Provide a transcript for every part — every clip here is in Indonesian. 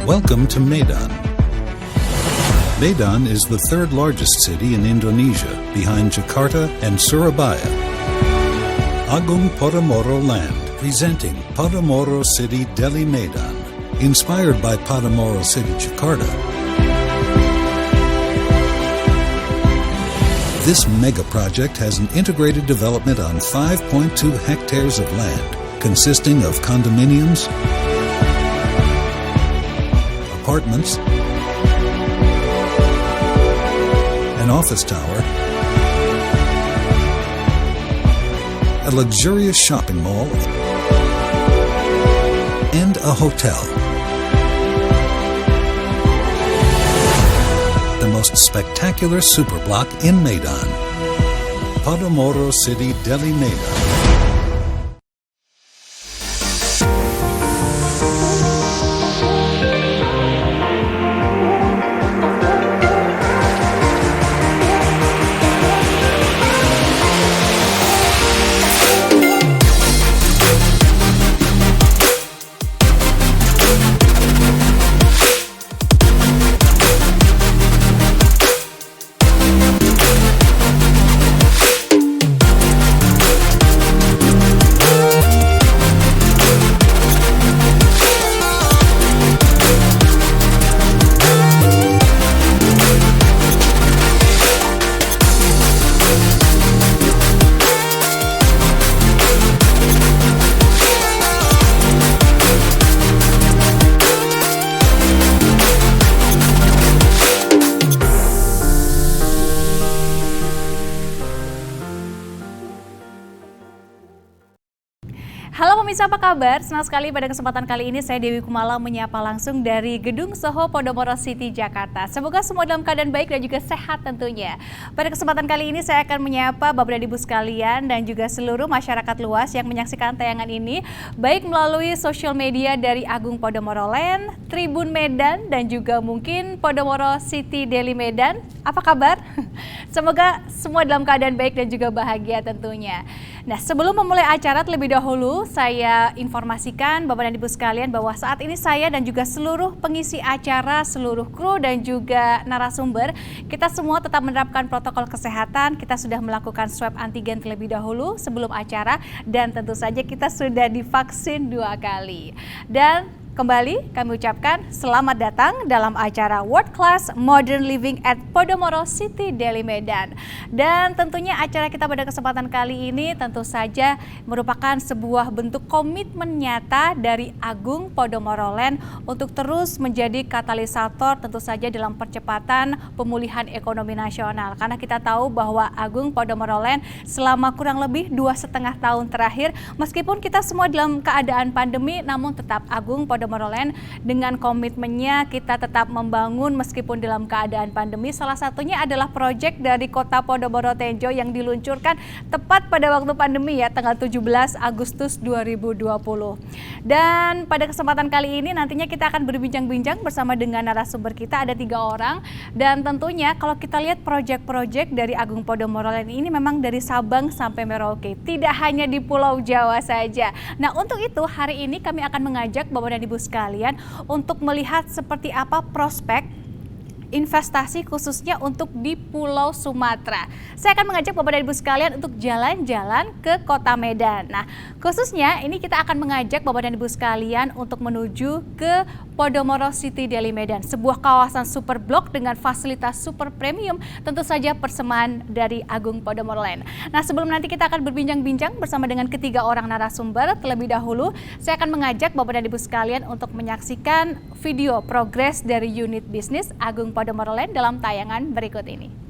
Welcome to Medan. Medan is the third largest city in Indonesia, behind Jakarta and Surabaya. Agung Podomoro Land, presenting Podomoro City Deli Medan, inspired by Podomoro City Jakarta. This mega project has an integrated development on 5.2 hectares of land, consisting of condominiums, apartments, an office tower, a luxurious shopping mall, and a hotel. The most spectacular superblock in Medan, Podomoro City Deli Medan. Halo pemirsa, apa kabar? Senang sekali pada kesempatan kali ini saya Dewi Kumala menyapa langsung dari Gedung Soho Podomoro City, Jakarta. Semoga semua dalam keadaan baik dan juga sehat tentunya. Pada kesempatan kali ini saya akan menyapa Bapak dan Ibu sekalian dan juga seluruh masyarakat luas yang menyaksikan tayangan ini, baik melalui sosial media dari Agung Podomoro Land, Tribun Medan, dan juga mungkin Podomoro City Deli Medan. Apa kabar? Semoga semua dalam keadaan baik dan juga bahagia tentunya. Nah, sebelum memulai acara terlebih dahulu, saya informasikan Bapak dan Ibu sekalian bahwa saat ini saya dan juga seluruh pengisi acara, seluruh kru dan juga narasumber, kita semua tetap menerapkan protokol kesehatan. Kita sudah melakukan swab antigen terlebih dahulu sebelum acara dan tentu saja kita sudah divaksin 2 kali. Dan kembali kami ucapkan selamat datang dalam acara World Class Modern Living at Podomoro City Deli Medan. Dan tentunya acara kita pada kesempatan kali ini tentu saja merupakan sebuah bentuk komitmen nyata dari Agung Podomoro Land untuk terus menjadi katalisator tentu saja dalam percepatan pemulihan ekonomi nasional. Karena kita tahu bahwa Agung Podomoro Land selama kurang lebih 2,5 tahun terakhir, meskipun kita semua dalam keadaan pandemi, namun tetap Agung Podomoro Land dengan komitmennya kita tetap membangun meskipun dalam keadaan pandemi. Salah satunya adalah proyek dari Kota Podomoro Tejo yang diluncurkan tepat pada waktu pandemi ya, tanggal 17 Agustus 2020. Dan pada kesempatan kali ini nantinya kita akan berbincang-bincang bersama dengan narasumber kita, ada 3 orang. Dan tentunya kalau kita lihat proyek-proyek dari Agung Podomoro Land ini memang dari Sabang sampai Merauke, tidak hanya di Pulau Jawa saja. Nah, untuk itu hari ini kami akan mengajak Bapak dan Ibu sekalian untuk melihat seperti apa prospek investasi khususnya untuk di Pulau Sumatera. Saya akan mengajak Bapak dan Ibu sekalian untuk jalan-jalan ke Kota Medan. Nah, khususnya ini kita akan mengajak Bapak dan Ibu sekalian untuk menuju ke Podomoro City Deli Medan, sebuah kawasan super blok dengan fasilitas super premium, tentu saja persembahan dari Agung Podomoro Land. Nah, sebelum nanti kita akan berbincang-bincang bersama dengan ketiga orang narasumber, terlebih dahulu saya akan mengajak Bapak dan Ibu sekalian untuk menyaksikan video progres dari unit bisnis Agung Podomoro Land dalam tayangan berikut ini.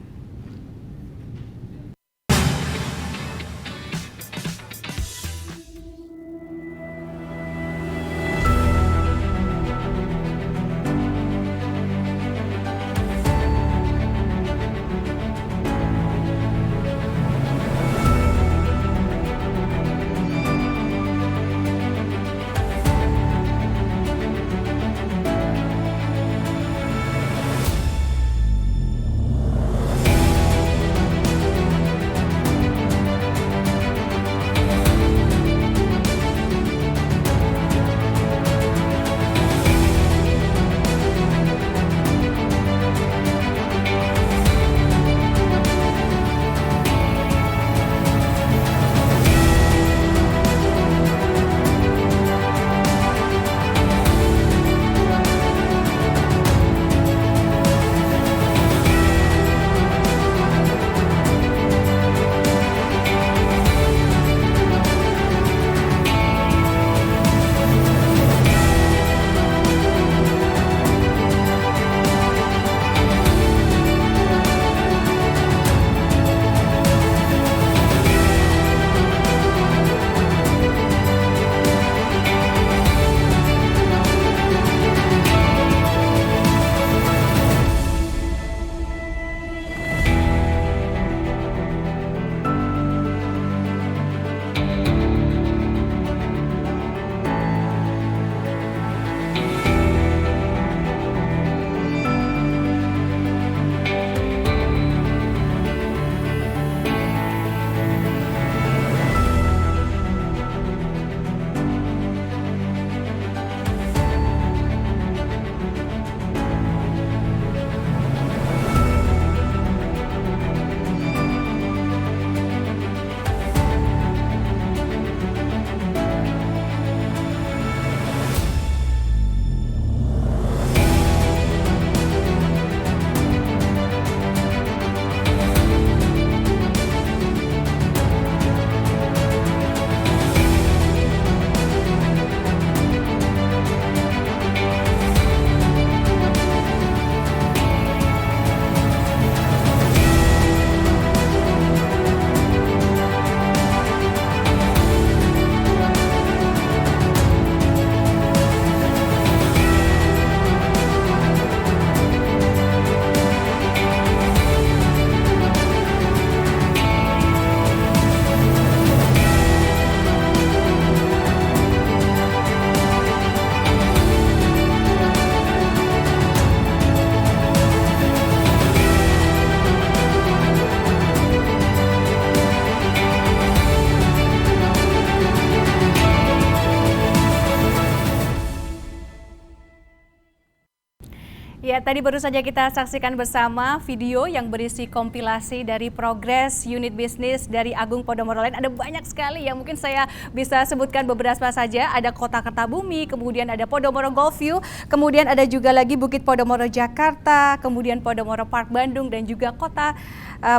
Ya, tadi baru saja kita saksikan bersama video yang berisi kompilasi dari progres unit bisnis dari Agung Podomoro Land. Ada banyak sekali yang mungkin saya bisa sebutkan beberapa saja. Ada Kota Kertabumi, kemudian ada Podomoro Golf View, kemudian ada juga lagi Bukit Podomoro Jakarta, kemudian Podomoro Park Bandung, dan juga Kota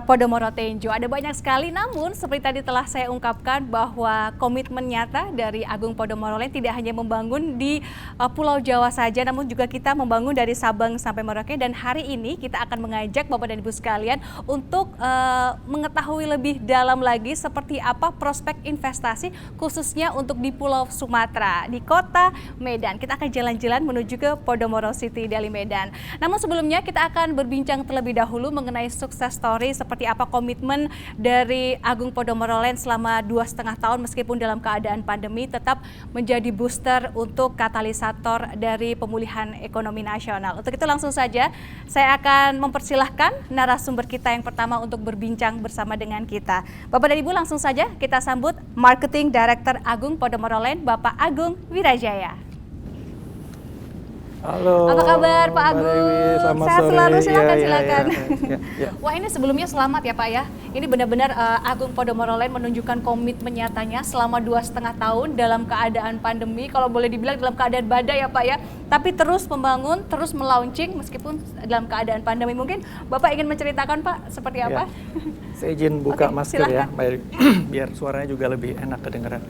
Podomoro Tenjo. Ada banyak sekali, namun seperti tadi telah saya ungkapkan bahwa komitmen nyata dari Agung Podomoro Land tidak hanya membangun di Pulau Jawa saja, namun juga kita membangun dari Sabang sampai Merauke. Dan hari ini kita akan mengajak Bapak dan Ibu sekalian untuk mengetahui lebih dalam lagi seperti apa prospek investasi khususnya untuk di Pulau Sumatera, di Kota Medan. Kita akan jalan-jalan menuju ke Podomoro City Deli Medan. Namun sebelumnya kita akan berbincang terlebih dahulu mengenai sukses story, seperti apa komitmen dari Agung Podomoro Land selama 2,5 tahun meskipun dalam keadaan pandemi tetap menjadi booster untuk katalisator dari pemulihan ekonomi nasional. Untuk itu langsung saja saya akan mempersilahkan narasumber kita yang pertama untuk berbincang bersama dengan kita. Bapak dan Ibu, langsung saja kita sambut Marketing Director Agung Podomoro Land, Bapak Agung Wirajaya. Halo. Apa kabar Pak Agung? Sehat sore. selalu, silakan. Ya. Wah, ini sebelumnya selamat ya Pak ya. Ini benar-benar Agung Podomoro Land menunjukkan komitmen nyatanya selama 2,5 tahun dalam keadaan pandemi. Kalau boleh dibilang dalam keadaan badai ya Pak ya. Tapi terus membangun, terus melaunching meskipun dalam keadaan pandemi. Mungkin Bapak ingin menceritakan Pak seperti apa? Ya. Saya izin buka masker silakan. ya, biar suaranya juga lebih enak kedengeran.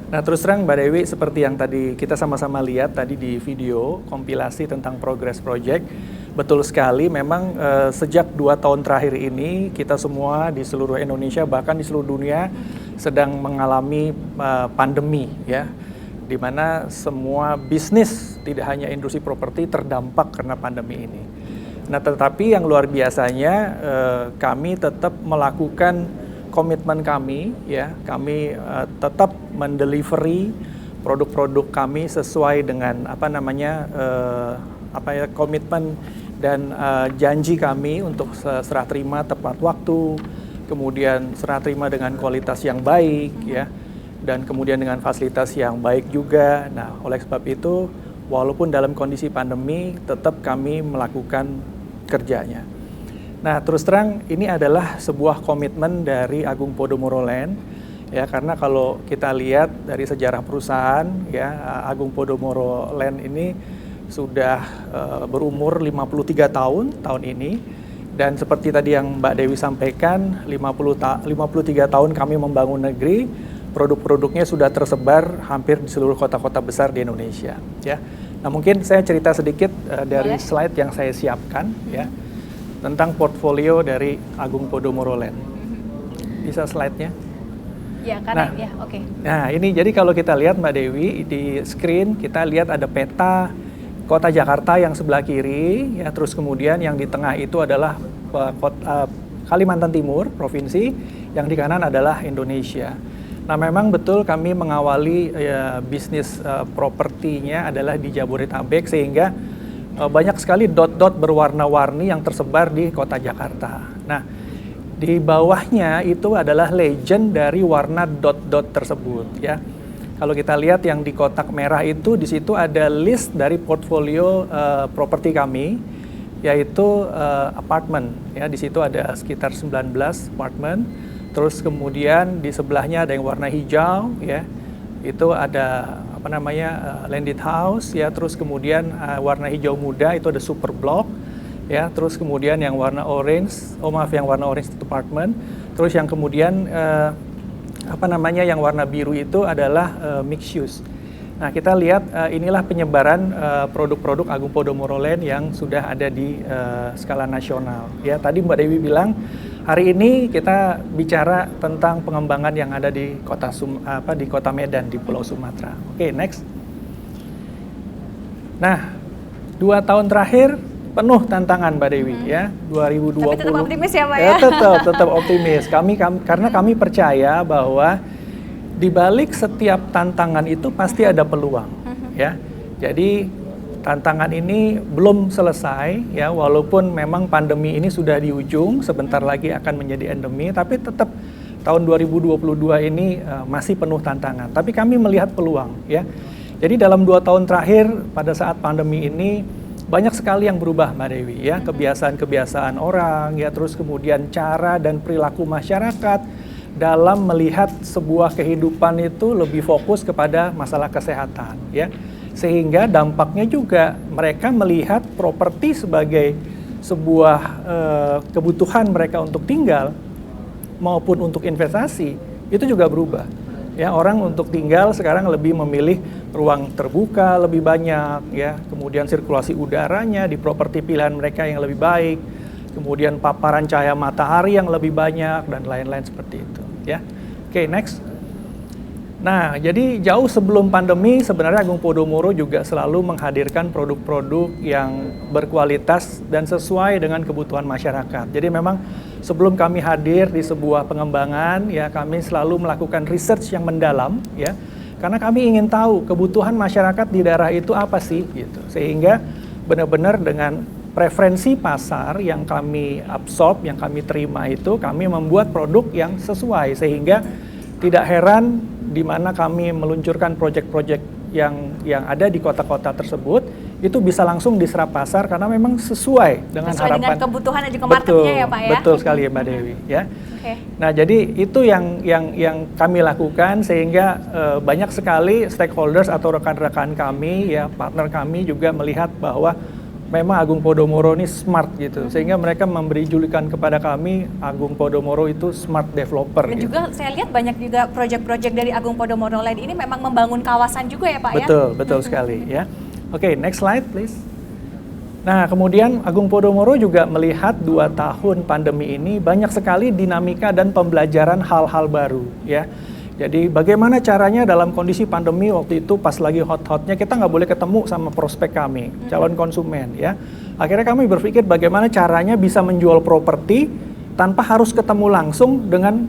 Nah, terus terang Mbak Dewi, seperti yang tadi kita sama-sama lihat tadi di video kompilasi tentang progress project, betul sekali memang sejak 2 tahun terakhir ini kita semua di seluruh Indonesia bahkan di seluruh dunia sedang mengalami pandemi ya, di mana semua bisnis tidak hanya industri properti terdampak karena pandemi ini. Nah, tetapi yang luar biasanya kami tetap melakukan komitmen kami, ya, kami tetap mendelivery produk-produk kami sesuai dengan komitmen dan janji kami untuk serah terima tepat waktu, kemudian serah terima dengan kualitas yang baik, ya, dan kemudian dengan fasilitas yang baik juga. Nah, oleh sebab itu, walaupun dalam kondisi pandemi, tetap kami melakukan kerjanya. Nah, terus terang ini adalah sebuah komitmen dari Agung Podomoro Land, ya, karena kalau kita lihat dari sejarah perusahaan, ya, Agung Podomoro Land ini sudah berumur 53 tahun ini, dan seperti tadi yang Mbak Dewi sampaikan, 53 tahun kami membangun negeri, produk-produknya sudah tersebar hampir di seluruh kota-kota besar di Indonesia, ya. Nah, mungkin saya cerita sedikit dari slide yang saya siapkan, ya, tentang portfolio dari Agung Podomoro Land. Bisa slide-nya? Ya, karena oke. Nah, ini jadi kalau kita lihat Mbak Dewi di screen, kita lihat ada peta Kota Jakarta yang sebelah kiri, ya, terus kemudian yang di tengah itu adalah Kalimantan Timur, provinsi, yang di kanan adalah Indonesia. Nah, memang betul kami mengawali bisnis propertinya adalah di Jabodetabek, sehingga banyak sekali dot-dot berwarna-warni yang tersebar di Kota Jakarta. Nah, di bawahnya itu adalah legend dari warna dot-dot tersebut, ya. Kalau kita lihat yang di kotak merah itu, di situ ada list dari portfolio properti kami, yaitu apartemen, ya. Di situ ada sekitar 19 apartemen. Terus kemudian di sebelahnya ada yang warna hijau, ya. Itu ada landed house, ya. Terus kemudian warna hijau muda itu ada super block, ya. Terus kemudian yang warna orange, yang warna orange itu apartment. Terus yang kemudian yang warna biru itu adalah mixed use. Nah, kita lihat inilah penyebaran produk-produk Agung Podomoro Land yang sudah ada di skala nasional, ya. Tadi Mbak Dewi bilang hari ini kita bicara tentang pengembangan yang ada di Kota Medan di Pulau Sumatera. Oke, next. Nah, 2 tahun terakhir penuh tantangan Mbak Dewi, ya. 2020. Tapi tetap optimis ya Pak ya? Tetap optimis. Karena kami percaya bahwa di balik setiap tantangan itu pasti ada peluang, ya. Jadi tantangan ini belum selesai, ya, walaupun memang pandemi ini sudah di ujung, sebentar lagi akan menjadi endemi, tapi tetap tahun 2022 ini masih penuh tantangan. Tapi kami melihat peluang, ya. Jadi dalam 2 tahun terakhir pada saat pandemi ini banyak sekali yang berubah Mbak Dewi ya, kebiasaan-kebiasaan orang ya, terus kemudian cara dan perilaku masyarakat dalam melihat sebuah kehidupan itu lebih fokus kepada masalah kesehatan ya. Sehingga dampaknya juga mereka melihat properti sebagai sebuah kebutuhan mereka untuk tinggal maupun untuk investasi itu juga berubah. Ya, orang untuk tinggal sekarang lebih memilih ruang terbuka lebih banyak ya, kemudian sirkulasi udaranya di properti pilihan mereka yang lebih baik, kemudian paparan cahaya matahari yang lebih banyak dan lain-lain seperti itu ya. Oke, next. Nah, jadi jauh sebelum pandemi sebenarnya Agung Podomoro juga selalu menghadirkan produk-produk yang berkualitas dan sesuai dengan kebutuhan masyarakat. Jadi memang sebelum kami hadir di sebuah pengembangan ya, kami selalu melakukan research yang mendalam ya. Karena kami ingin tahu kebutuhan masyarakat di daerah itu apa sih gitu. Sehingga benar-benar dengan preferensi pasar yang kami absorb, yang kami terima itu, kami membuat produk yang sesuai sehingga tidak heran di mana kami meluncurkan proyek-proyek yang ada di kota-kota tersebut itu bisa langsung diserap pasar karena memang sesuai dengan harapan, dengan kebutuhan dan juga marketnya ya Pak ya. Betul sekali ya Mbak Dewi ya. Okay. Nah, jadi itu yang kami lakukan sehingga banyak sekali stakeholders atau rekan-rekan kami ya, partner kami juga melihat bahwa memang Agung Podomoro ini smart gitu, sehingga mereka memberi julukan kepada kami Agung Podomoro itu smart developer. Dan gitu. juga saya lihat banyak juga proyek-proyek dari Agung Podomoro Land ini memang membangun kawasan juga ya Pak ya. Betul sekali ya. Oke, next slide please. Nah, kemudian Agung Podomoro juga melihat 2 tahun pandemi ini banyak sekali dinamika dan pembelajaran hal-hal baru ya. Jadi bagaimana caranya dalam kondisi pandemi waktu itu pas lagi hot-hotnya kita nggak boleh ketemu sama prospek kami, calon konsumen ya. Akhirnya kami berpikir bagaimana caranya bisa menjual properti tanpa harus ketemu langsung dengan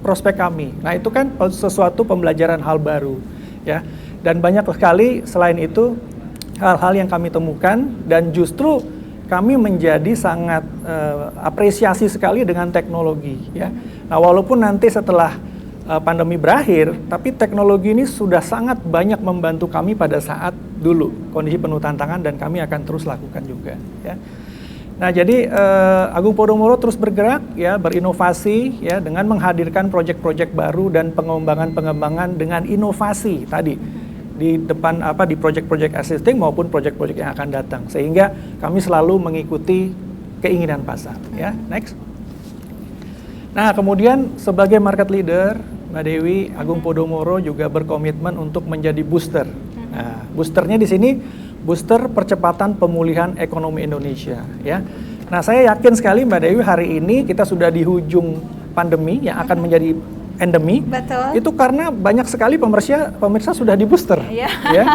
prospek kami. Nah itu kan sesuatu pembelajaran hal baru ya. Dan banyak sekali selain itu hal-hal yang kami temukan dan justru kami menjadi sangat apresiasi sekali dengan teknologi ya. Nah walaupun nanti setelah pandemi berakhir, tapi teknologi ini sudah sangat banyak membantu kami pada saat dulu kondisi penuh tantangan dan kami akan terus lakukan juga ya. Nah, jadi Agung Podomoro terus bergerak ya, berinovasi ya dengan menghadirkan proyek-proyek baru dan pengembangan dengan inovasi tadi di depan di proyek-proyek existing maupun proyek-proyek yang akan datang sehingga kami selalu mengikuti keinginan pasar ya. Next. Nah, kemudian sebagai market leader Mbak Dewi, Agung Podomoro juga berkomitmen untuk menjadi booster. Nah, boosternya di sini booster percepatan pemulihan ekonomi Indonesia, ya. Nah, saya yakin sekali Mbak Dewi hari ini kita sudah di ujung pandemi yang akan menjadi endemi. Betul. Itu karena banyak sekali pemirsa sudah di booster, yeah. ya.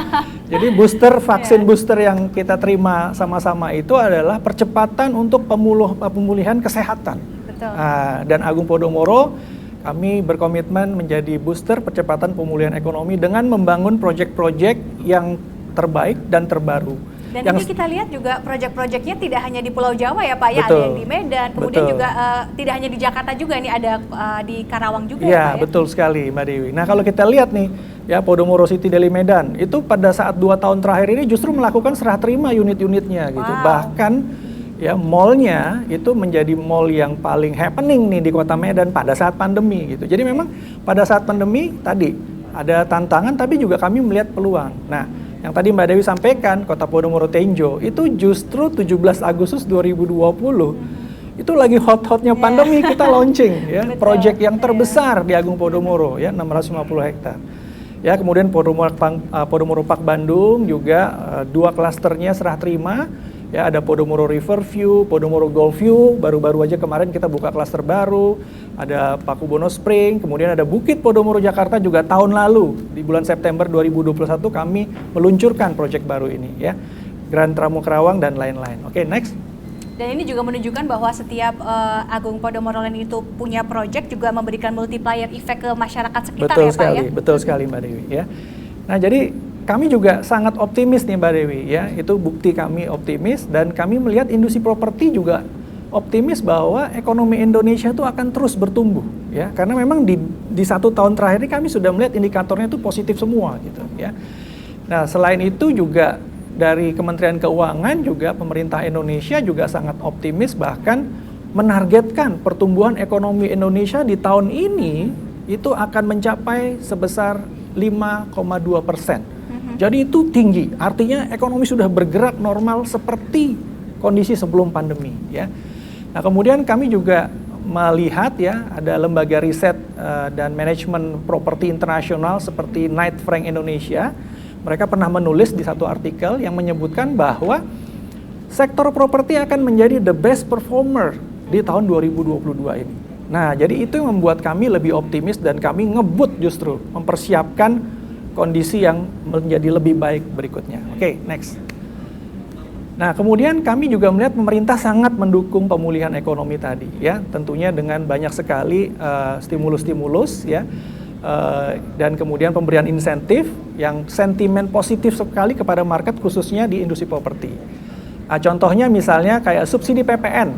Jadi booster vaksin booster yang kita terima sama-sama itu adalah percepatan untuk pemulihan kesehatan. Betul. Nah, dan Agung Podomoro kami berkomitmen menjadi booster percepatan pemulihan ekonomi dengan membangun proyek-proyek yang terbaik dan terbaru. Dan ini kita lihat juga proyek-proyeknya tidak hanya di Pulau Jawa ya Pak ya, ada yang di Medan, kemudian juga tidak hanya di Jakarta juga, ini ada di Karawang juga ya Pak ya? Betul sekali Mbak Dewi. Nah kalau kita lihat nih, ya Podomoro City Deli Medan, itu pada saat 2 tahun terakhir ini justru melakukan serah terima unit-unitnya gitu. Bahkan ya mallnya itu menjadi mall yang paling happening nih di Kota Medan pada saat pandemi gitu. Jadi memang pada saat pandemi tadi ada tantangan tapi juga kami melihat peluang. Nah, yang tadi Mbak Dewi sampaikan Kota Podomoro Tenjo itu justru 17 Agustus 2020 itu lagi hot-hotnya pandemi kita launching ya, proyek yang terbesar di Agung Podomoro ya 650 hektar. Ya, kemudian Podomoro Park Bandung juga 2 klasternya serah terima. Ya, ada Podomoro Riverview, Podomoro Golf View, baru-baru aja kemarin kita buka klaster baru, ada Pakubono Spring, kemudian ada Bukit Podomoro Jakarta juga tahun lalu, di bulan September 2021 kami meluncurkan proyek baru ini ya, Grand Tramo Karawang dan lain-lain. Oke, next. Dan ini juga menunjukkan bahwa setiap Agung Podomoro Land itu punya proyek juga memberikan multiplier effect ke masyarakat sekitar ya Pak ya? Betul sekali Mbak Dewi ya. Nah jadi kami juga sangat optimis nih Mbak Dewi ya, itu bukti kami optimis dan kami melihat industri properti juga optimis bahwa ekonomi Indonesia itu akan terus bertumbuh ya, karena memang di 1 tahun terakhir ini kami sudah melihat indikatornya itu positif semua gitu ya. Nah selain itu juga dari Kementerian Keuangan juga pemerintah Indonesia juga sangat optimis, bahkan menargetkan pertumbuhan ekonomi Indonesia di tahun ini itu akan mencapai sebesar 5,2%. Jadi itu tinggi, artinya ekonomi sudah bergerak normal seperti kondisi sebelum pandemi, ya. Nah, kemudian kami juga melihat, ya, ada lembaga riset dan manajemen properti internasional seperti Knight Frank Indonesia. Mereka pernah menulis di satu artikel yang menyebutkan bahwa sektor properti akan menjadi the best performer di tahun 2022 ini. Nah, jadi itu yang membuat kami lebih optimis dan kami ngebut justru mempersiapkan kondisi yang menjadi lebih baik berikutnya. Oke, next. Nah, kemudian kami juga melihat pemerintah sangat mendukung pemulihan ekonomi tadi, ya, tentunya dengan banyak sekali stimulus-stimulus, ya, dan kemudian pemberian insentif yang sentimen positif sekali kepada market, khususnya di industri properti. Nah, contohnya misalnya kayak subsidi PPN,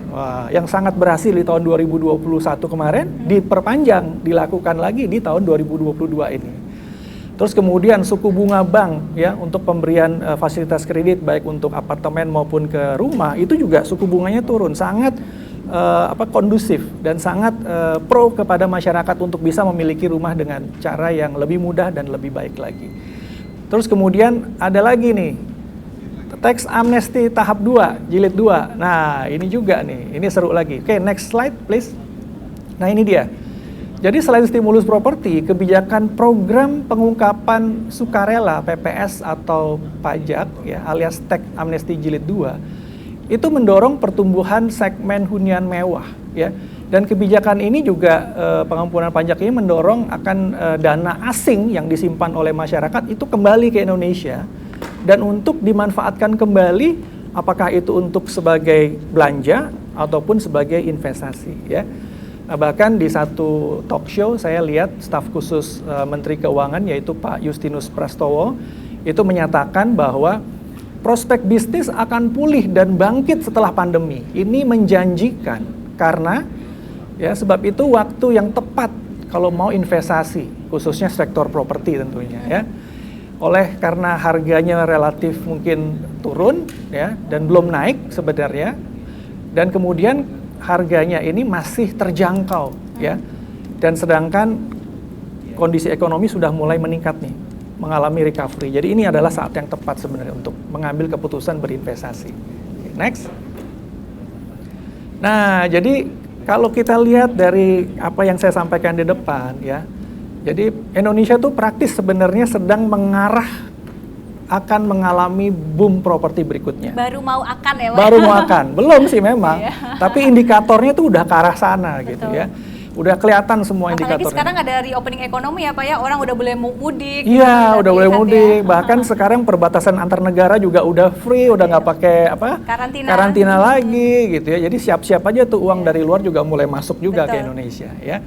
yang sangat berhasil di tahun 2021 kemarin, diperpanjang, dilakukan lagi di tahun 2022 ini. Terus kemudian suku bunga bank, ya, untuk pemberian fasilitas kredit baik untuk apartemen maupun ke rumah, itu juga suku bunganya turun, sangat kondusif dan sangat pro kepada masyarakat untuk bisa memiliki rumah dengan cara yang lebih mudah dan lebih baik lagi. Terus kemudian ada lagi nih, tax amnesty tahap 2, jilid 2. Nah, ini juga nih, ini seru lagi. Oke, next slide please. Nah, ini dia. Jadi selain stimulus properti, kebijakan program pengungkapan sukarela PPS atau pajak, ya, alias tax amnesty jilid 2, itu mendorong pertumbuhan segmen hunian mewah, ya. Dan kebijakan ini juga pengampunan pajak ini mendorong akan dana asing yang disimpan oleh masyarakat itu kembali ke Indonesia dan untuk dimanfaatkan kembali, apakah itu untuk sebagai belanja ataupun sebagai investasi, ya. Nah, bahkan di satu talk show saya lihat staf khusus Menteri Keuangan yaitu Pak Justinus Prastowo itu menyatakan bahwa prospek bisnis akan pulih dan bangkit setelah pandemi. Ini menjanjikan karena, ya, sebab itu waktu yang tepat kalau mau investasi, khususnya sektor properti tentunya, ya. Karena harganya relatif mungkin turun, ya, dan belum naik sebenarnya, dan kemudian harganya ini masih terjangkau, ya, dan sedangkan kondisi ekonomi sudah mulai meningkat nih, mengalami recovery. Jadi ini adalah saat yang tepat sebenarnya untuk mengambil keputusan berinvestasi. Next. Nah, jadi kalau kita lihat dari apa yang saya sampaikan di depan, ya, jadi Indonesia tuh praktis sebenarnya sedang mengarah akan mengalami boom properti berikutnya. Baru mau akan ya, Pak? Baru mau akan, belum sih memang. Tapi indikatornya tuh udah ke arah sana. Betul. Gitu, ya. Udah kelihatan semua indikatornya. Apalagi sekarang ada reopening ekonomi ya, Pak, ya, orang udah boleh mudik. Iya, udah boleh mudik. Ya. Bahkan sekarang perbatasan antar negara juga udah free, udah nggak pakai karantina lagi, gitu ya. Jadi siap-siap aja tuh uang dari luar juga mulai masuk juga ke Indonesia, ya.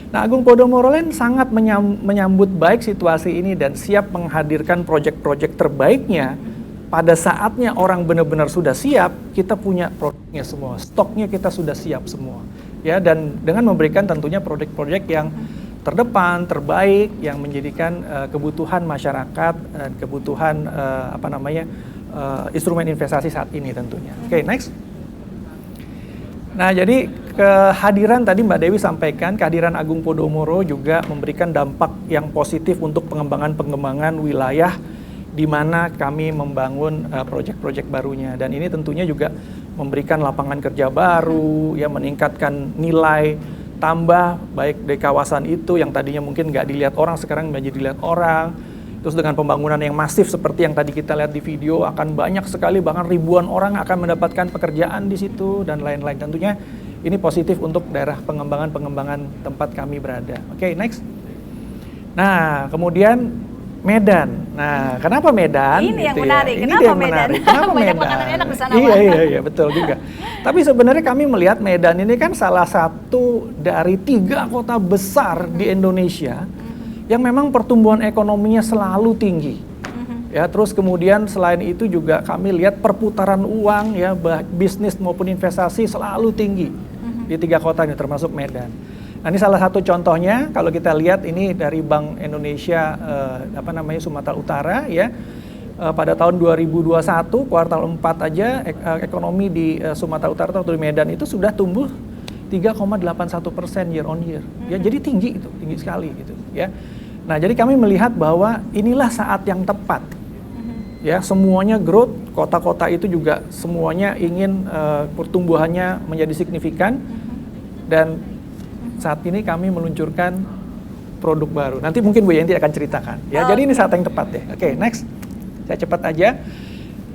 Nah, Agung Podomoro Land sangat menyambut baik situasi ini dan siap menghadirkan proyek-proyek terbaiknya pada saatnya orang benar-benar sudah siap. Kita punya produknya semua, stoknya kita sudah siap semua, ya, dan dengan memberikan tentunya proyek-proyek yang terdepan, terbaik, yang menjadikan kebutuhan masyarakat dan kebutuhan instrumen investasi saat ini tentunya. Oke, next. Nah, jadi kehadiran tadi Mbak Dewi sampaikan, kehadiran Agung Podomoro juga memberikan dampak yang positif untuk pengembangan wilayah di mana kami membangun proyek-proyek barunya. Dan ini tentunya juga memberikan lapangan kerja baru, ya, meningkatkan nilai tambah baik di kawasan itu yang tadinya mungkin nggak dilihat orang, sekarang menjadi dilihat orang. Terus dengan pembangunan yang masif seperti yang tadi kita lihat di video, akan banyak sekali, bahkan ribuan orang akan mendapatkan pekerjaan di situ dan lain-lain. Tentunya ini positif untuk daerah pengembangan tempat kami berada. Oke, next. Nah, kemudian Medan. Nah, kenapa Medan? Ini yang gitu, menarik. Ya? Kenapa Medan? Kenapa Banyak Medan? makanan enak di sana. Iya, betul juga. Tapi sebenarnya kami melihat Medan ini kan salah satu dari 3 kota besar di Indonesia yang memang pertumbuhan ekonominya selalu tinggi. Ya, terus kemudian selain itu juga kami lihat perputaran uang, ya, bisnis maupun investasi selalu tinggi di 3 kota ini, termasuk Medan. Nah, ini salah satu contohnya. Kalau kita lihat ini dari Bank Indonesia Sumatera Utara, ya, pada tahun 2021 kuartal 4 aja ekonomi di Sumatera Utara atau di Medan itu sudah tumbuh 3,81% year on year. Ya, jadi tinggi itu, tinggi sekali gitu ya. Nah, jadi kami melihat bahwa inilah saat yang tepat. Ya, semuanya growth, kota-kota itu juga semuanya ingin pertumbuhannya menjadi signifikan dan saat ini kami meluncurkan produk baru. Nanti mungkin Bu Yenti akan ceritakan. Ya, jadi ini saat yang tepat ya. Oke, next. Saya cepat aja.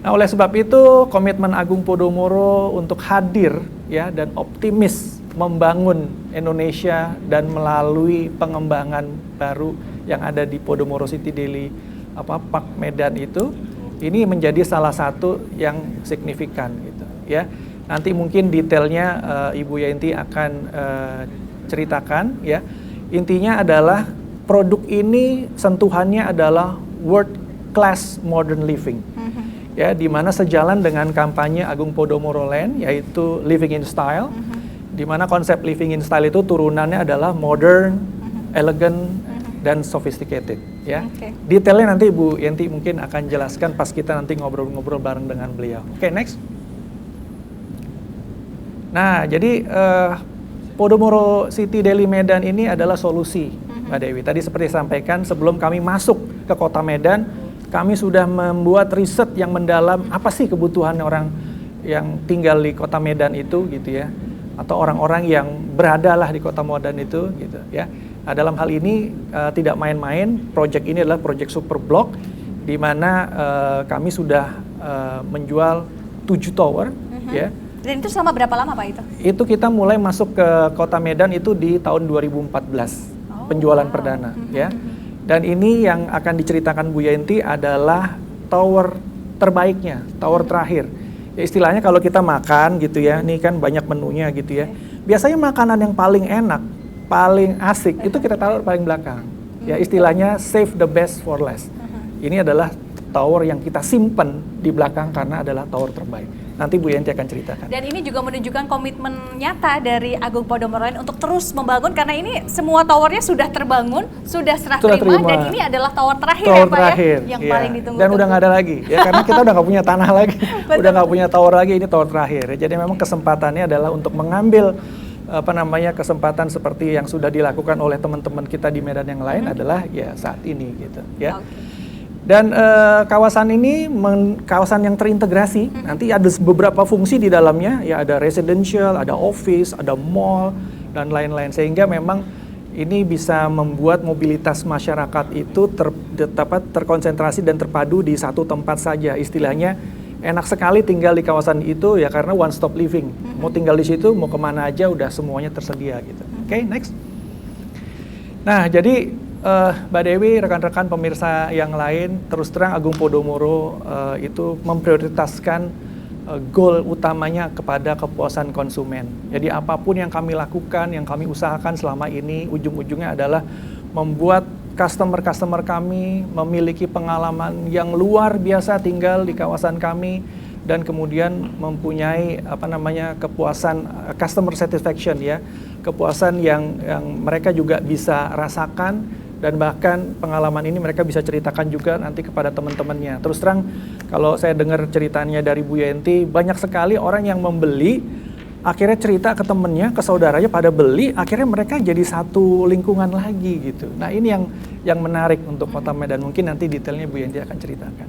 Nah, oleh sebab itu komitmen Agung Podomoro untuk hadir ya dan optimis membangun Indonesia dan melalui pengembangan baru yang ada di Podomoro City Daily Park Medan itu, ini menjadi salah satu yang signifikan gitu ya. Nanti mungkin detailnya Ibu Yenti akan ceritakan ya. Intinya adalah produk ini sentuhannya adalah world class modern living. Ya, di mana sejalan dengan kampanye Agung Podomoro Land yaitu Living in Style. Di mana konsep living in style itu turunannya adalah modern, elegant, dan sophisticated ya. Detailnya nanti Bu Yenti mungkin akan jelaskan pas kita nanti ngobrol-ngobrol bareng dengan beliau. Oke, next. Nah, jadi Podomoro City Daily Medan ini adalah solusi, Mbak Dewi. Tadi seperti sampaikan, sebelum kami masuk ke kota Medan, kami sudah membuat riset yang mendalam apa sih kebutuhan orang yang tinggal di kota Medan itu gitu ya, atau orang-orang yang beradalah di kota Medan itu gitu ya. Nah, dalam hal ini tidak main-main, proyek ini adalah proyek super block di mana kami sudah menjual 7 tower ya. Dan itu selama berapa lama Pak itu? Itu kita mulai masuk ke kota Medan itu di tahun 2014 penjualan perdana ya. Dan ini yang akan diceritakan Bu Yenti adalah tower terbaiknya, tower terakhir. Ya, istilahnya kalau kita makan gitu ya, ini kan banyak menunya gitu ya. Biasanya makanan yang paling enak, paling asik itu kita taruh paling belakang. Ya, istilahnya save the best for last. Ini adalah tower yang kita simpen di belakang karena adalah tower terbaik. Nanti Bu Yenti akan ceritakan. Dan ini juga menunjukkan komitmen nyata dari Agung Podomoro Land untuk terus membangun, karena ini semua towernya sudah terbangun, sudah serah terima, dan ini adalah tower terakhir tower ya Pak terakhir, ya, yang paling ditunggu. Dan udah nggak ada lagi ya, karena kita udah nggak punya tanah lagi, udah nggak punya tower lagi, ini tower terakhir. Jadi memang kesempatannya adalah untuk mengambil kesempatan seperti yang sudah dilakukan oleh teman-teman kita di Medan yang lain adalah ya saat ini gitu ya. Dan kawasan ini kawasan yang terintegrasi, nanti ada beberapa fungsi di dalamnya, ya ada residential, ada office, ada mall, dan lain-lain. Sehingga memang ini bisa membuat mobilitas masyarakat itu terkonsentrasi dan terpadu di satu tempat saja. Istilahnya enak sekali tinggal di kawasan itu ya karena one stop living. Mau tinggal di situ, mau kemana aja udah semuanya tersedia gitu. Oke, next. Nah, jadi Mbak Dewi, rekan-rekan pemirsa yang lain, terus terang Agung Podomoro itu memprioritaskan goal utamanya kepada kepuasan konsumen. Jadi apapun yang kami lakukan, yang kami usahakan selama ini, ujung-ujungnya adalah membuat customer-customer kami memiliki pengalaman yang luar biasa tinggal di kawasan kami, dan kemudian mempunyai kepuasan customer satisfaction ya, kepuasan yang mereka juga bisa rasakan. Dan bahkan pengalaman ini mereka bisa ceritakan juga nanti kepada teman-temannya. Terus terang, kalau saya dengar ceritanya dari Bu Yenti, banyak sekali orang yang membeli, akhirnya cerita ke temennya, ke saudaranya pada beli, akhirnya mereka jadi satu lingkungan lagi gitu. Nah ini yang menarik untuk Kota Medan. Mungkin nanti detailnya Bu Yenti akan ceritakan.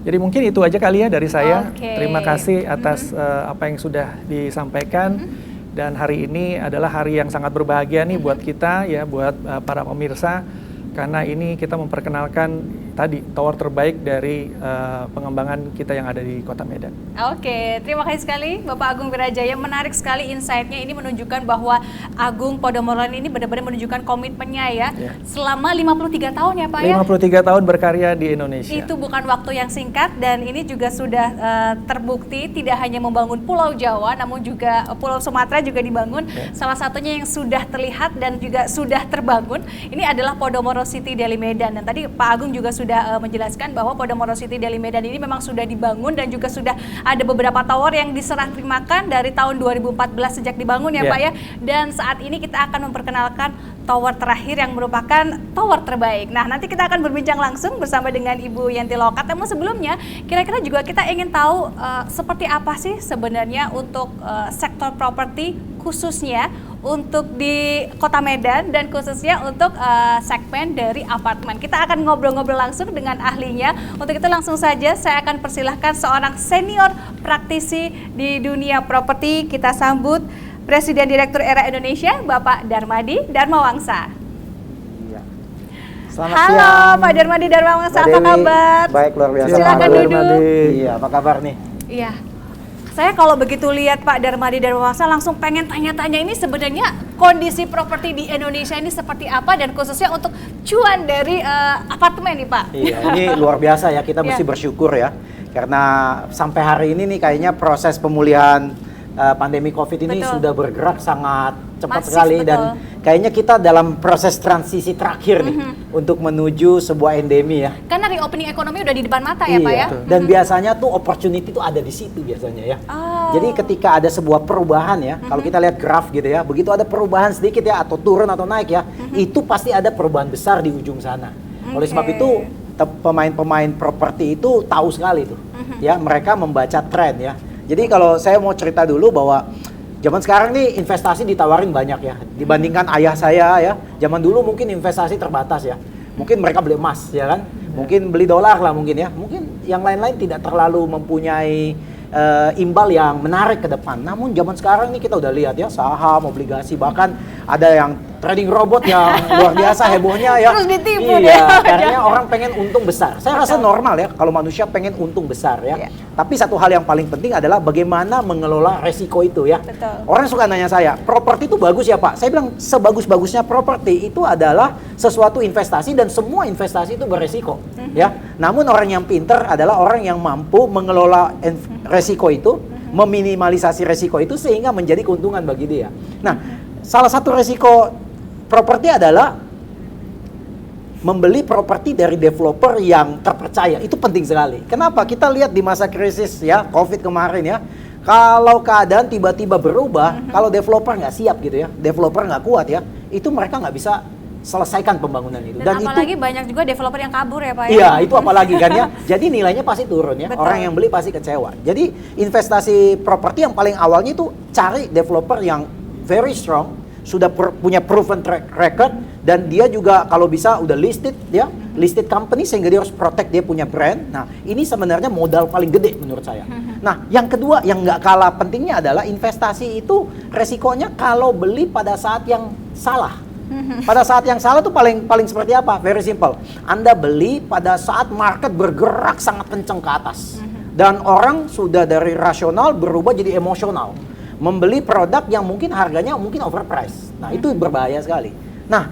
Jadi mungkin itu aja kali ya dari saya. Terima kasih atas apa yang sudah disampaikan. Dan hari ini adalah hari yang sangat berbahagia nih buat kita ya, buat para pemirsa, karena ini kita memperkenalkan tadi tower terbaik dari pengembangan kita yang ada di Kota Medan. Oke, terima kasih sekali Bapak Agung Wirajaya. Menarik sekali insight-nya, ini menunjukkan bahwa Agung Podomoro Land ini benar-benar menunjukkan komitmennya ya. Selama 53 tahun ya Pak ya? 53 tahun berkarya di Indonesia. Itu bukan waktu yang singkat, dan ini juga sudah terbukti tidak hanya membangun Pulau Jawa, namun juga Pulau Sumatera juga dibangun. Salah satunya yang sudah terlihat dan juga sudah terbangun, ini adalah Podomoro City Daily Medan. Dan tadi Pak Agung juga sudah sudah menjelaskan bahwa Podomoro City Deli Medan ini memang sudah dibangun dan juga sudah ada beberapa tower yang diserah terimakan dari tahun 2014 sejak dibangun ya Pak ya. Dan saat ini kita akan memperkenalkan tower terakhir yang merupakan tower terbaik. Nah, nanti kita akan berbincang langsung bersama dengan Ibu Yanti Lokat. Namun sebelumnya, kira-kira juga kita ingin tahu seperti apa sih sebenarnya untuk sektor properti khususnya untuk di Kota Medan dan khususnya untuk segmen dari apartemen. Kita akan ngobrol-ngobrol langsung dengan ahlinya. Untuk itu langsung saja saya akan persilahkan seorang senior praktisi di dunia properti. Kita sambut Presiden Direktur ERA Indonesia, Bapak Darmadi Darmawangsa. Iya. Selamat Halo siang, Pak Darmadi Darmawangsa, Mbak apa Dewi. kabar? Baik, luar biasa. Silakan duduk. Iya, apa kabar nih? Iya. Saya kalau begitu lihat Pak Darmadi Darmawangsa langsung pengen tanya-tanya ini sebenarnya kondisi properti di Indonesia ini seperti apa dan khususnya untuk cuan dari apartemen nih Pak. Iya, ini luar biasa ya, kita mesti bersyukur ya. Karena sampai hari ini nih kayaknya proses pemulihan pandemi COVID ini sudah bergerak sangat cepat sekali. Dan kayaknya kita dalam proses transisi terakhir nih untuk menuju sebuah endemi ya. Karena reopening ekonomi udah di depan mata ya Pak ya. Dan biasanya tuh opportunity tuh ada di situ biasanya ya. Jadi ketika ada sebuah perubahan ya, kalau kita lihat graf gitu ya, begitu ada perubahan sedikit ya atau turun atau naik ya, itu pasti ada perubahan besar di ujung sana. Oleh sebab itu pemain-pemain properti itu tahu sekali tuh ya, mereka membaca tren ya. Jadi kalau saya mau cerita dulu bahwa zaman sekarang nih investasi ditawarin banyak ya. Dibandingkan ayah saya ya, zaman dulu mungkin investasi terbatas ya. Mungkin mereka beli emas ya kan, mungkin beli dolar lah mungkin ya. Mungkin yang lain-lain tidak terlalu mempunyai imbal yang menarik ke depan. Namun zaman sekarang nih kita udah lihat ya, saham, obligasi, bahkan ada yang trading robot yang luar biasa hebohnya ya. Terus ditipu iya, karena orang pengen untung besar. Saya rasa normal ya kalau manusia pengen untung besar ya. Tapi satu hal yang paling penting adalah bagaimana mengelola resiko itu ya. Orang suka nanya saya, properti itu bagus ya Pak? Saya bilang sebagus-bagusnya properti itu adalah sesuatu investasi dan semua investasi itu beresiko ya. Namun orang yang pinter adalah orang yang mampu mengelola resiko itu, meminimalisasi resiko itu sehingga menjadi keuntungan bagi dia. Nah, salah satu resiko properti adalah membeli properti dari developer yang terpercaya. Itu penting sekali. Kenapa? Kita lihat di masa krisis ya, COVID kemarin ya, kalau keadaan tiba-tiba berubah, kalau developer nggak siap gitu ya, developer nggak kuat ya, itu mereka nggak bisa selesaikan pembangunan itu. Dan apalagi itu, banyak juga developer yang kabur ya Pak ya. Iya, itu apalagi kan ya. Jadi nilainya pasti turun ya. Betul. Orang yang beli pasti kecewa. Jadi investasi properti yang paling awalnya itu cari developer yang very strong, sudah punya proven track record, dan dia juga kalau bisa udah listed ya, listed company sehingga dia harus protect dia punya brand. Nah, ini sebenarnya modal paling gede menurut saya. Nah, yang kedua yang nggak kalah pentingnya adalah investasi itu resikonya kalau beli pada saat yang salah. Pada saat yang salah tuh paling seperti apa? Very simple. Anda beli pada saat market bergerak sangat kencang ke atas. Dan orang sudah dari rasional berubah jadi emosional. Membeli produk yang mungkin harganya mungkin overpriced. Nah, itu berbahaya sekali. Nah,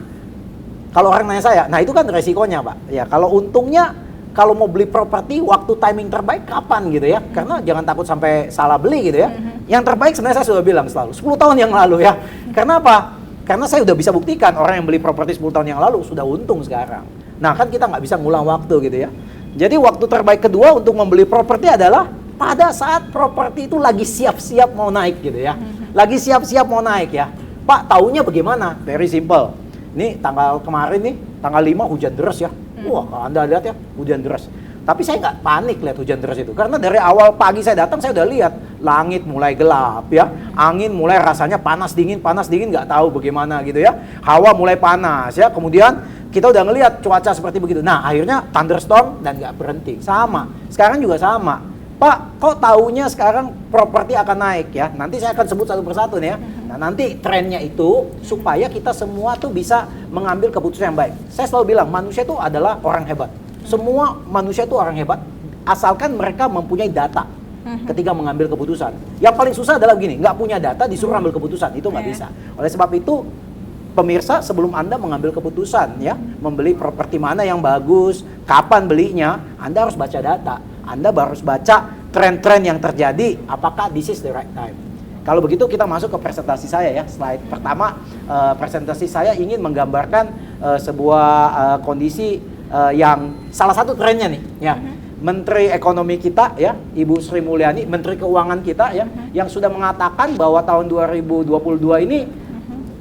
kalau orang nanya saya, nah itu kan resikonya Pak. Ya, kalau untungnya, kalau mau beli properti, waktu timing terbaik kapan gitu ya. Karena jangan takut sampai salah beli gitu ya. Yang terbaik sebenarnya saya sudah bilang selalu, 10 tahun yang lalu ya. Karena apa? Karena saya udah bisa buktikan orang yang beli properti 10 tahun yang lalu sudah untung sekarang. Nah kan kita nggak bisa ngulang waktu gitu ya. Jadi waktu terbaik kedua untuk membeli properti adalah pada saat properti itu lagi siap-siap mau naik gitu ya. Lagi siap-siap mau naik ya. Pak, taunya bagaimana? Very simple. Ini tanggal kemarin nih, tanggal 5 hujan deras ya. Wah, Anda lihat ya, hujan deras. Tapi saya nggak panik lihat hujan deras itu. Karena dari awal pagi saya datang, saya udah lihat langit mulai gelap ya. Angin mulai rasanya panas dingin, nggak tahu bagaimana gitu ya. Hawa mulai panas ya. Kemudian kita udah ngelihat cuaca seperti begitu. Nah, akhirnya thunderstorm dan nggak berhenti. Sama. Sekarang juga sama. Pak, kok taunya sekarang properti akan naik ya? Nanti saya akan sebut satu persatu nih ya. Nah, nanti trennya itu supaya kita semua tuh bisa mengambil keputusan yang baik. Saya selalu bilang manusia itu adalah orang hebat. Semua manusia itu orang hebat, asalkan mereka mempunyai data ketika mengambil keputusan. Yang paling susah adalah begini, nggak punya data disuruh ambil keputusan, itu nggak bisa. Oleh sebab itu, pemirsa sebelum Anda mengambil keputusan ya, membeli properti mana yang bagus, kapan belinya, Anda harus baca data. Anda harus baca tren-tren yang terjadi, apakah this is the right time. Kalau begitu kita masuk ke presentasi saya ya. Slide pertama, presentasi saya ingin menggambarkan sebuah kondisi yang salah satu trennya nih, ya. Menteri Ekonomi kita ya, Ibu Sri Mulyani, Menteri Keuangan kita ya, yang sudah mengatakan bahwa tahun 2022 ini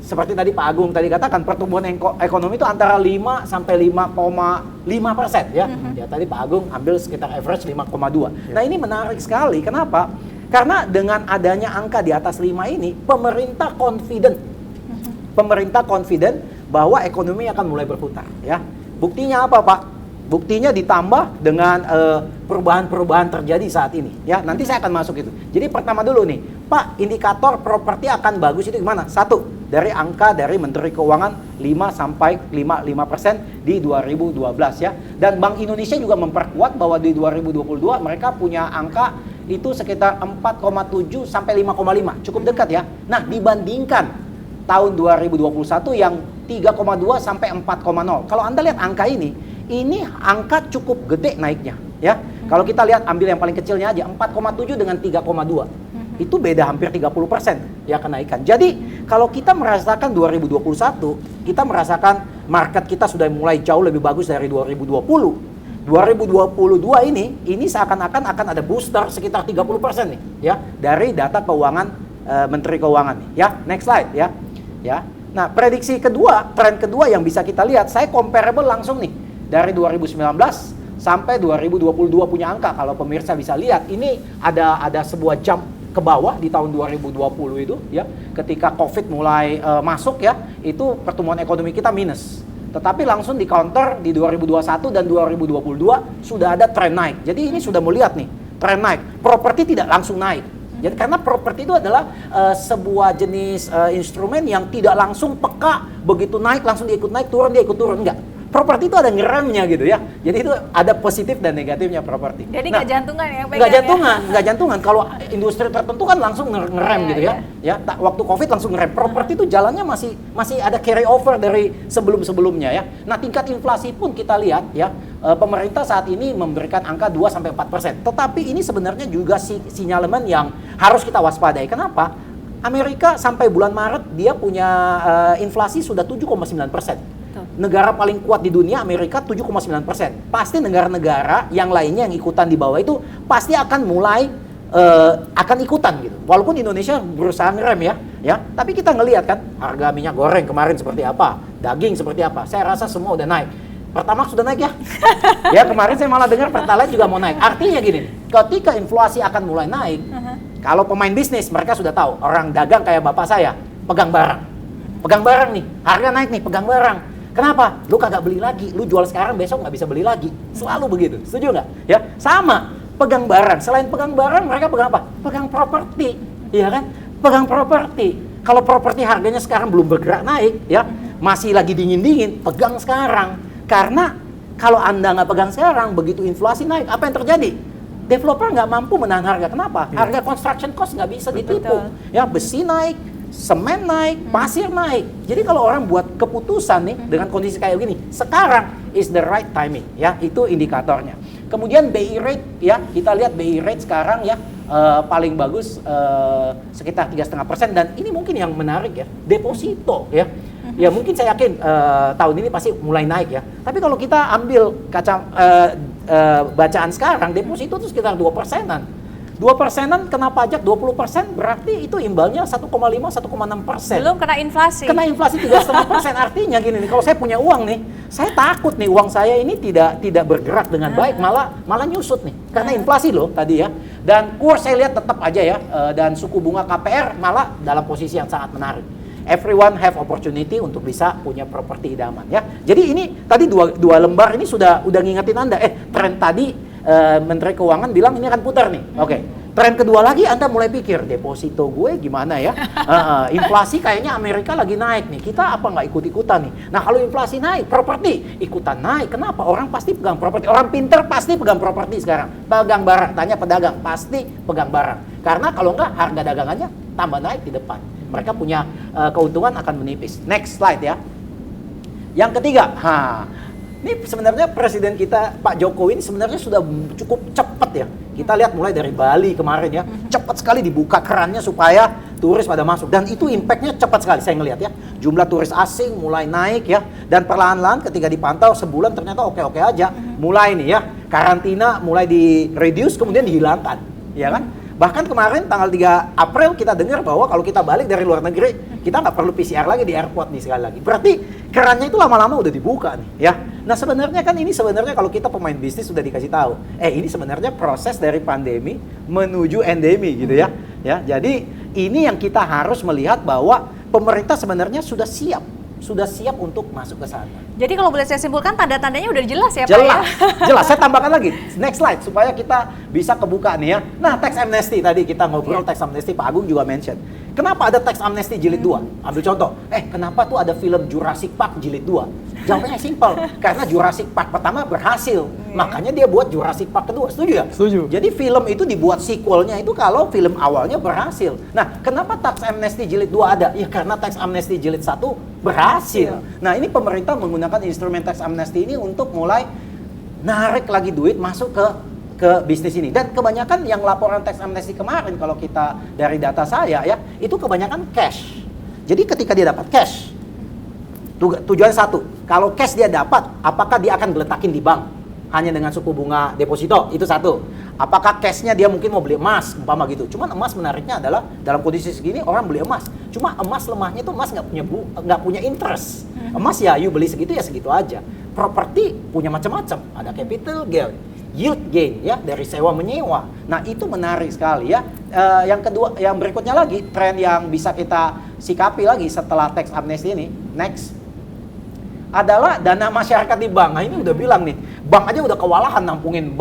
seperti tadi Pak Agung tadi katakan pertumbuhan ekonomi itu antara 5 sampai 5,5% ya. Ya tadi Pak Agung ambil sekitar average 5,2. Nah, ini menarik sekali. Kenapa? Karena dengan adanya angka di atas 5 ini, pemerintah confident. Pemerintah confident bahwa ekonomi akan mulai berputar ya. Buktinya apa, Pak? Buktinya ditambah dengan perubahan-perubahan terjadi saat ini ya. Nanti saya akan masuk itu. Jadi pertama dulu nih, Pak, indikator properti akan bagus itu gimana? Satu, dari angka dari Menteri Keuangan 5 sampai 5% di 2012 ya. Dan Bank Indonesia juga memperkuat bahwa di 2022 mereka punya angka itu sekitar 4,7 sampai 5,5. Cukup dekat ya. Nah, dibandingkan tahun 2021 yang 3,2 sampai 4,0. Kalau Anda lihat angka ini angka cukup gede naiknya ya. Kalau kita lihat ambil yang paling kecilnya aja 4,7 dengan 3,2. Itu beda hampir 30% ya kenaikan. Jadi kalau kita merasakan 2021, kita merasakan market kita sudah mulai jauh lebih bagus dari 2020. 2022 ini seakan-akan akan ada booster sekitar 30% nih ya dari data keuangan Menteri Keuangan nih ya. Next slide ya. Ya. Nah, prediksi kedua, tren kedua yang bisa kita lihat, saya comparable langsung nih dari 2019 sampai 2022 punya angka. Kalau pemirsa bisa lihat, ini ada sebuah jump ke bawah di tahun 2020 itu ya. Ketika Covid mulai masuk ya, itu pertumbuhan ekonomi kita minus. Tetapi langsung di counter di 2021 dan 2022 sudah ada tren naik. Jadi ini sudah melihat nih, tren naik. Properti tidak langsung naik. Jadi karena properti itu adalah sebuah jenis instrumen yang tidak langsung peka, begitu naik langsung dia ikut naik, turun dia ikut turun, enggak. Properti itu ada ngeremnya gitu ya. Jadi itu ada positif dan negatifnya properti. Jadi nggak jantungan ya? Nggak jantungan. Kalau industri tertentu kan langsung ngerem gitu ya. Ya, waktu Covid langsung ngerem. Properti itu jalannya masih ada carry over dari sebelum-sebelumnya ya. Nah, tingkat inflasi pun kita lihat ya. Pemerintah saat ini memberikan angka 2-4%. Tetapi ini sebenarnya juga sinyalemen yang harus kita waspadai. Kenapa? Amerika sampai bulan Maret dia punya inflasi sudah 7,9%. Negara paling kuat di dunia Amerika 7,9%. Pasti negara-negara yang lainnya yang ikutan di bawah itu pasti akan mulai akan ikutan gitu. Walaupun Indonesia berusaha ngerem ya. Tapi kita ngelihat kan harga minyak goreng kemarin seperti apa, daging seperti apa. Saya rasa semua udah naik. Pertamax sudah naik ya. Ya kemarin saya malah dengar Pertalite juga mau naik. Artinya gini, ketika inflasi akan mulai naik, kalau pemain bisnis mereka sudah tahu, orang dagang kayak bapak saya, pegang barang. Pegang barang nih, harga naik nih, pegang barang. Kenapa? Lu kagak beli lagi, lu jual sekarang besok nggak bisa beli lagi. Selalu begitu, setuju nggak? Ya, sama, pegang barang. Selain pegang barang, mereka pegang apa? Pegang properti, ya kan? Pegang properti. Kalau properti harganya sekarang belum bergerak naik, ya, masih lagi dingin-dingin, pegang sekarang. Karena kalau Anda nggak pegang sekarang, begitu inflasi naik, apa yang terjadi? Developer nggak mampu menahan harga. Kenapa? Harga construction cost nggak bisa ditipu. Ya, besi naik, semen naik, pasir naik. Jadi kalau orang buat keputusan nih dengan kondisi kayak gini, sekarang is the right timing. Ya, itu indikatornya. Kemudian BI rate, ya kita lihat BI rate sekarang ya paling bagus sekitar 3,5%, dan ini mungkin yang menarik ya, deposito ya. Ya mungkin saya yakin tahun ini pasti mulai naik ya. Tapi kalau kita ambil bacaan sekarang, deposito itu sekitar 2%-an. 2%-an kena pajak 20%, berarti itu imbalnya 1,5-1,6%. Belum kena inflasi. Kena inflasi 3,5%. Artinya gini nih, kalau saya punya uang nih, saya takut nih uang saya ini tidak bergerak dengan baik, malah nyusut nih. Karena inflasi loh tadi ya. Dan kurs saya lihat tetap aja ya, dan suku bunga KPR malah dalam posisi yang sangat menarik. Everyone have opportunity untuk bisa punya properti idaman ya. Jadi ini tadi dua lembar ini sudah ngingetin Anda. Tren tadi Menteri Keuangan bilang ini akan putar nih. Oke. Tren kedua lagi Anda mulai pikir deposito gue gimana ya? Inflasi kayaknya Amerika lagi naik nih. Kita apa nggak ikut-ikutan nih? Nah kalau inflasi naik, properti ikutan naik. Kenapa? Orang pasti pegang properti. Orang pinter pasti pegang properti sekarang. Pegang barang. Tanya pedagang pasti pegang barang. Karena kalau nggak harga dagangannya tambah naik di depan. Mereka punya keuntungan akan menipis. Next slide ya. Yang ketiga, ini sebenarnya presiden kita Pak Jokowi ini sebenarnya sudah cukup cepat ya. Kita lihat mulai dari Bali kemarin ya, cepat sekali dibuka kerannya supaya turis pada masuk, dan itu impactnya cepat sekali saya ngelihat ya. Jumlah turis asing mulai naik ya, dan perlahan-lahan ketika dipantau sebulan ternyata oke-oke aja. Mulai nih ya, karantina mulai di reduce kemudian dihilangkan, ya kan? Bahkan kemarin tanggal 3 April kita dengar bahwa kalau kita balik dari luar negeri, kita nggak perlu PCR lagi di airport nih sekali lagi. Berarti kerannya itu lama-lama udah dibuka nih ya. Nah sebenarnya kan ini sebenarnya kalau kita pemain bisnis sudah dikasih tahu, ini sebenarnya proses dari pandemi menuju endemi gitu ya. Ya, jadi ini yang kita harus melihat bahwa pemerintah sebenarnya sudah siap untuk masuk ke sana. Jadi kalau boleh saya simpulkan, tanda-tandanya udah jelas ya Pak Jelas, ya? jelas. Saya tambahkan lagi, next slide, supaya kita bisa kebuka nih ya. Nah, tax amnesty tadi kita ngobrol tax amnesty, Pak Agung juga mention. Kenapa ada tax amnesty jilid 2? Ambil contoh, kenapa tuh ada film Jurassic Park jilid 2? Jawabannya simple, karena Jurassic Park pertama berhasil, makanya dia buat Jurassic Park kedua, setuju ya? Setuju. Jadi film itu dibuat sequelnya itu kalau film awalnya berhasil. Nah, kenapa tax amnesty jilid 2 ada? Ya karena tax amnesty jilid 1 berhasil. Nah, ini pemerintah menggunakan instrumen tax amnesty ini untuk mulai narik lagi duit masuk ke bisnis ini. Dan kebanyakan yang laporan tax amnesty kemarin kalau kita dari data saya ya, itu kebanyakan cash. Jadi ketika dia dapat cash, tujuan satu, kalau cash dia dapat, apakah dia akan geletakin di bank hanya dengan suku bunga deposito? Itu satu. Apakah cashnya dia mungkin mau beli emas, umpama gitu. Cuman emas menariknya adalah dalam kondisi segini orang beli emas. Cuma emas lemahnya itu emas nggak punya interest. Emas ya you beli segitu ya segitu aja. Properti punya macam-macam. Ada capital gain, yield gain ya dari sewa menyewa. Nah itu menarik sekali ya. Yang kedua, yang berikutnya lagi tren yang bisa kita sikapi lagi setelah tax amnesty ini, next, adalah dana masyarakat di bank. Nah ini udah bilang nih, bank aja udah kewalahan nampungin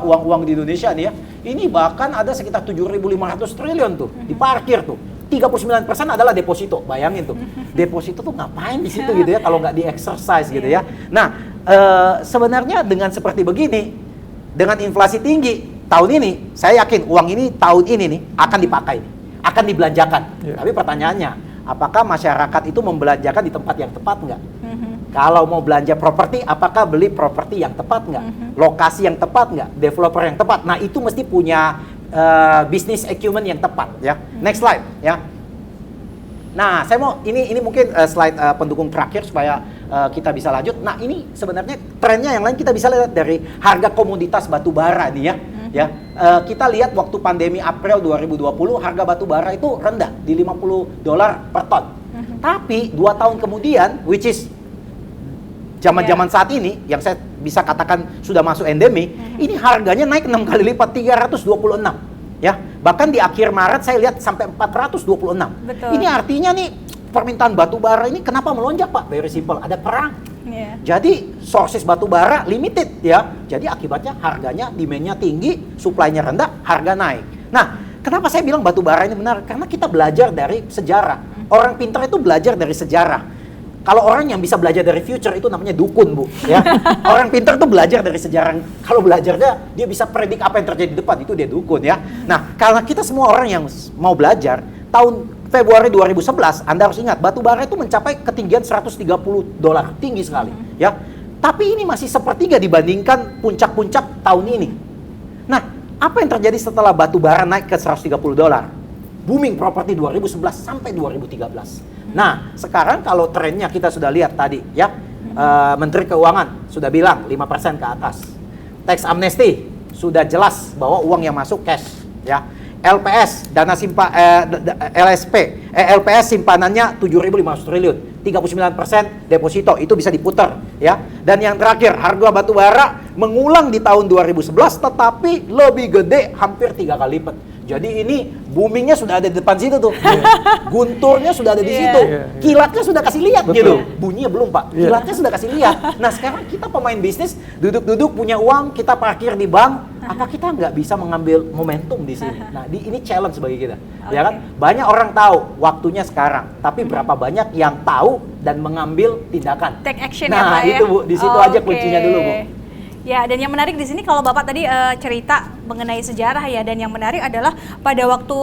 uang-uang di Indonesia nih ya. Ini bahkan ada sekitar 7.500 triliun tuh diparkir tuh. 39% adalah deposito. Bayangin tuh, deposito tuh ngapain di situ gitu ya kalau nggak di-exercise gitu ya. Nah sebenarnya dengan seperti begini, dengan inflasi tinggi tahun ini, saya yakin uang ini tahun ini nih akan dipakai, akan dibelanjakan. Tapi pertanyaannya, apakah masyarakat itu membelanjakan di tempat yang tepat nggak? Kalau mau belanja properti, apakah beli properti yang tepat nggak? Lokasi yang tepat nggak? Developer yang tepat? Nah itu mesti punya bisnis acumen yang tepat ya. Next slide ya. Nah saya mau ini mungkin slide pendukung terakhir supaya kita bisa lanjut. Nah ini sebenarnya trennya yang lain kita bisa lihat dari harga komoditas batu bara nih ya. Ya, kita lihat waktu pandemi April 2020 harga batu bara itu rendah di $50 per ton. Tapi 2 tahun kemudian, which is zaman-zaman saat ini yang saya bisa katakan sudah masuk endemi, ini harganya naik 6 kali lipat, 326. Ya, bahkan di akhir Maret saya lihat sampai 426. Betul. Ini artinya nih permintaan batu bara ini kenapa melonjak Pak? Very simple, ada perang. Jadi sources batu bara limited ya. Jadi akibatnya harganya, demand-nya tinggi, supply-nya rendah, harga naik. Nah, kenapa saya bilang batu bara ini benar? Karena kita belajar dari sejarah. Orang pintar itu belajar dari sejarah. Kalau orang yang bisa belajar dari future itu namanya dukun, Bu. Ya. Orang pintar itu belajar dari sejarah. Kalau belajarnya dia bisa predik apa yang terjadi di depan, itu dia dukun ya. Nah, karena kita semua orang yang mau belajar, tahun Februari 2011, Anda harus ingat, batu bara itu mencapai ketinggian $130, tinggi sekali, ya. Tapi ini masih sepertiga dibandingkan puncak-puncak tahun ini. Nah, apa yang terjadi setelah batu bara naik ke $130? Booming properti 2011 sampai 2013. Nah, sekarang kalau trennya kita sudah lihat tadi, ya, Menteri Keuangan sudah bilang 5% ke atas. Tax amnesty sudah jelas bahwa uang yang masuk cash, ya. LPS, LPS simpanannya 7.500 triliun, 39% deposito, itu bisa diputar ya. Dan yang terakhir, harga batu bara mengulang di tahun 2011 tetapi lebih gede, hampir 3 kali lipat. Jadi ini boomingnya sudah ada di depan situ tuh. Gunturnya sudah ada di situ. Kilatnya sudah kasih lihat gitu. Bunyinya belum, Pak. Kilatnya sudah kasih lihat. Nah, sekarang kita pemain bisnis, duduk-duduk punya uang, kita parkir di bank, apa kita nggak bisa mengambil momentum di sini? Nah, ini challenge bagi kita. Ya kan? Banyak orang tahu waktunya sekarang, tapi berapa banyak yang tahu dan mengambil tindakan. Take action nah, ya, Pak, itu, Bu. Di situ aja kuncinya dulu, Bu. Ya, dan yang menarik di sini kalau Bapak tadi cerita mengenai sejarah ya, dan yang menarik adalah pada waktu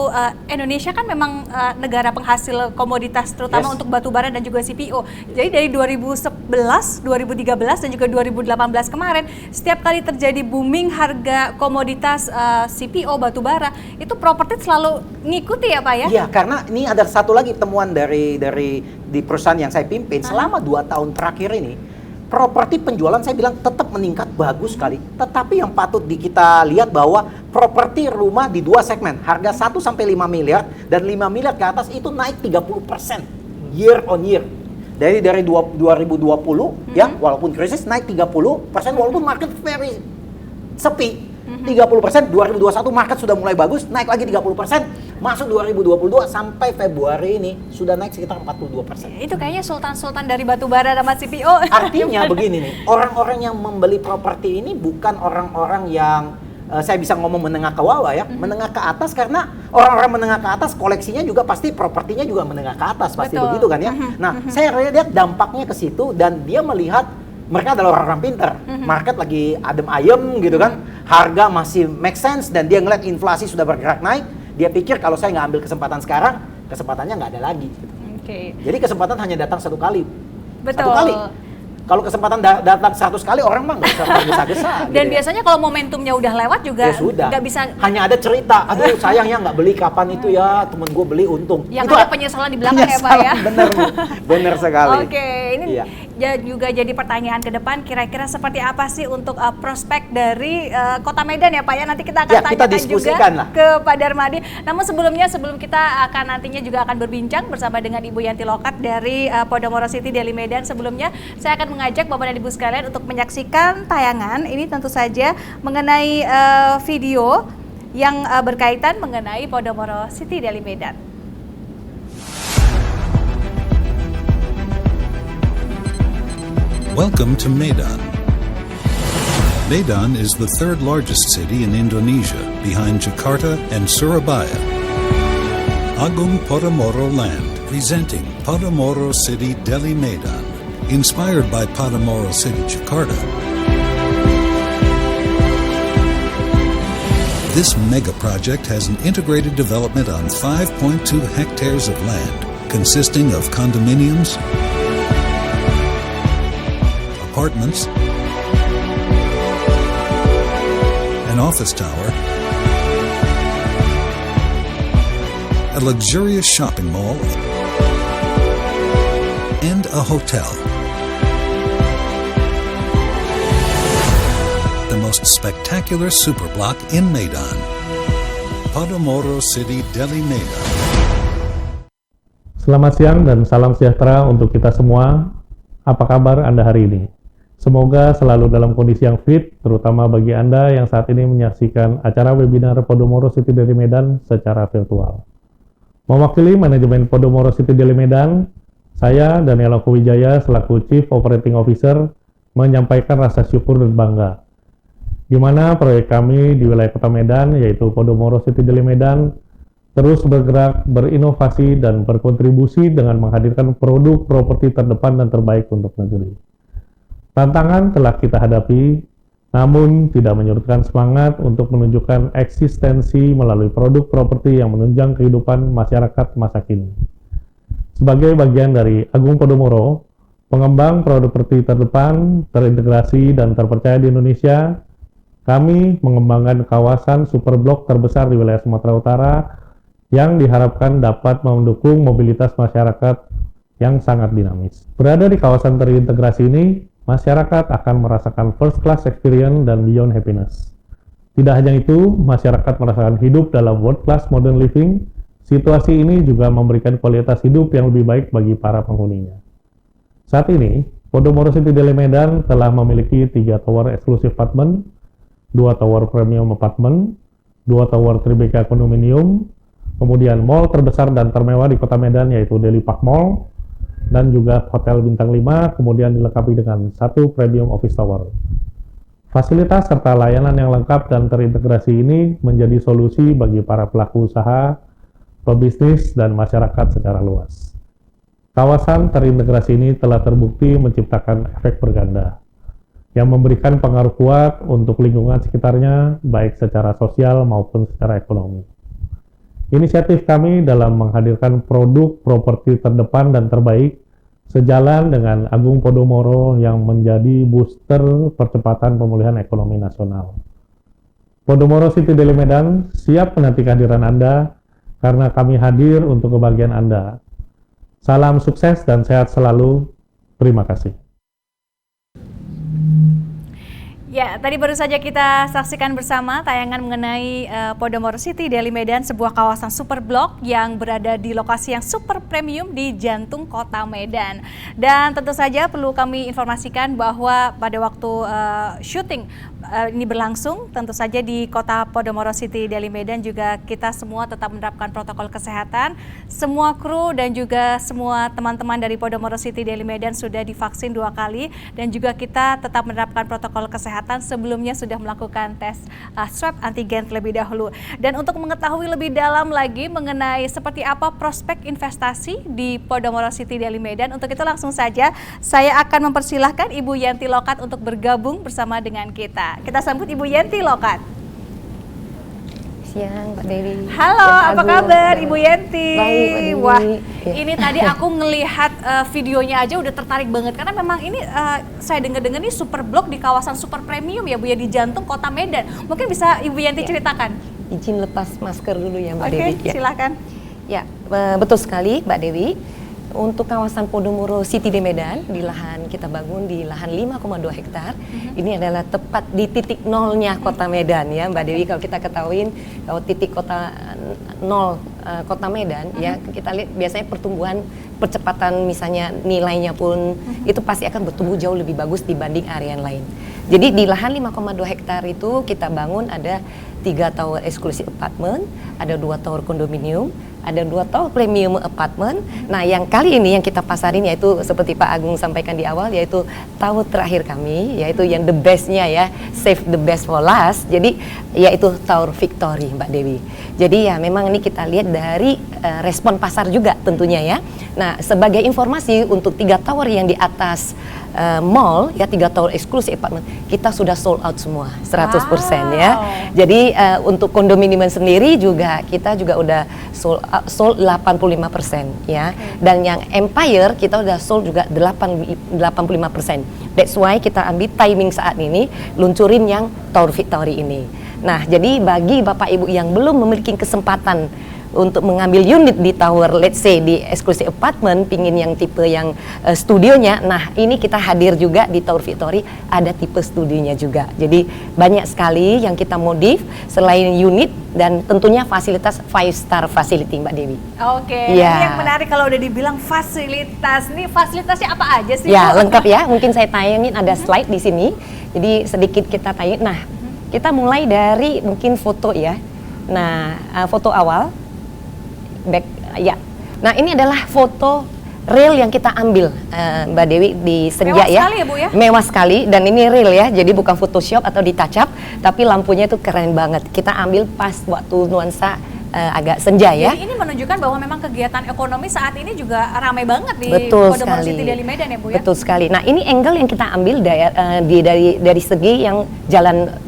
Indonesia kan memang negara penghasil komoditas terutama untuk batu bara dan juga CPO. Jadi dari 2011, 2013 dan juga 2018 kemarin, setiap kali terjadi booming harga komoditas CPO batu bara, itu properti selalu ngikuti ya Pak ya? Iya, karena ini ada satu lagi temuan dari di perusahaan yang saya pimpin selama 2 tahun terakhir ini. Properti penjualan saya bilang tetap meningkat bagus sekali. Tetapi yang patut kita lihat bahwa properti rumah di 2 segmen, harga 1 sampai 5 miliar dan 5 miliar ke atas itu naik 30% year on year. Dari 2020 ya, walaupun krisis naik 30%, walaupun market very sepi. 30%, 2021 market sudah mulai bagus, naik lagi 30%, masuk 2022 sampai Februari ini sudah naik sekitar 42%. Itu kayaknya sultan-sultan dari batu bara sama CPO. Artinya begini nih, orang-orang yang membeli properti ini bukan orang-orang yang saya bisa ngomong menengah ke bawah ya, menengah ke atas, karena orang-orang menengah ke atas koleksinya juga pasti propertinya juga menengah ke atas, pasti begitu kan ya. Nah, saya lihat dampaknya ke situ dan dia melihat mereka adalah orang-orang pintar. Market lagi adem ayem gitu kan. Harga masih make sense dan dia ngeliat inflasi sudah bergerak naik. Dia pikir kalau saya nggak ambil kesempatan sekarang, kesempatannya nggak ada lagi. Gitu. Jadi kesempatan hanya datang 1 kali. Betul. 1 kali. Kalau kesempatan datang 100 kali, orang mah nggak bisa gesa-gesa. Dan gitu biasanya kalau momentumnya udah lewat juga nggak bisa. Hanya ada cerita, aduh sayangnya nggak beli kapan itu ya, temen gue beli untung. Yang itu ada penyesalan di belakang ya Pak ya. Bener sekali. Oke, ini juga jadi pertanyaan ke depan, kira-kira seperti apa sih untuk prospek dari Kota Medan ya Pak ya? Nanti kita akan tanyakan juga ke Pak Darmadi. Namun sebelum kita akan nantinya juga akan berbincang bersama dengan Ibu Yanti Lokat dari Podomoro City Deli Medan. Sebelumnya saya akan mengajak Bapak dan Ibu sekalian untuk menyaksikan tayangan ini tentu saja mengenai video yang berkaitan mengenai Podomoro City Deli Medan. Welcome to Medan. Medan is the 3rd largest city in Indonesia, behind Jakarta and Surabaya. Agung Podomoro Land, presenting Podomoro City Deli Medan, inspired by Podomoro City, Jakarta. This mega project has an integrated development on 5.2 hectares of land, consisting of condominiums, apartments, an office tower, a luxurious shopping mall, and a hotel. The most spectacular superblock in Medan, Podomoro City Deli Medan. Selamat siang dan salam sejahtera untuk kita semua. Apa kabar Anda hari ini? Semoga selalu dalam kondisi yang fit, terutama bagi Anda yang saat ini menyaksikan acara webinar Podomoro City Deli Medan secara virtual. Mewakili manajemen Podomoro City Deli Medan, saya Daniel Wijaya selaku Chief Operating Officer menyampaikan rasa syukur dan bangga, di mana proyek kami di wilayah Kota Medan, yaitu Podomoro City Deli Medan, terus bergerak, berinovasi, dan berkontribusi dengan menghadirkan produk properti terdepan dan terbaik untuk negeri. Tantangan telah kita hadapi, namun tidak menyurutkan semangat untuk menunjukkan eksistensi melalui produk properti yang menunjang kehidupan masyarakat masa kini. Sebagai bagian dari Agung Podomoro, pengembang produk properti terdepan, terintegrasi, dan terpercaya di Indonesia, kami mengembangkan kawasan superblok terbesar di wilayah Sumatera Utara yang diharapkan dapat mendukung mobilitas masyarakat yang sangat dinamis. Berada di kawasan terintegrasi ini, masyarakat akan merasakan first class experience dan beyond happiness. Tidak hanya itu, masyarakat merasakan hidup dalam world class modern living. Situasi ini juga memberikan kualitas hidup yang lebih baik bagi para penghuninya. Saat ini, Podomoro City Deli Medan telah memiliki 3 tower eksklusif apartemen, 2 tower premium apartemen, 2 tower Tribeca kondominium, kemudian mall terbesar dan termewah di Kota Medan yaitu Deli Park Mall, dan juga hotel bintang 5, kemudian dilengkapi dengan 1 premium office tower. Fasilitas serta layanan yang lengkap dan terintegrasi ini menjadi solusi bagi para pelaku usaha, pebisnis, dan masyarakat secara luas. Kawasan terintegrasi ini telah terbukti menciptakan efek berganda, yang memberikan pengaruh kuat untuk lingkungan sekitarnya, baik secara sosial maupun secara ekonomi. Inisiatif kami dalam menghadirkan produk properti terdepan dan terbaik sejalan dengan Agung Podomoro yang menjadi booster percepatan pemulihan ekonomi nasional. Podomoro City Deli Medan siap menanti kehadiran Anda karena kami hadir untuk kebahagiaan Anda. Salam sukses dan sehat selalu. Terima kasih. Ya, tadi baru saja kita saksikan bersama tayangan mengenai Podomoro City Deli Medan, sebuah kawasan super blok yang berada di lokasi yang super premium di jantung kota Medan. Dan tentu saja perlu kami informasikan bahwa pada waktu syuting ini berlangsung, tentu saja di kota Podomoro City Deli Medan juga kita semua tetap menerapkan protokol kesehatan. Semua kru dan juga semua teman-teman dari Podomoro City Deli Medan sudah divaksin 2 kali dan juga kita tetap menerapkan protokol kesehatan sebelumnya sudah melakukan tes swab antigen terlebih dahulu. Dan untuk mengetahui lebih dalam lagi mengenai seperti apa prospek investasi di Podomoro City Deli Medan, untuk itu langsung saja saya akan mempersilahkan Ibu Yanti Lokat untuk bergabung bersama dengan kita. Kita sambut Ibu Yanti Lokat. Siang, Mbak Dewi. Halo, apa kabar Ibu Yanti? Baik, Mbak Dewi. Wah, Ya. ini tadi aku ngelihat videonya aja udah tertarik banget karena memang ini saya dengar-dengar ini super blok di kawasan super premium ya Bu ya, di jantung kota Medan. Mungkin bisa Ibu Yanti ceritakan? Izin lepas masker dulu ya Mbak Oke, Dewi. Ya. silakan. Ya, betul sekali Mbak Dewi. Untuk kawasan Podomoro City Deli Medan, di lahan kita bangun di lahan 5,2 hektar. Ini adalah tepat di titik nolnya kota Medan ya Mbak Dewi. Kalau kita ketahuin kalau titik kota nol kota Medan ya, kita lihat biasanya pertumbuhan percepatan misalnya nilainya pun itu pasti akan bertumbuh jauh lebih bagus dibanding area yang lain. Jadi di lahan 5,2 hektar itu kita bangun ada 3 tower eksklusif apartemen, ada 2 tower kondominium, ada 2 tower premium apartemen. Nah, yang kali ini yang kita pasarin yaitu seperti Pak Agung sampaikan di awal, yaitu tower terakhir kami, yaitu yang the bestnya ya, save the best for last. Jadi yaitu Tower Victory Mbak Dewi. Jadi ya memang ini kita lihat dari respon pasar juga tentunya ya. Nah, sebagai informasi untuk 3 tower yang di atas mall ya, 3 tower eksklusif apartemen kita sudah sold out semua 100% ya. Jadi untuk kondominium sendiri juga kita juga udah sold 85% ya. Dan yang Empire kita udah sold juga 85%. That's why kita ambil timing saat ini luncurin yang Tower Victory ini. Nah, jadi bagi Bapak Ibu yang belum memiliki kesempatan untuk mengambil unit di tower, let's say di exclusive apartment, pingin yang tipe yang studionya, nah ini kita hadir juga di Tower Victory, ada tipe studionya juga. Jadi banyak sekali yang kita modif selain unit dan tentunya fasilitas 5-star facility Mbak Dewi. Oke, Ya. ini yang menarik kalau udah dibilang fasilitas, nih fasilitasnya apa aja sih? Ya, Bu? lengkap ya, mungkin saya tayangin ada slide di sini, jadi sedikit kita tayang. Nah, kita mulai dari mungkin foto ya. Nah, foto awal. Back, ya. Nah, ini adalah foto real yang kita ambil Mbak Dewi di Senja. Mewah ya. sekali ya Bu ya? Mewah sekali dan ini real ya. Jadi bukan Photoshop atau di touch up, tapi lampunya itu keren banget. Kita ambil pas waktu nuansa agak senja ya. Jadi ini menunjukkan bahwa memang kegiatan ekonomi saat ini juga ramai banget di Betul Podomoro sekali. City Deli Medan ya Bu ya? Betul sekali. Nah, ini angle yang kita ambil dari segi yang jalan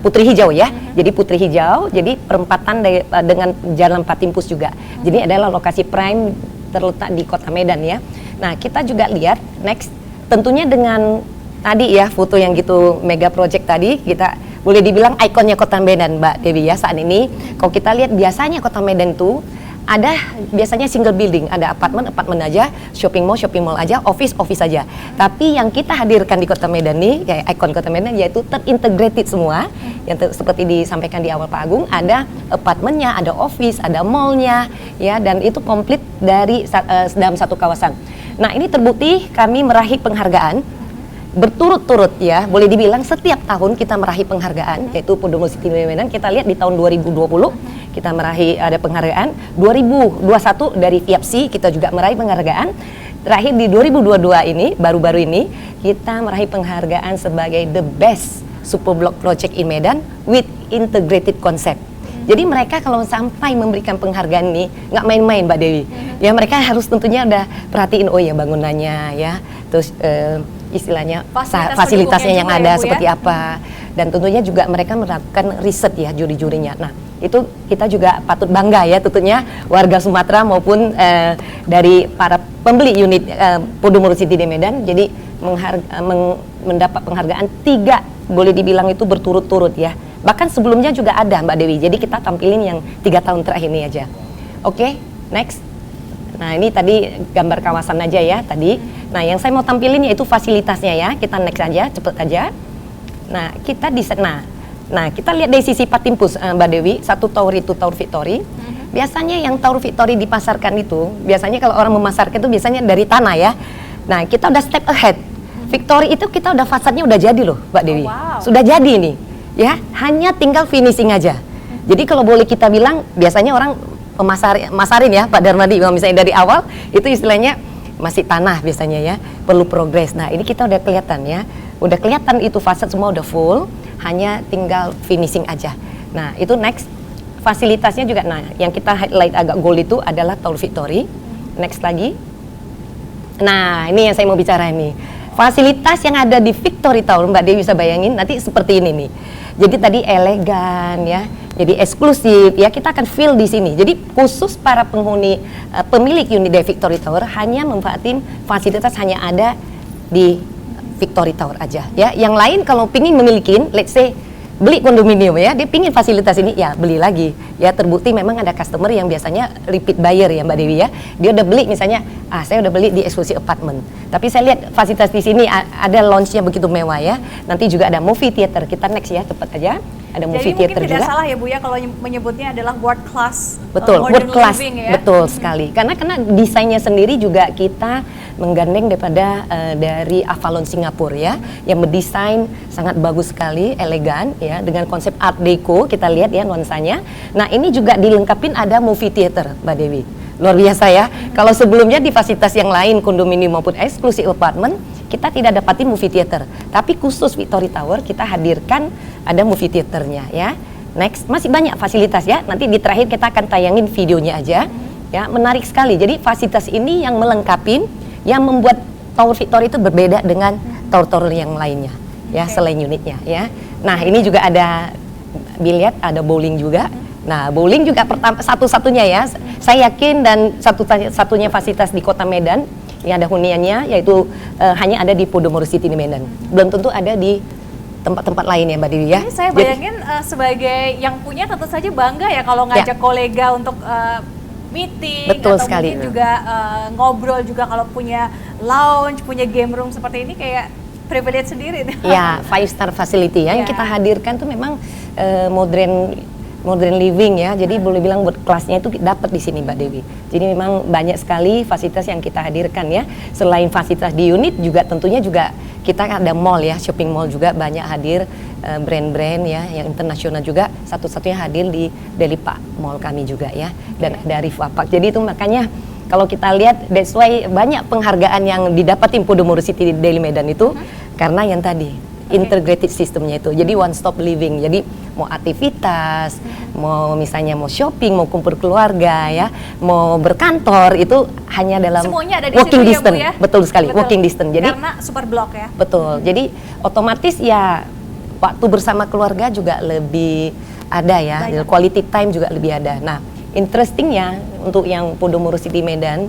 Putri Hijau ya. Jadi Putri Hijau, jadi perempatan dengan Jalan Patimpus juga. Jadi adalah lokasi prime terletak di Kota Medan ya. Nah, kita juga lihat next tentunya dengan tadi ya foto yang gitu mega project tadi, kita boleh dibilang ikonnya Kota Medan Mbak Dewi ya saat ini. Kalau kita lihat biasanya Kota Medan itu ada biasanya single building, ada apartemen aja, shopping mall aja, office aja. Tapi yang kita hadirkan di Kota Medan nih, kayak ikon Kota Medan yaitu terintegrated semua. Yang seperti disampaikan di awal Pak Agung, ada apartemennya, ada office, ada mallnya, ya, dan itu komplit dari dalam satu kawasan. Nah, ini terbukti kami meraih penghargaan berturut-turut ya, boleh dibilang setiap tahun kita meraih penghargaan, yaitu Podomoro City Deli Medan. Kita lihat di tahun 2020 kita meraih ada penghargaan, 2021 dari FIAPSI kita juga meraih penghargaan. Terakhir di 2022 ini, baru-baru ini kita meraih penghargaan sebagai the best super block project in Medan with integrated concept. Jadi mereka kalau sampai memberikan penghargaan ini nggak main-main Mbak Dewi. Ya mereka harus tentunya udah perhatiin oh ya bangunannya ya, terus istilahnya pendukungnya fasilitasnya yang juga ada ya, Bu, ya? seperti apa, dan tentunya juga mereka melakukan riset ya juri-jurinya. Nah itu kita juga patut bangga ya tentunya warga Sumatera maupun dari para pembeli unit Podomoro City di Medan, jadi mendapat penghargaan 3 boleh dibilang itu berturut-turut ya. Bahkan sebelumnya juga ada Mbak Dewi, jadi kita tampilin yang 3 tahun terakhir ini aja. Oke, next. Nah ini tadi gambar kawasan aja ya tadi. Nah yang saya mau tampilin yaitu fasilitasnya ya. Kita next aja, cepet aja. Nah kita di sana. Nah kita lihat dari sisi Patimpus Mbak Dewi, satu tower itu Tower Victory. Biasanya yang Tower Victory dipasarkan itu, biasanya kalau orang memasarkan itu biasanya dari tanah ya. Nah kita udah step ahead. Victory itu kita udah fasadnya udah jadi loh Mbak Dewi. Wow. Sudah jadi nih. Ya, hanya tinggal finishing aja. Jadi kalau boleh kita bilang biasanya orang masarin ya Pak Darmadi, misalnya dari awal itu istilahnya masih tanah biasanya ya, perlu progres. Nah ini kita udah kelihatan ya, udah kelihatan itu fasad semua udah full, hanya tinggal finishing aja. Nah itu next, fasilitasnya juga, nah yang kita highlight agak gold itu adalah Tower Victory. Next lagi. Nah ini yang saya mau bicara ini, fasilitas yang ada di Victory Tower, Mbak Dewi bisa bayangin nanti seperti ini nih. Jadi tadi elegan ya, jadi eksklusif ya, kita akan feel di sini. Jadi khusus para penghuni pemilik unit di Victory Tower hanya memanfaatin fasilitas hanya ada di Victory Tower aja ya. Yang lain kalau pingin memiliki, let's say beli kondominium ya, dia pingin fasilitas ini ya beli lagi ya. Terbukti memang ada customer yang biasanya repeat buyer ya Mbak Dewi ya, dia udah beli misalnya saya udah beli di exclusive apartment, tapi saya lihat fasilitas di sini ada lounge-nya begitu mewah ya. Nanti juga ada movie theater, kita next ya cepat aja, ada movie theater juga. Jadi mungkin tidak salah ya Bu ya kalau menyebutnya adalah world class. Betul, world class ya? Betul sekali, karena desainnya sendiri juga kita menggandeng daripada dari Avalon Singapura ya, yang mendesain sangat bagus sekali, elegan ya, dengan konsep Art Deco kita lihat ya nuansanya. Nah ini juga dilengkapin ada movie theater Mbak Dewi, luar biasa ya. Kalau sebelumnya di fasilitas yang lain kondominium maupun exclusive apartment kita tidak dapatin movie theater, tapi khusus Victory Tower kita hadirkan ada movie theaternya ya. Next, masih banyak fasilitas ya, nanti di terakhir kita akan tayangin videonya aja ya, menarik sekali. Jadi fasilitas ini yang melengkapin, yang membuat Tower Victory itu berbeda dengan tower-tower yang lainnya ya, selain unitnya ya. Nah ini juga ada biliar, ada bowling juga. Nah bowling juga satu-satunya ya, saya yakin, dan satu-satunya fasilitas di Kota Medan yang ada huniannya, yaitu hanya ada di Podomoro City di Medan. Belum tentu ada di tempat-tempat lain ya Mbak Dewi ya. Ini saya bayangin sebagai yang punya tentu saja bangga ya kalau ngajak kolega untuk meeting. Betul atau sekali. mungkin juga ngobrol juga kalau punya lounge, punya game room seperti ini kayak privilege sendiri. Ya, 5-star facility ya, yang kita hadirkan tuh memang modern living ya. Jadi boleh bilang kelasnya itu dapat di sini Mbak Dewi. Jadi memang banyak sekali fasilitas yang kita hadirkan ya. Selain fasilitas di unit juga tentunya juga kita ada mall ya, shopping mall juga banyak hadir brand-brand ya yang internasional juga, satu-satunya hadir di Delipa Mall kami juga ya, dan dari Wapak. Jadi itu makanya kalau kita lihat, that's why banyak penghargaan yang didapatin Podomoro City Deli Medan itu karena yang tadi integrated sistemnya itu. Jadi one stop living. Jadi mau aktivitas, mau misalnya mau shopping, mau kumpul keluarga ya, mau berkantor, itu hanya dalam semuanya ada di walking situ distance. ya, Bu ya? Betul sekali, Betul. walking distance. Jadi karena super block ya. betul. Jadi otomatis ya waktu bersama keluarga juga lebih ada ya, Banyak. quality time juga lebih ada. Nah, interestingnya untuk yang Podomoro City Medan,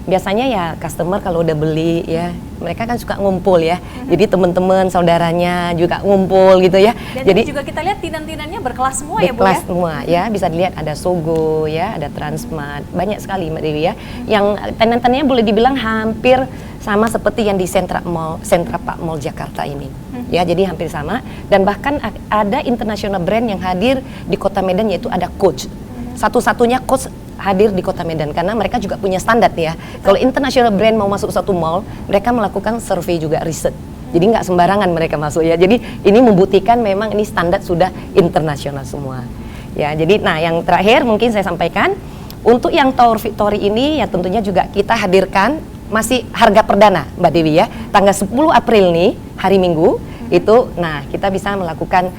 biasanya ya customer kalau udah beli ya, mereka kan suka ngumpul ya. Jadi teman-teman, saudaranya juga ngumpul gitu ya. Dan jadi ini juga kita lihat tinan-tinannya berkelas semua ya Bu berkelas ya. semua ya, bisa dilihat ada Sogo ya, ada Transmart, banyak sekali Mbak Dewi ya. Yang tenan-tenannya boleh dibilang hampir sama seperti yang di Sentra Park Mall Jakarta ini. Ya, jadi hampir sama, dan bahkan ada international brand yang hadir di Kota Medan, yaitu ada Coach. Satu-satunya Coach hadir di Kota Medan karena mereka juga punya standar ya. Kalau international brand mau masuk satu mall, mereka melakukan survei juga, riset. Jadi nggak sembarangan mereka masuk ya. Jadi ini membuktikan memang ini standar sudah internasional semua. Ya, jadi nah yang terakhir mungkin saya sampaikan untuk yang Tower Victory ini ya tentunya juga kita hadirkan masih harga perdana Mbak Dewi ya. Tanggal 10 April nih, hari Minggu itu, nah kita bisa melakukan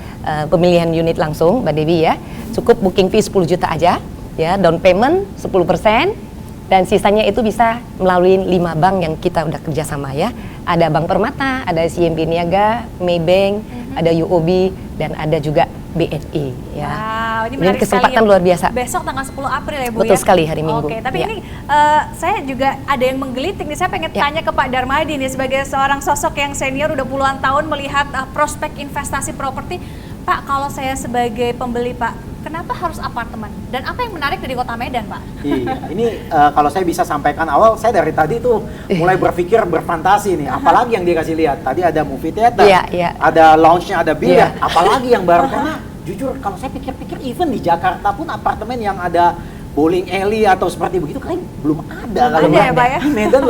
pemilihan unit langsung Mbak Dewi ya. Cukup booking fee 10 juta aja ya, down payment 10%, Dan sisanya itu bisa melalui 5 bank yang kita udah kerjasama ya. Ada Bank Permata, ada CIMB Niaga, Maybank, ada UOB, dan ada juga BNI ya. Wow, ini menarik kesempatan sekali. luar biasa. Besok tanggal 10 April ya Bu Betul ya? sekali, hari Minggu. Oke, tapi Ya. ini saya juga ada yang menggelitik nih. Saya pengen tanya ke Pak Darmadi nih sebagai seorang sosok yang senior udah puluhan tahun melihat prospek investasi properti. Pak, kalau saya sebagai pembeli Pak, kenapa harus apartemen? Dan apa yang menarik dari Kota Medan Pak? Iya, ini kalau saya bisa sampaikan awal, saya dari tadi tuh mulai berpikir berfantasi nih. Apalagi yang dikasih lihat tadi ada movie theater, ada lounge-nya, ada biliar. Apalagi yang baru karena jujur kalau saya pikir-pikir even di Jakarta pun apartemen yang ada bowling alley atau seperti begitu kayak belum ada. Kalau ya, Pak, ya? di Medan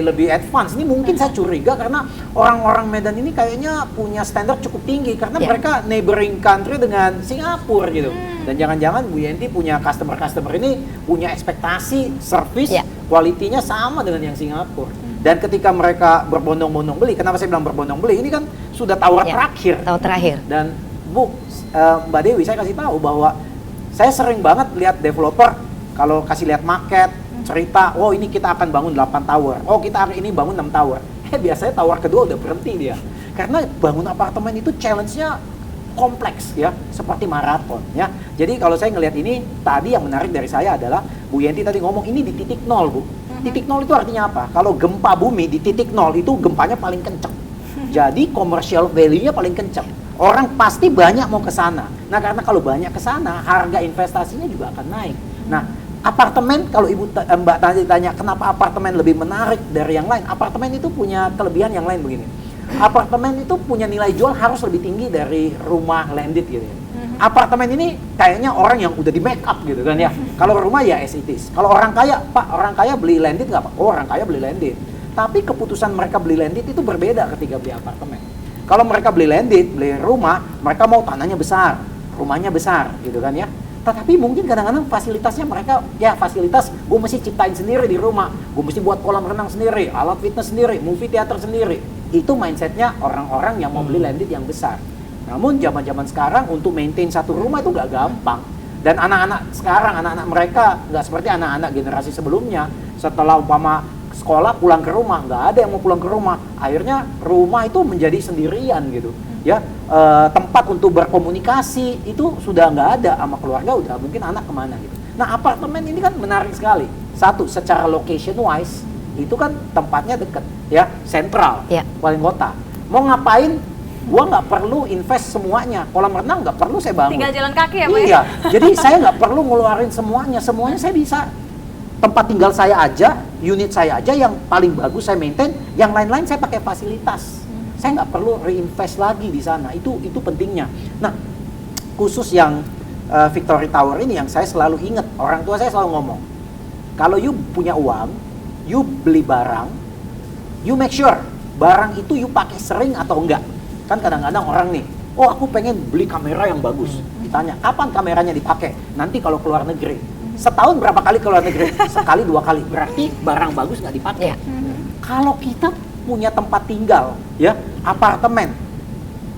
lebih advance. Ini mungkin saya curiga karena orang-orang Medan ini kayaknya punya standar cukup tinggi karena mereka neighboring country dengan Singapura gitu. Dan jangan-jangan Bu Yenti punya customer ini punya ekspektasi service kualitinya sama dengan yang Singapura. Dan ketika mereka berbondong-bondong beli, kenapa saya bilang berbondong beli? Ini kan sudah tower terakhir. Tower terakhir. Dan Bu, Mbak Dewi, saya kasih tahu bahwa saya sering banget lihat developer kalau kasih lihat market, cerita, oh ini kita akan bangun 8 tower, oh kita hari ini bangun 6 tower. Biasanya tower kedua udah berhenti dia. Karena bangun apartemen itu challenge-nya kompleks ya, seperti maraton ya. Jadi kalau saya ngelihat ini, tadi yang menarik dari saya adalah Bu Yenti tadi ngomong ini di titik nol Bu. Titik nol itu artinya apa? Kalau gempa bumi di titik nol itu gempanya paling kencang. Jadi commercial value-nya paling kencang. Orang pasti banyak mau ke sana. Nah, karena kalau banyak ke sana, harga investasinya juga akan naik. Nah, apartemen kalau Mbak tadi tanya kenapa apartemen lebih menarik dari yang lain? Apartemen itu punya kelebihan yang lain begini. Apartemen itu punya nilai jual harus lebih tinggi dari rumah landed gitu ya. Apartemen ini kayaknya orang yang udah di make up gitu kan ya. Kalau rumah ya as it is. Kalau orang kaya, Pak, orang kaya beli landed nggak Pak? Oh, orang kaya beli landed. Tapi keputusan mereka beli landed itu berbeda ketika beli apartemen. Kalau mereka beli landed, beli rumah, mereka mau tanahnya besar, rumahnya besar gitu kan ya. Tetapi mungkin kadang-kadang fasilitasnya mereka, ya fasilitas gue mesti ciptain sendiri di rumah. Gue mesti buat kolam renang sendiri, alat fitness sendiri, movie theater sendiri. Itu mindsetnya orang-orang yang mau beli landed yang besar. Namun zaman-zaman sekarang untuk maintain satu rumah itu gak gampang. Dan anak-anak sekarang, anak-anak mereka gak seperti anak-anak generasi sebelumnya. Setelah umpama sekolah pulang ke rumah, nggak ada yang mau pulang ke rumah. Akhirnya rumah itu menjadi sendirian gitu. Ya, tempat untuk berkomunikasi itu sudah nggak ada sama keluarga, udah mungkin anak kemana gitu. Nah, apartemen ini kan menarik sekali. Satu, secara location wise itu kan tempatnya dekat, ya, sentral, paling kota. Mau ngapain? Gua nggak perlu invest semuanya. Kolam renang nggak perlu saya bangun. Tinggal jalan kaki ya, Pak? Iya. Jadi saya nggak perlu ngeluarin semuanya. Semuanya saya bisa. Tempat tinggal saya aja, unit saya aja yang paling bagus saya maintain, yang lain-lain saya pakai fasilitas. Saya nggak perlu reinvest lagi di sana. Itu pentingnya. Nah, khusus yang Victory Tower ini yang saya selalu ingat, orang tua saya selalu ngomong, kalau you punya uang, you beli barang, you make sure barang itu you pakai sering atau enggak. Kan kadang-kadang orang nih, oh aku pengen beli kamera yang bagus. Ditanya, kapan kameranya dipakai? Nanti kalau keluar negeri. Setahun berapa kali ke luar negeri? Sekali, 2 kali. Berarti barang bagus nggak dipakai. Kalau kita punya tempat tinggal, ya, apartemen,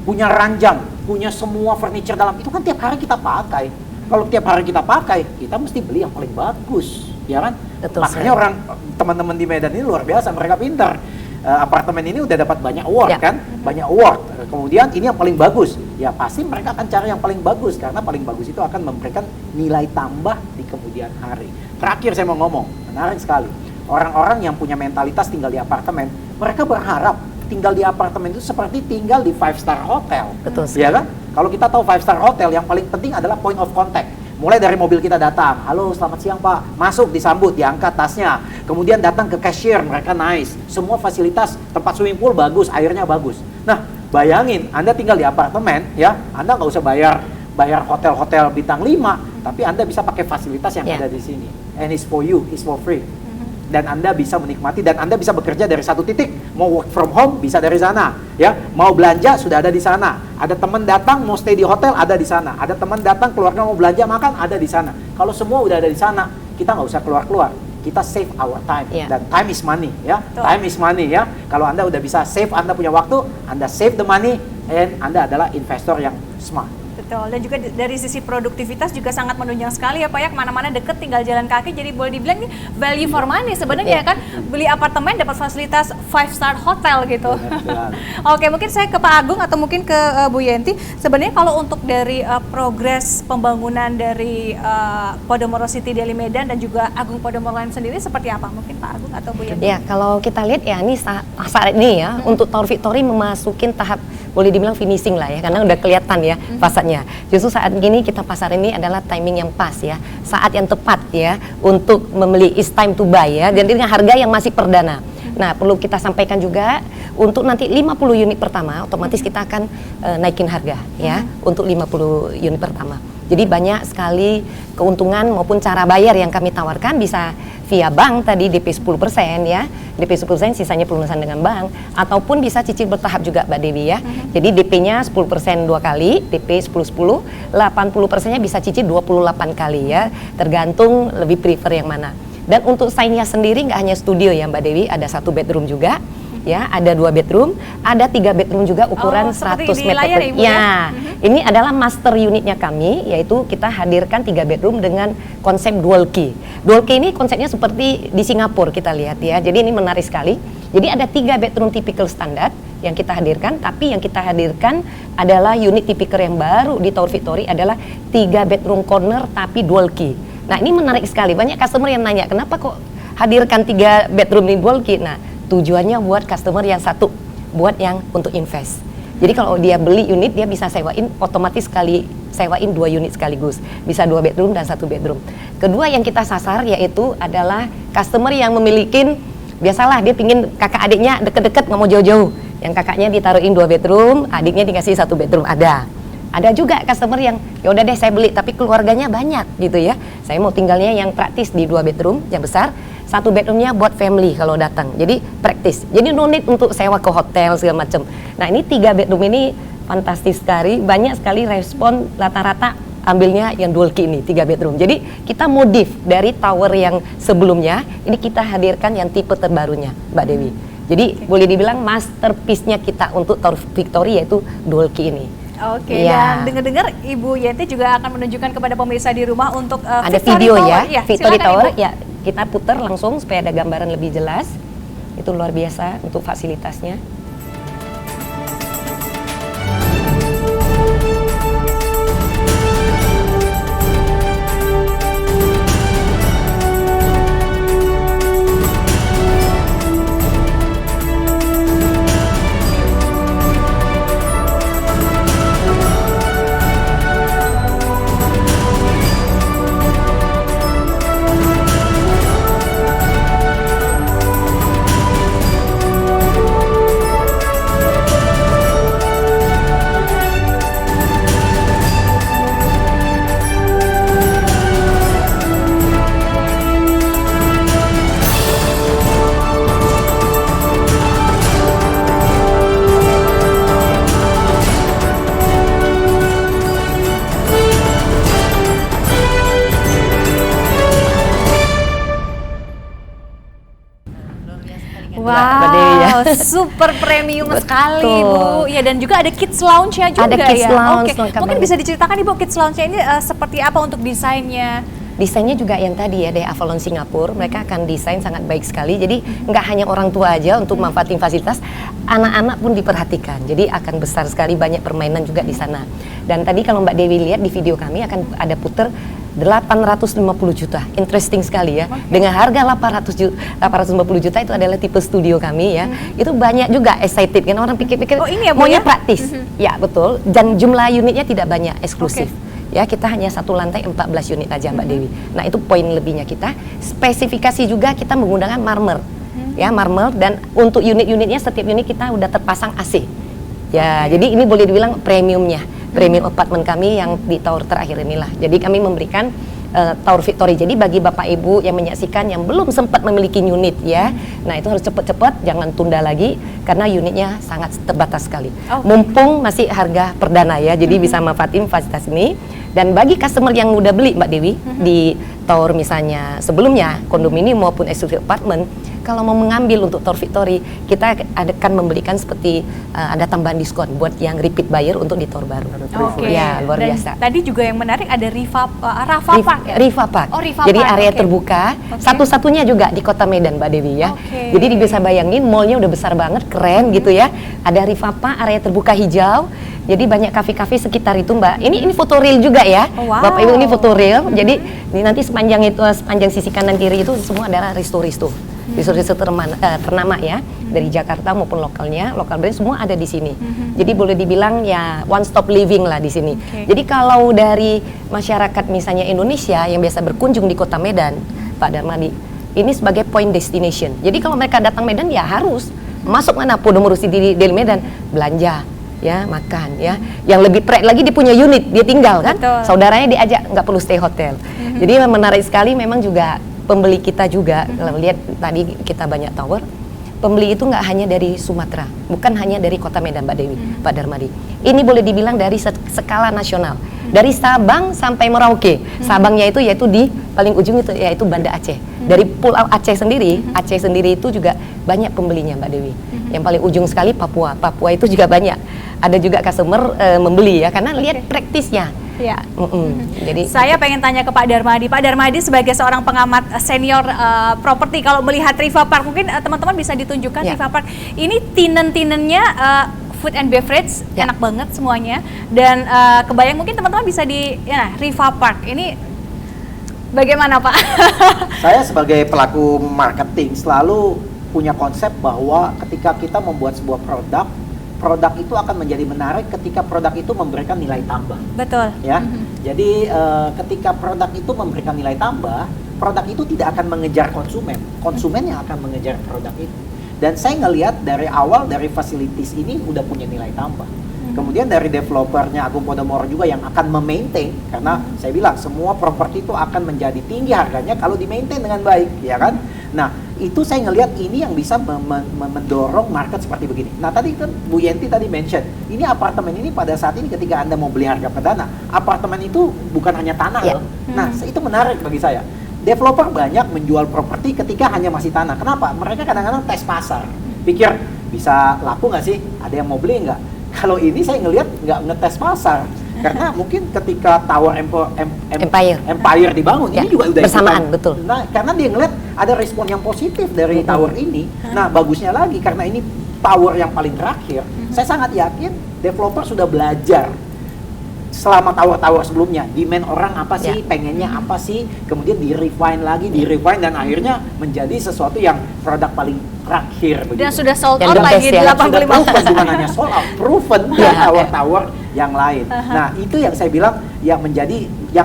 punya ranjang, punya semua furniture dalam, itu kan tiap hari kita pakai. Kalau tiap hari kita pakai, kita mesti beli yang paling bagus, ya kan? Betul, makanya orang teman-teman di Medan ini luar biasa, mereka pintar. Apartemen ini udah dapat banyak award kan, banyak award. Kemudian ini yang paling bagus, ya pasti mereka akan cari yang paling bagus karena paling bagus itu akan memberikan nilai tambah di kemudian hari. Terakhir saya mau ngomong, menarik sekali. Orang-orang yang punya mentalitas tinggal di apartemen, mereka berharap tinggal di apartemen itu seperti tinggal di 5-star hotel. Betul. Ya kan? Kalau kita tahu 5-star hotel, yang paling penting adalah point of contact. Mulai dari mobil kita datang, halo selamat siang Pak, masuk disambut, diangkat tasnya, kemudian datang ke cashier, mereka nice, semua fasilitas, tempat swimming pool bagus, airnya bagus. Nah, bayangin, Anda tinggal di apartemen, ya, Anda nggak usah bayar hotel-hotel bintang 5, tapi Anda bisa pakai fasilitas yang ada di sini. And it's for you, it's for free. Dan Anda bisa menikmati dan Anda bisa bekerja dari satu titik. Mau work from home bisa dari sana, ya. Mau belanja sudah ada di sana. Ada teman datang mau stay di hotel ada di sana. Ada teman datang keluarga mau belanja makan ada di sana. Kalau semua udah ada di sana, kita nggak usah keluar-keluar. Kita save our time dan time is money, ya. Time is money, ya. Kalau Anda udah bisa save, Anda punya waktu, Anda save the money, and Anda adalah investor yang smart. Betul, dan juga dari sisi produktivitas juga sangat menunjang sekali ya Pak ya, kemana-mana deket tinggal jalan kaki, jadi boleh dibilang nih value for money sebenarnya kan, beli apartemen dapat fasilitas 5-star hotel gitu. Oke, mungkin saya ke Pak Agung atau mungkin ke Bu Yenti, sebenarnya kalau untuk dari progres pembangunan dari Podomoro City Deli Medan dan juga Agung Podomoro Land sendiri seperti apa? Mungkin Pak Agung atau Bu Yenti? Ya, kalau kita lihat ya ini saat ini ya, untuk Tower Victory memasukin tahap boleh dibilang finishing lah ya, karena udah kelihatan ya fasadnya. Justru saat gini kita pasar ini adalah timing yang pas ya, saat yang tepat ya untuk membeli, is time to buy ya, dan dengan harga yang masih perdana. Nah, perlu kita sampaikan juga untuk nanti 50 unit pertama otomatis kita akan naikin harga ya untuk 50 unit pertama. Jadi banyak sekali keuntungan maupun cara bayar yang kami tawarkan, bisa via bank tadi DP 10% ya, DP 10% sisanya pelunasan dengan bank, ataupun bisa cicil bertahap juga Mbak Dewi ya. Jadi DP-nya 10% 2 kali, DP 10-10, 80%-nya bisa cicil 28 kali ya, tergantung lebih prefer yang mana. Dan untuk size-nya sendiri nggak hanya studio ya Mbak Dewi, ada 1 bedroom juga. Ya, ada 2 bedroom, ada 3 bedroom juga ukuran 100 meter. Ya, ini adalah master unitnya kami, yaitu kita hadirkan 3 bedroom dengan konsep dual key. Dual key ini konsepnya seperti di Singapura kita lihat ya. Jadi ini menarik sekali. Jadi ada 3 bedroom typical standar yang kita hadirkan, tapi yang kita hadirkan adalah unit tipikal yang baru di Tower Victory adalah 3 bedroom corner tapi dual key. Nah, ini menarik sekali. Banyak customer yang nanya, kenapa kok hadirkan 3 bedroom ini dual key? Nah, tujuannya buat customer yang satu, buat yang untuk invest. Jadi kalau dia beli unit, dia bisa sewain, otomatis sekali sewain 2 unit sekaligus. Bisa 2 bedroom dan 1 bedroom. Kedua yang kita sasar yaitu adalah customer yang memiliki, biasalah dia pingin kakak adiknya deket-deket, nggak mau jauh-jauh. Yang kakaknya ditaruhin 2 bedroom, adiknya dikasih 1 bedroom, ada. Ada juga customer yang, ya udah deh saya beli, tapi keluarganya banyak gitu ya. Saya mau tinggalnya yang praktis di 2 bedroom, yang besar. 1 bedroomnya buat family kalau datang, jadi praktis. Jadi no need untuk sewa ke hotel segala macam. Nah, ini 3 bedroom ini fantastis sekali, banyak sekali respon rata-rata ambilnya yang dual key ini 3 bedroom. Jadi kita modif dari tower yang sebelumnya, ini kita hadirkan yang tipe terbarunya, Mbak Dewi. Jadi boleh dibilang masterpiece-nya kita untuk Tower Victory yaitu dual key ini. Oke, dan dengar-dengar Ibu Yenti juga akan menunjukkan kepada pemirsa di rumah untuk ada video Tower, ya, Victory Tower Ibu. Ya. Kita putar langsung supaya ada gambaran lebih jelas. Itu luar biasa untuk fasilitasnya. Wow, super premium sekali Bu. Ya, dan juga ada kids lounge-nya juga. Ada kids lounge. Oke. Mungkin bisa diceritakan Ibu kids lounge-nya ini seperti apa untuk desainnya? Desainnya juga yang tadi ya dari Avalon Singapura, mereka akan desain sangat baik sekali. Jadi nggak hanya orang tua aja untuk manfaatin fasilitas, anak-anak pun diperhatikan. Jadi akan besar sekali, banyak permainan juga di sana. Dan tadi kalau Mbak Dewi lihat di video kami akan ada puter 850 juta, interesting sekali ya. Dengan harga 850 juta itu adalah tipe studio kami ya. Itu banyak juga excited kan, orang pikir-pikir ini ya, maunya ya? praktis. Ya betul, dan jumlah unitnya tidak banyak, eksklusif. Ya, kita hanya 1 lantai 14 unit aja Mbak Dewi. Nah, itu poin lebihnya kita. Spesifikasi juga kita menggunakan marmer. Ya, marmer, dan untuk unit-unitnya setiap unit kita udah terpasang AC. Ya, jadi ini boleh dibilang premiumnya. Premium apartment kami yang di tower terakhir inilah. Jadi kami memberikan Tower Victory. Jadi bagi Bapak Ibu yang menyaksikan yang belum sempat memiliki unit ya, nah itu harus cepat-cepat, jangan tunda lagi karena unitnya sangat terbatas sekali. Mumpung masih harga perdana ya, jadi bisa manfaatin fasilitas ini. Dan bagi customer yang udah beli Mbak Dewi di tower misalnya sebelumnya kondominium maupun exclusive apartment, Kalau mau mengambil untuk Tor Victory, kita akan memberikan seperti ada tambahan diskon buat yang repeat buyer untuk di Tor baru. Oke. Ya, luar Dan biasa. tadi juga yang menarik ada Rafa Park. Ya? Riva Park. Oh, Riva Jadi Park, area oke. terbuka, satu-satunya juga di Kota Medan, Mbak Dewi ya. Oke. Jadi bisa bayangin mallnya udah besar banget, keren gitu ya. Ada Riva Park, area terbuka hijau. Jadi banyak kafe-kafe sekitar itu, Mbak. Ini foto real juga ya. Oh, wow. Bapak Ibu, ini foto real. Jadi ini nanti sepanjang sisi kanan kiri itu semua adalah resto-resto. Resto-resto ternama ya, dari Jakarta maupun lokalnya, lokal brand semua ada di sini. Jadi boleh dibilang ya one stop living lah di sini. Oke. Jadi kalau dari masyarakat misalnya Indonesia yang biasa berkunjung di Kota Medan, Pak Darmadi, ini sebagai point destination. Jadi kalau mereka datang Medan ya harus masuk mana Podomoro City Deli Medan, belanja, ya makan ya. Yang lebih pride lagi dia punya unit, dia tinggal kan, Betul. saudaranya diajak, nggak perlu stay hotel. Jadi menarik sekali memang juga pembeli kita juga. Kalau lihat tadi kita banyak tower, pembeli itu nggak hanya dari Sumatera, bukan hanya dari Kota Medan, Mbak Dewi, Pak Darmadi. Ini boleh dibilang dari skala nasional, dari Sabang sampai Merauke. Sabangnya itu yaitu di paling ujung itu yaitu Banda Aceh. Dari Pulau Aceh sendiri, Aceh sendiri itu juga banyak pembelinya, Mbak Dewi. Yang paling ujung sekali Papua. Papua itu juga banyak. Ada juga customer membeli ya, karena lihat praktisnya. Ya. Jadi Saya pengen tanya ke Pak Darmadi. Pak Darmadi sebagai seorang pengamat senior properti, kalau melihat Riva Park, mungkin teman-teman bisa ditunjukkan Ya. Riva Park. Ini tinennya food and beverage, Ya. enak banget semuanya. Dan kebayang mungkin teman-teman bisa di Riva Park. Ini bagaimana Pak? Saya sebagai pelaku marketing selalu punya konsep bahwa ketika kita membuat sebuah produk itu akan menjadi menarik ketika produk itu memberikan nilai tambah. Betul. Ya, jadi ketika produk itu memberikan nilai tambah, produk itu tidak akan mengejar konsumen yang akan mengejar produk itu. Dan saya ngelihat dari awal dari facilities ini udah punya nilai tambah. Kemudian dari developernya Agung Podomoro juga yang akan memaintain, karena saya bilang semua properti itu akan menjadi tinggi harganya kalau di-maintain dengan baik, ya kan? Nah, itu saya ngelihat ini yang bisa mendorong market seperti begini. Nah, tadi kan Bu Yenti tadi mention, ini apartemen ini pada saat ini ketika Anda mau beli harga perdana, apartemen itu bukan hanya tanah Ya. loh. Nah, itu menarik bagi saya. Developer banyak menjual properti ketika hanya masih tanah. Kenapa? Mereka kadang-kadang tes pasar. Pikir, bisa laku nggak sih? Ada yang mau beli nggak? Kalau ini saya ngelihat nggak ngetes pasar. Karena mungkin ketika Tower Empire dibangun, Ya, ini juga udah bersamaan, ikutan. betul. Nah, karena dia ngeliat ada respon yang positif dari tower ini. Nah, bagusnya lagi karena ini tower yang paling terakhir, saya sangat yakin developer sudah belajar selama tower-tower sebelumnya, demand orang apa sih, Ya. pengennya apa sih, kemudian di-refine lagi, di-refine, dan akhirnya menjadi sesuatu yang produk paling terakhir. Dan sudah sold Yang out the lagi best di ya. 85 Sudah bukan hanya sold out, proven Ya, tower-tower yang lain. Nah, itu yang saya bilang yang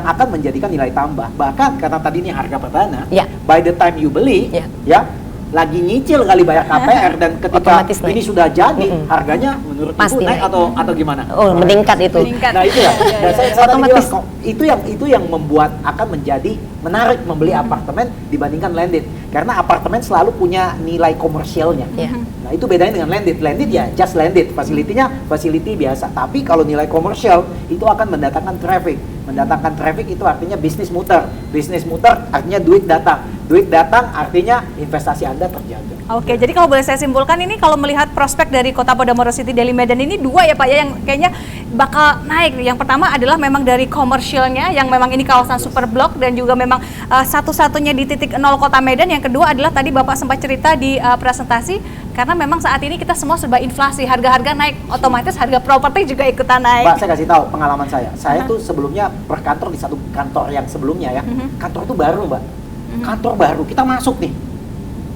akan menjadikan nilai tambah. Bahkan karena tadi ini harga perdana, Ya. by the time you beli, Ya. lagi nyicil kali bayar KPR, dan ketika Otomatis naik. ini sudah jadi, harganya menurut Pasti Ibu naik naik. atau gimana? Oh, meningkat itu. Meningkat. Nah, itu ya. Iya, Nah, saya tadi Otomatis. bilang, itu yang membuat akan menjadi menarik membeli apartemen dibandingkan landed. Karena apartemen selalu punya nilai komersialnya. Ya. Nah, itu bedanya dengan landed. Landed ya just landed, fasilitinya facility biasa. Tapi kalau nilai komersial itu akan mendatangkan traffic. Mendatangkan traffic itu artinya bisnis muter. Bisnis muter artinya duit datang. Duit datang artinya investasi Anda terjaga. Oke, jadi kalau boleh saya simpulkan, ini kalau melihat prospek dari Kota Podomoro City Deli Medan ini dua ya Pak ya, yang kayaknya bakal naik. Yang pertama adalah memang dari komersialnya, yang memang ini kawasan super blok dan juga memang satu-satunya di titik nol Kota Medan. Yang kedua adalah tadi Bapak sempat cerita di presentasi, karena memang saat ini kita semua serba inflasi, harga-harga naik, otomatis harga properti juga ikutan naik. Mbak, saya kasih tahu pengalaman saya. Saya tuh sebelumnya berkantor di satu kantor yang sebelumnya ya. Kantor itu baru, Mbak. Kantor baru, kita masuk nih.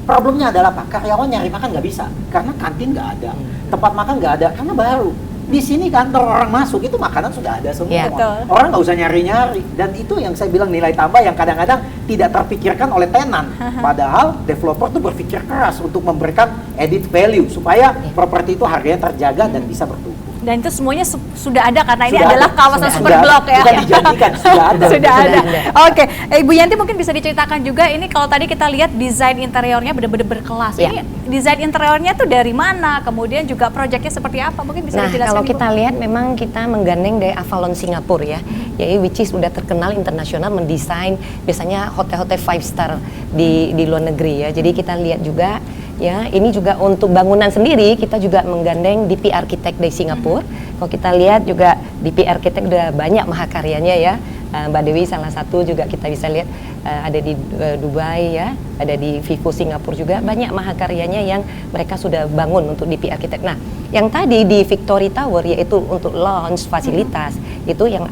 Problemnya adalah Pak, karyawan nyari makan nggak bisa. Karena kantin nggak ada, tempat makan nggak ada, karena baru. Di sini kantor orang masuk, itu makanan sudah ada semua. Ya, betul. Orang nggak usah nyari-nyari. Dan itu yang saya bilang nilai tambah yang kadang-kadang tidak terpikirkan oleh tenan. Padahal developer tuh berpikir keras untuk memberikan added value supaya properti itu harganya terjaga dan bisa bertumbuh. Dan itu semuanya sudah ada karena ini Sudah adalah ada. kawasan Sudah super ada. blok ya. Bukan dijanjikan, sudah ada. Sudah ada. ada. Oke, Ibu Yanti mungkin bisa diceritakan juga ini kalau tadi kita lihat desain interiornya benar-benar berkelas. Ya. Ini desain interiornya tuh dari mana? Kemudian juga proyeknya seperti apa? Mungkin bisa Nah, dijelaskan. kalau Ibu? kita lihat memang kita menggandeng dari Avalon Singapura ya, yaitu which is sudah terkenal internasional mendesain biasanya hotel-hotel 5 star di luar negeri ya. Jadi kita lihat juga ya, ini juga untuk bangunan sendiri kita juga menggandeng DP Architect dari Singapura. Kalau kita lihat juga DP Architect udah banyak mahakaryanya ya. Mbak Dewi salah satu juga kita bisa lihat ada di Dubai ya, ada di Vivo Singapura juga banyak mahakaryanya yang mereka sudah bangun untuk DP Architect. Nah, yang tadi di Victory Tower yaitu untuk lounge fasilitas itu yang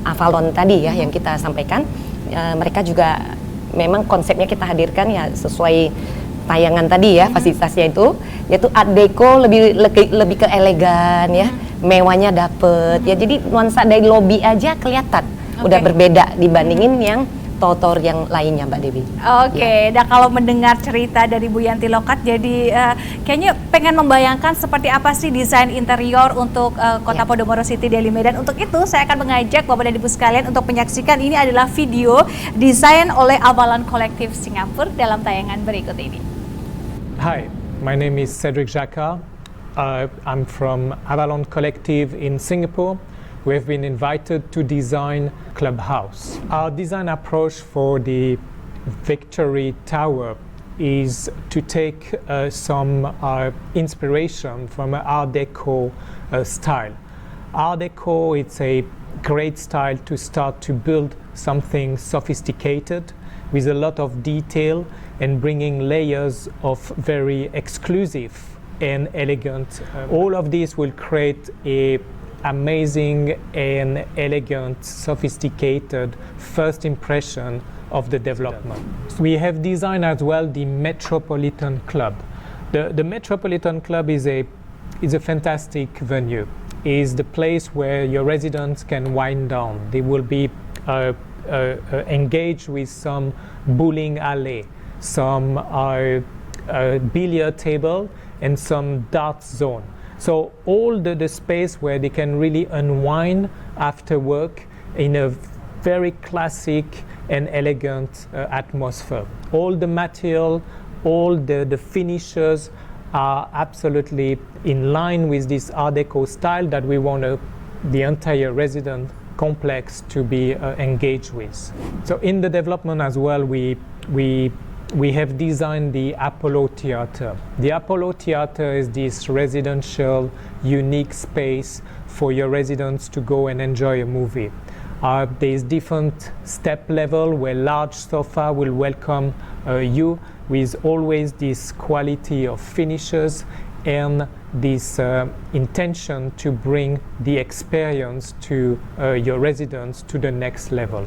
Avalon tadi ya yang kita sampaikan. Mereka juga memang konsepnya kita hadirkan ya sesuai tayangan tadi ya, fasilitasnya itu yaitu art deco lebih ke elegan ya, mewahnya dapet ya, jadi nuansa dari lobby aja kelihatan udah berbeda dibandingin yang tower yang lainnya Mbak Dewi. Oke, dan kalau mendengar cerita dari Bu Yanti Lokat, jadi kayaknya pengen membayangkan seperti apa sih desain interior untuk Kota Podomoro City Deli Medan. Untuk itu saya akan mengajak Bapak dan Ibu sekalian untuk menyaksikan ini adalah video desain oleh Avalon Collective Singapura dalam tayangan berikut ini. Hi, my name is Cedric Jacquard. I'm from Avalon Collective in Singapore. We have been invited to design Clubhouse. Our design approach for the Victory Tower is to take some inspiration from Art Deco style. Art Deco, it's a great style to start to build something sophisticated with a lot of detail and bringing layers of very exclusive and elegant. All of this will create a amazing and elegant, sophisticated first impression of the development. We have designed as well the Metropolitan Club. The Metropolitan Club is a fantastic venue. Is the place where your residents can wind down. They will be engaged with some bowling alley, some billiard table, and some darts zone. So all the space where they can really unwind after work in a very classic and elegant atmosphere. All the material, all the finishes are absolutely in line with this Art Deco style that we want the entire resident complex to be engaged with. So in the development as well, we have designed the Apollo Theater. The Apollo Theater is this residential, unique space for your residents to go and enjoy a movie. There's different step level where large sofa will welcome you with always this quality of finishes and this intention to bring the experience to your residents to the next level.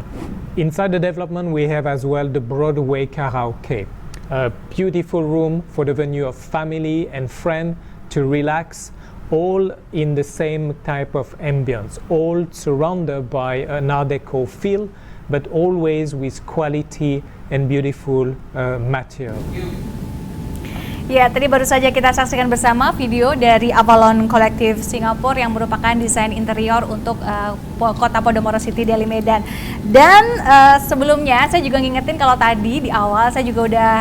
Inside the development, we have as well the Broadway Karaoke, a beautiful room for the venue of family and friend to relax, all in the same type of ambience, all surrounded by an Art Deco feel, but always with quality and beautiful material. Ya, tadi baru saja kita saksikan bersama video dari Avalon Collective Singapura yang merupakan desain interior untuk Kota Podomoro City Deli Medan. Dan sebelumnya saya juga ngingetin kalau tadi di awal saya juga udah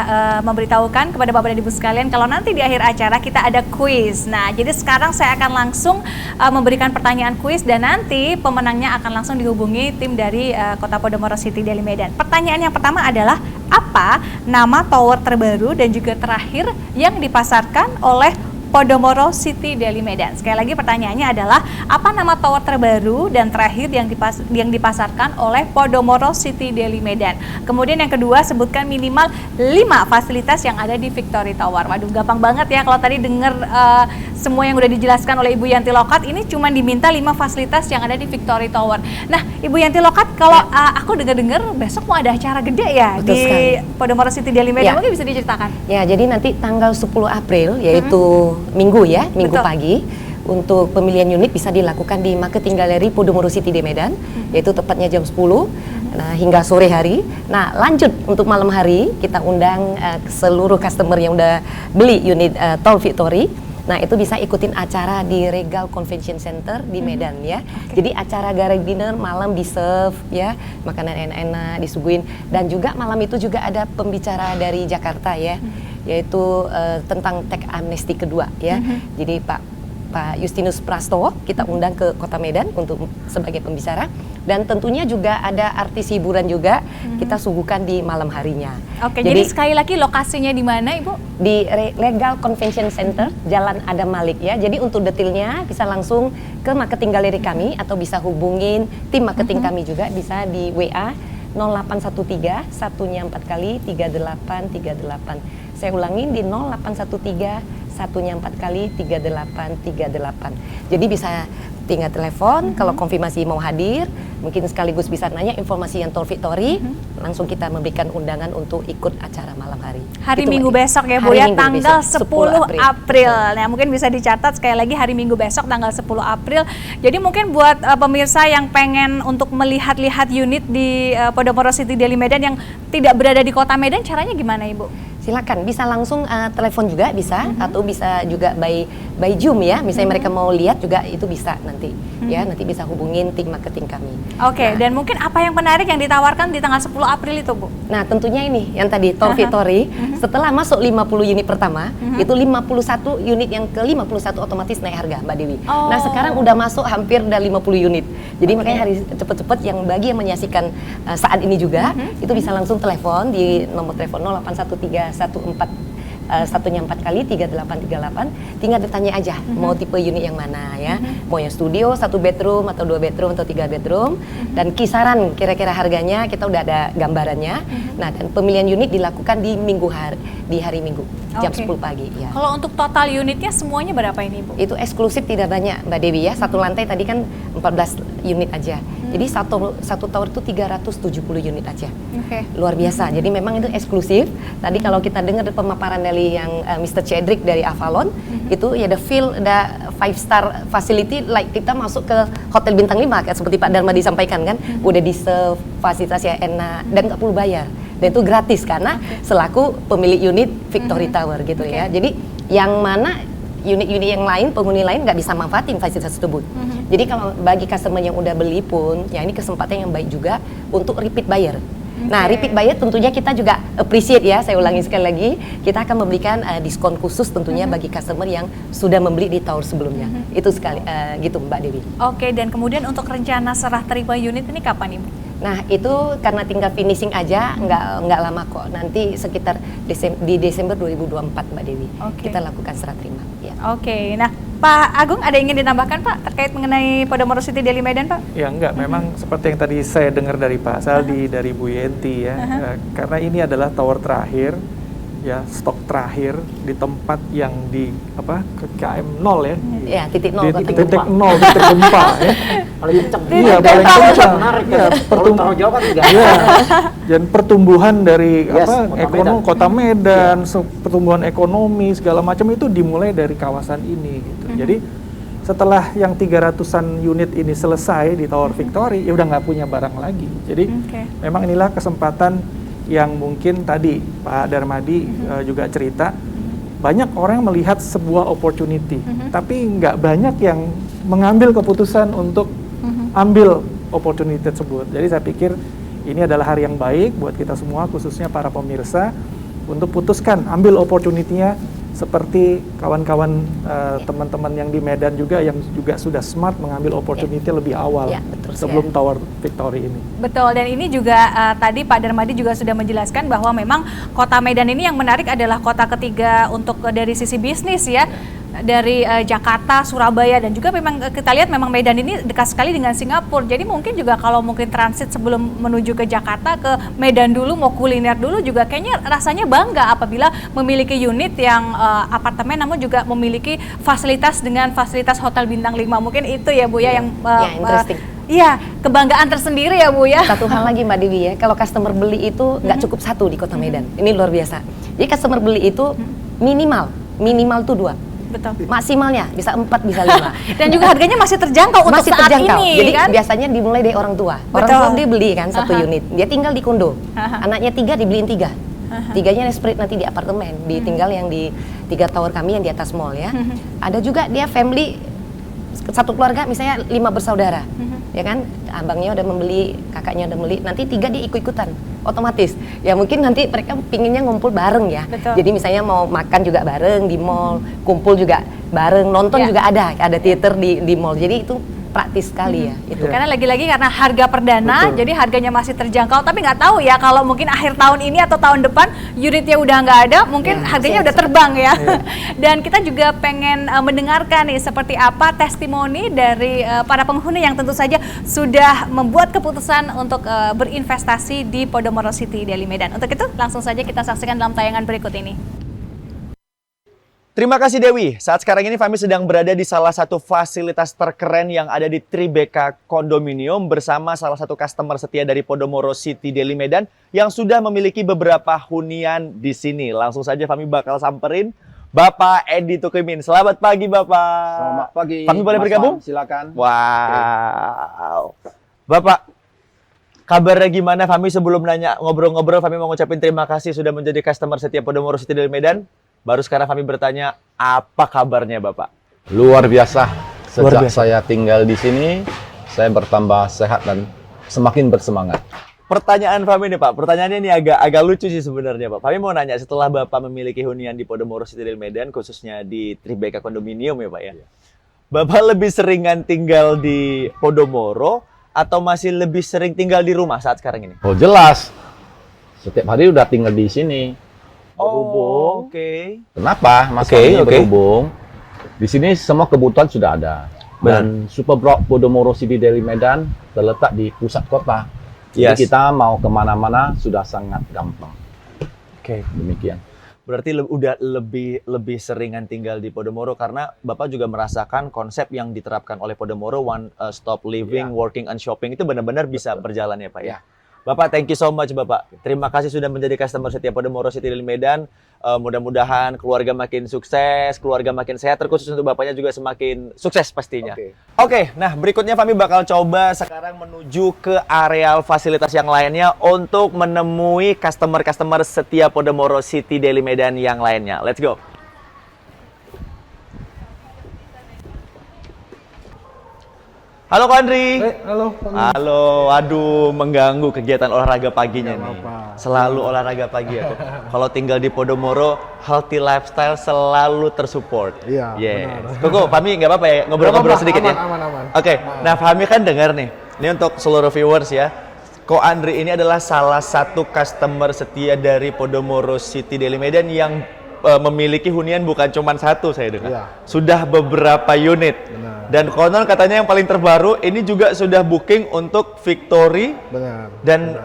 memberitahukan kepada Bapak dan Ibu sekalian kalau nanti di akhir acara kita ada kuis. Nah, jadi sekarang saya akan langsung memberikan pertanyaan kuis dan nanti pemenangnya akan langsung dihubungi tim dari Kota Podomoro City Deli Medan. Pertanyaan yang pertama adalah apa nama tower terbaru dan juga terakhir yang dipasarkan oleh Podomoro City Deli Medan? Sekali lagi pertanyaannya adalah apa nama tower terbaru dan terakhir yang dipasarkan oleh Podomoro City Deli Medan? Kemudian yang kedua, sebutkan minimal 5 fasilitas yang ada di Victory Tower. Waduh, gampang banget ya kalau tadi dengar semua yang udah dijelaskan oleh Ibu Yanti Lokat, ini cuma diminta 5 fasilitas yang ada di Victory Tower. Nah, Ibu Yanti Lokat, kalau aku dengar besok mau ada acara gede ya. Betul di sekali. Podomoro City Deli Medan, mungkin bisa diceritakan? Ya, jadi nanti tanggal 10 April yaitu Minggu pagi untuk pemilihan unit bisa dilakukan di Marketing Gallery Podomoro City Deli Medan, yaitu tepatnya jam 10 hingga sore hari. Nah, lanjut untuk malam hari kita undang seluruh customer yang udah beli unit Tol Victory Nah, itu bisa ikutin acara di Regal Convention Center di Medan ya. Jadi acara garage dinner malam di serve ya, makanan enak-enak disuguhin, dan juga malam itu juga ada pembicara dari Jakarta ya, yaitu tentang teks amnesti kedua ya. Jadi Pak Justinus Prastowo kita undang ke Kota Medan untuk sebagai pembicara, dan tentunya juga ada artis hiburan juga kita suguhkan di malam harinya. Oke, jadi sekali lagi lokasinya di mana Ibu? Di Regal Convention Center, Jalan Adam Malik ya. Jadi untuk detailnya bisa langsung ke marketing galeri kami atau bisa hubungin tim marketing kami juga, bisa di WA 0813 1-nya 4 kali 3838. Saya ulangin di 0813 1-nya 4 kali 3838. Jadi bisa tinggal telepon kalau konfirmasi mau hadir, mungkin sekaligus bisa nanya informasi yang Tour Victory, langsung kita memberikan undangan untuk ikut acara malam hari. Hari Itu Minggu Mbak. besok ya Bu Hari ya, Minggu tanggal besok, 10 April. Nah, mungkin bisa dicatat sekali lagi hari Minggu besok tanggal 10 April. Jadi mungkin buat pemirsa yang pengen untuk melihat-lihat unit di Podomoro City Deli Medan yang tidak berada di Kota Medan, caranya gimana Ibu? Silakan, bisa langsung telepon juga bisa, atau bisa juga by Zoom ya. Misalnya mereka mau lihat juga itu bisa nanti ya, nanti bisa hubungin tim marketing kami. Oke, dan mungkin apa yang menarik yang ditawarkan di tanggal 10 April itu Bu? Nah, tentunya ini yang tadi Tour Victory, setelah masuk 50 unit pertama, itu 51 unit yang ke-51 otomatis naik harga Mbak Dewi. Nah, sekarang udah masuk hampir udah 50 unit. Jadi makanya harus cepet-cepet yang bagi yang menyaksikan saat ini juga, itu bisa langsung telepon di nomor telepon 0813 1-nya 4 kali 3838, tinggal ditanya aja mau tipe unit yang mana ya, mau yang studio 1 bedroom atau 2 bedroom atau 3 bedroom, dan kisaran kira-kira harganya kita udah ada gambarannya. Nah, dan pemilihan unit dilakukan di hari Minggu jam 10 pagi ya. Kalau untuk total unitnya semuanya berapa ini Bu? Itu eksklusif tidak banyak Mbak Dewi ya, satu lantai tadi kan 14 unit aja. Jadi satu tower itu 370 unit aja. Luar biasa. Jadi memang itu eksklusif. Tadi kalau kita dengar pemaparan dari yang Mr. Cedric dari Avalon, itu ya the feel, the 5-star facility, like kita masuk ke hotel bintang 5 kayak seperti Pak Darmadi sampaikan kan, udah di-serve, fasilitasnya enak dan nggak perlu bayar. Dan itu gratis karena selaku pemilik unit Victory Tower gitu ya. Jadi yang mana unit-unit yang lain, penghuni lain nggak bisa manfaatin fasilitas tersebut. Jadi kalau bagi customer yang udah beli pun, ya ini kesempatan yang baik juga untuk repeat buyer. Nah, repeat buyer tentunya kita juga appreciate ya, saya ulangi sekali lagi, kita akan memberikan diskon khusus tentunya bagi customer yang sudah membeli di tower sebelumnya. Itu sekali gitu Mbak Dewi. Oke, dan kemudian untuk rencana serah terima unit ini kapan Ibu? Nah, itu karena tinggal finishing aja, nggak lama kok. Nanti sekitar di Desember 2024 Mbak Dewi, kita lakukan serah terima. Ya. Oke, nah Pak Agung ada yang ingin ditambahkan Pak terkait mengenai Podomoro City Deli Medan Pak? Ya enggak, memang seperti yang tadi saya dengar dari Pak Saldi, dari Bu Yenti ya, karena ini adalah tower terakhir, ya stok terakhir di tempat yang di KM 0 ya. Ya, titik 0 di titik 0 titik gempa ya. Paling kenceng. Iya, paling kenceng. Menarik Ya, Kalau Jawa kan enggak. Ya, dan pertumbuhan dari Kota Kota Medan, pertumbuhan ekonomi segala macam itu dimulai dari kawasan ini gitu. Jadi setelah yang 300-an unit ini selesai di Tower Victory, ya udah nggak punya barang lagi. Jadi memang inilah kesempatan yang mungkin tadi Pak Darmadi juga cerita, banyak orang melihat sebuah opportunity, tapi nggak banyak yang mengambil keputusan untuk ambil opportunity tersebut. Jadi saya pikir ini adalah hari yang baik buat kita semua, khususnya para pemirsa, untuk putuskan, ambil opportunity-nya seperti kawan-kawan teman-teman yang di Medan juga yang juga sudah smart mengambil opportunity lebih awal sebelum Tower Victory ini. Betul, dan ini juga tadi Pak Darmadi juga sudah menjelaskan bahwa memang Kota Medan ini yang menarik adalah kota ketiga untuk dari sisi bisnis ya. Dari Jakarta, Surabaya, dan juga memang kita lihat memang Medan ini dekat sekali dengan Singapura. Jadi mungkin juga kalau mungkin transit sebelum menuju ke Jakarta, ke Medan dulu, mau kuliner dulu juga kayaknya rasanya bangga apabila memiliki unit yang apartemen namun juga memiliki fasilitas dengan fasilitas hotel bintang 5. Mungkin itu ya Bu ya yang interesting. Iya, kebanggaan tersendiri ya Bu ya. Satu hal lagi Mbak Dewi ya, kalau customer beli itu nggak cukup satu di Kota Medan. Ini luar biasa. Jadi customer beli itu minimal tuh 2. Betul. Maksimalnya bisa 4, bisa 5. Dan juga harganya masih terjangkau untuk saat ini. Jadi kan? biasanya dimulai dari orang tua. Orang tua dia beli kan 1 unit, dia tinggal di kondo. Anaknya 3 dibeliin 3. Tiganya split nanti di apartemen, ditinggal yang di 3 tower kami yang di atas mall ya. Ada juga dia family satu keluarga misalnya 5 bersaudara, ya kan, abangnya udah membeli, kakaknya udah beli, nanti 3 dia ikut-ikutan, otomatis. Ya mungkin nanti mereka pinginnya ngumpul bareng ya. Betul. Jadi misalnya mau makan juga bareng di mall, kumpul juga bareng, nonton Ya. juga ada theater di mall. Jadi itu praktis sekali ya. Itu. Karena lagi-lagi karena harga perdana, jadi harganya masih terjangkau. Tapi nggak tahu ya kalau mungkin akhir tahun ini atau tahun depan unitnya udah nggak ada, mungkin harganya udah terbang ya. Dan kita juga pengen mendengarkan nih seperti apa testimoni dari para penghuni yang tentu saja sudah membuat keputusan untuk berinvestasi di Podomoro City Deli Medan. Untuk itu langsung saja kita saksikan dalam tayangan berikut ini. Terima kasih Dewi. Saat sekarang ini Fahmi sedang berada di salah satu fasilitas terkeren yang ada di Tribeka Condominium bersama salah satu customer setia dari Podomoro City Deli Medan yang sudah memiliki beberapa hunian di sini. Langsung saja Fahmi bakal samperin Bapak Edi Tukimin. Selamat pagi Bapak. Selamat pagi. Fahmi boleh bergabung? Silakan. Wow. Bapak, kabarnya gimana? Fahmi sebelum nanya ngobrol-ngobrol, Fahmi mau ngucapin terima kasih sudah menjadi customer setia Podomoro City Deli Medan. Baru sekarang kami bertanya, apa kabarnya Bapak? Luar biasa. Luar Sejak biasa. saya tinggal di sini, saya bertambah sehat dan semakin bersemangat. Pertanyaan Fahmi nih Pak, pertanyaannya ini agak lucu sih sebenarnya Pak. Fahmi mau nanya, setelah Bapak memiliki hunian di Podomoro City Deli Medan, khususnya di Tribeka Condominium ya Pak ya. Bapak lebih seringan tinggal di Podomoro atau masih lebih sering tinggal di rumah saat sekarang ini? Oh jelas, setiap hari udah tinggal di sini. Berhubung. Oke. Kenapa? Masalahnya berhubung. Di sini semua kebutuhan sudah ada. Dan Super Block Podomoro City Deli Medan terletak di pusat kota. Jadi kita mau kemana-mana sudah sangat gampang. Oke. Demikian. Berarti udah lebih seringan tinggal di Podomoro karena Bapak juga merasakan konsep yang diterapkan oleh Podomoro one stop living, working and shopping itu benar-benar bisa berjalan ya Pak ya. Bapak, thank you so much Bapak. Terima kasih sudah menjadi customer setia Podomoro City Deli Medan. Mudah-mudahan keluarga makin sukses, keluarga makin sehat, terkhusus untuk Bapaknya juga semakin sukses pastinya. Oke, nah berikutnya kami bakal coba sekarang menuju ke areal fasilitas yang lainnya untuk menemui customer-customer setia Podomoro City Deli Medan yang lainnya. Let's go. Halo Ko Andri. Halo. Halo, aduh mengganggu kegiatan olahraga paginya nih. Selalu olahraga pagi ya. Kalau tinggal di Podomoro, healthy lifestyle selalu tersupport. Iya. Yes. Koko, Fahmi nggak apa-apa ya ngobrol-ngobrol sedikit ya. Aman. Oke, nah Fahmi kan dengar nih. Ini untuk seluruh viewers ya. Ko Andri ini adalah salah satu customer setia dari Podomoro City Deli Medan yang memiliki hunian bukan cuma satu saya dengar. Iya. Sudah beberapa unit. Benar. Dan konon katanya yang paling terbaru ini juga sudah booking untuk Victory. Benar. Dan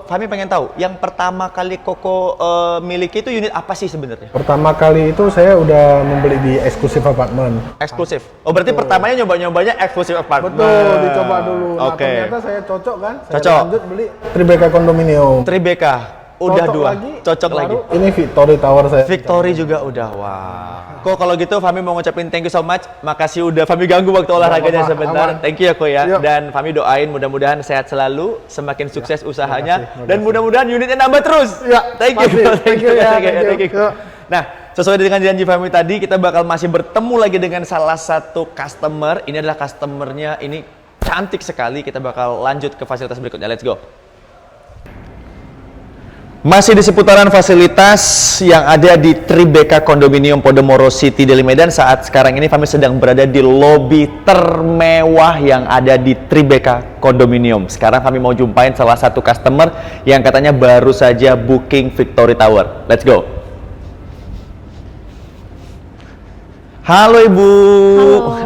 Fahmi pengen tahu, yang pertama kali Koko miliki itu unit apa sih sebenarnya? Pertama kali itu saya udah membeli di eksklusif apartemen. Eksklusif. Oh berarti pertamanya nyoba-nyobanya eksklusif apartemen. Betul, dicoba dulu. Nah, Oke. ternyata saya cocok kan. Saya Cocok. lanjut beli Tribeka Condominium. Tribeka. Udah Cocok dua. lagi, Cocok baru lagi. Ini Victory Tower saya. Victory juga udah. Wah. Kok kalau gitu Fahmi mau ngucapin thank you so much. Makasih udah Fahmi ganggu waktu olahraganya apa-apa, sebentar. aman. Thank you ya Ko ya. Yuk. Dan Fahmi doain mudah-mudahan sehat selalu, semakin sukses usahanya makasih. dan mudah-mudahan unitnya nambah terus. Ya, Thank you. pasti. Thank you ya, thank you. Yuk. Nah, sesuai dengan janji Fahmi tadi, kita bakal masih bertemu lagi dengan salah satu customer. Ini adalah customernya, ini cantik sekali. Kita bakal lanjut ke fasilitas berikutnya. Let's go. Masih di seputaran fasilitas yang ada di Tribeka Condominium Podomoro City Deli Medan. Saat sekarang ini kami sedang berada di lobi termewah yang ada di Tribeka Condominium. Sekarang kami mau jumpain salah satu customer yang katanya baru saja booking Victory Tower. Let's go. Halo Ibu,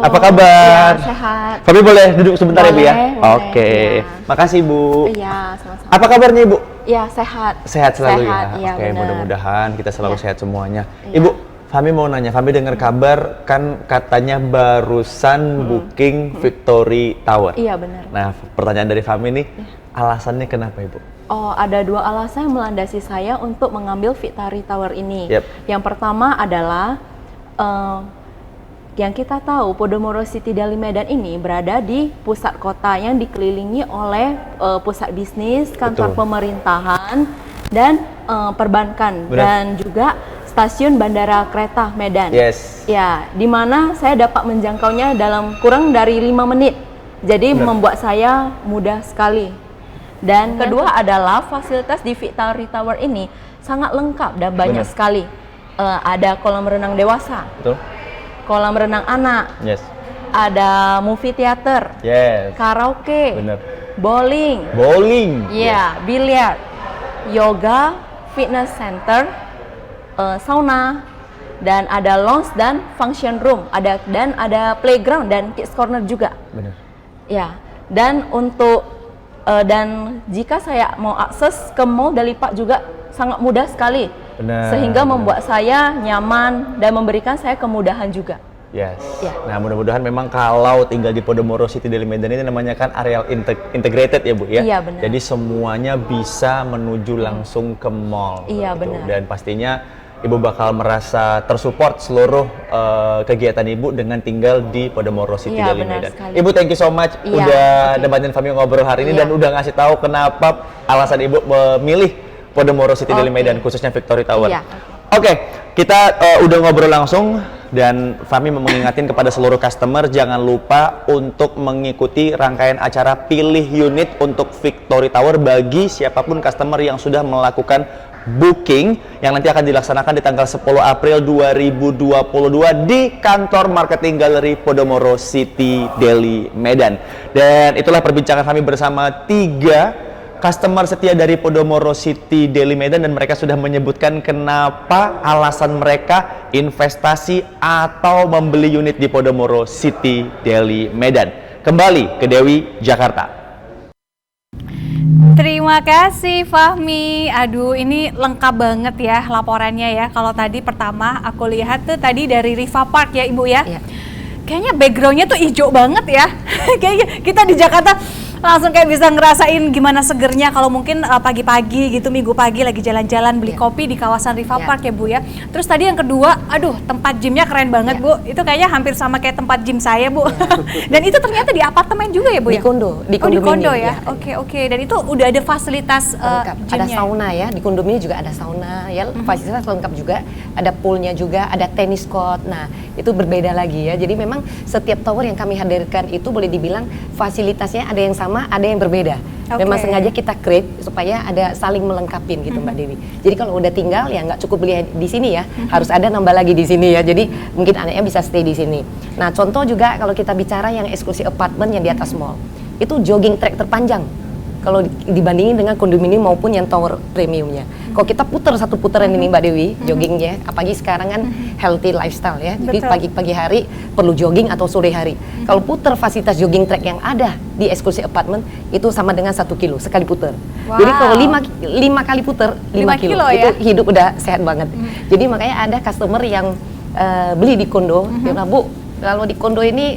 Halo. apa kabar? Ya, sehat. Fahmi boleh duduk sebentar ya Bu ya? Boleh, Oke, ya. makasih Bu. Iya, sama-sama. Apa kabarnya Ibu? Ya, sehat. Sehat selalu Sehat, ya? iya, Oke, benar. mudah-mudahan kita selalu Iya. sehat semuanya. Iya. Ibu, Fahmi mau nanya, Fahmi dengar kabar kan katanya barusan booking Victory Tower. Iya, benar. Nah, pertanyaan dari Fahmi nih, alasannya kenapa Ibu? Oh, ada dua alasan yang melandasi saya untuk mengambil Victory Tower ini. Yep. Yang pertama adalah yang kita tahu Podomoro City Deli Medan ini berada di pusat kota yang dikelilingi oleh pusat bisnis, kantor Betul. pemerintahan, dan perbankan Benar. dan juga stasiun Bandara Kereta Medan. Yes. Ya, di mana saya dapat menjangkaunya dalam kurang dari 5 menit. Jadi membuat saya mudah sekali. Dan kedua adalah fasilitas di Victory Tower ini sangat lengkap dan banyak sekali. Ada kolam renang dewasa, Betul. kolam renang anak, Yes. ada movie theater, Yes. karaoke, Bener. bowling, Bowling. ya, biliar, yoga, fitness center, sauna, dan ada lounge dan function room, dan ada playground dan kids corner juga. Bener. Ya, dan untuk dan jika saya mau akses ke Mall Dalipak juga sangat mudah sekali. Benar. Sehingga membuat saya nyaman dan memberikan saya kemudahan juga. Yes. Ya. Nah, mudah-mudahan memang kalau tinggal di Podomoro City Deli Medan ini namanya kan areal integrated ya, Bu ya. Iya, benar. Jadi semuanya bisa menuju langsung ke mall. Iya, gitu. benar. Dan pastinya Ibu bakal merasa tersupport seluruh kegiatan Ibu dengan tinggal di Podomoro City Iya, Deli benar Medan. sekali. Ibu thank you so much Iya, udah oke. nemenin kami ngobrol hari ini Iya. dan udah ngasih tahu kenapa alasan Ibu memilih Podomoro City Deli Oke. Medan khususnya Victory Tower. Iya. Oke, kita udah ngobrol langsung dan Fahmi mengingatkan kepada seluruh customer jangan lupa untuk mengikuti rangkaian acara pilih unit untuk Victory Tower bagi siapapun customer yang sudah melakukan booking yang nanti akan dilaksanakan di tanggal 10 April 2022 di kantor marketing Gallery Podomoro City Deli Medan. Dan itulah perbincangan kami bersama 3 customer setia dari Podomoro City Deli Medan dan mereka sudah menyebutkan kenapa alasan mereka investasi atau membeli unit di Podomoro City Deli Medan. Kembali ke Dewi, Jakarta. Terima kasih Fahmi. Aduh, ini lengkap banget ya laporannya ya. Kalau tadi pertama aku lihat tuh tadi dari Riva Park ya Ibu ya. Iya. Kayaknya backgroundnya tuh hijau banget ya. Kayaknya kita di Jakarta langsung kayak bisa ngerasain gimana segernya kalau mungkin pagi-pagi gitu, minggu pagi lagi jalan-jalan beli kopi di kawasan Riva Park ya Bu ya. Terus tadi yang kedua, aduh tempat gymnya keren banget Bu. Itu kayaknya hampir sama kayak tempat gym saya Bu. Dan itu ternyata di apartemen juga ya Bu ya? Di kondo, di Oh di kondo kondominium, ya? Oke. Dan itu udah ada fasilitas lengkap. Ada gymnya? sauna ya, di kondominium juga ada sauna ya, fasilitas lengkap juga, ada poolnya juga, ada tenis court. Nah, itu berbeda lagi ya. Jadi memang setiap tower yang kami hadirkan itu boleh dibilang fasilitasnya ada yang sama, ada yang berbeda. Memang sengaja kita create supaya ada saling melengkapin gitu Mbak Dewi. Jadi kalau udah tinggal ya nggak cukup beli di sini ya, harus ada nambah lagi di sini ya. Jadi mungkin anaknya bisa stay di sini. Nah, contoh juga kalau kita bicara yang eksklusif apartemen yang di atas mall, itu jogging track terpanjang. Kalau dibandingin dengan kondominium maupun yang tower premiumnya. Kalau kita putar satu putaran ini Mbak Dewi, joggingnya, apalagi sekarang kan healthy lifestyle ya. Jadi pagi-pagi hari perlu jogging atau sore hari. Kalau putar fasilitas jogging track yang ada di eksklusif apartemen itu sama dengan 1 kilo sekali putar. Jadi kalau 5 kali putar 5 kilo itu ya? hidup udah sehat banget. Jadi makanya ada customer yang beli di kondo, dia bilang, Bu, kalau di kondo ini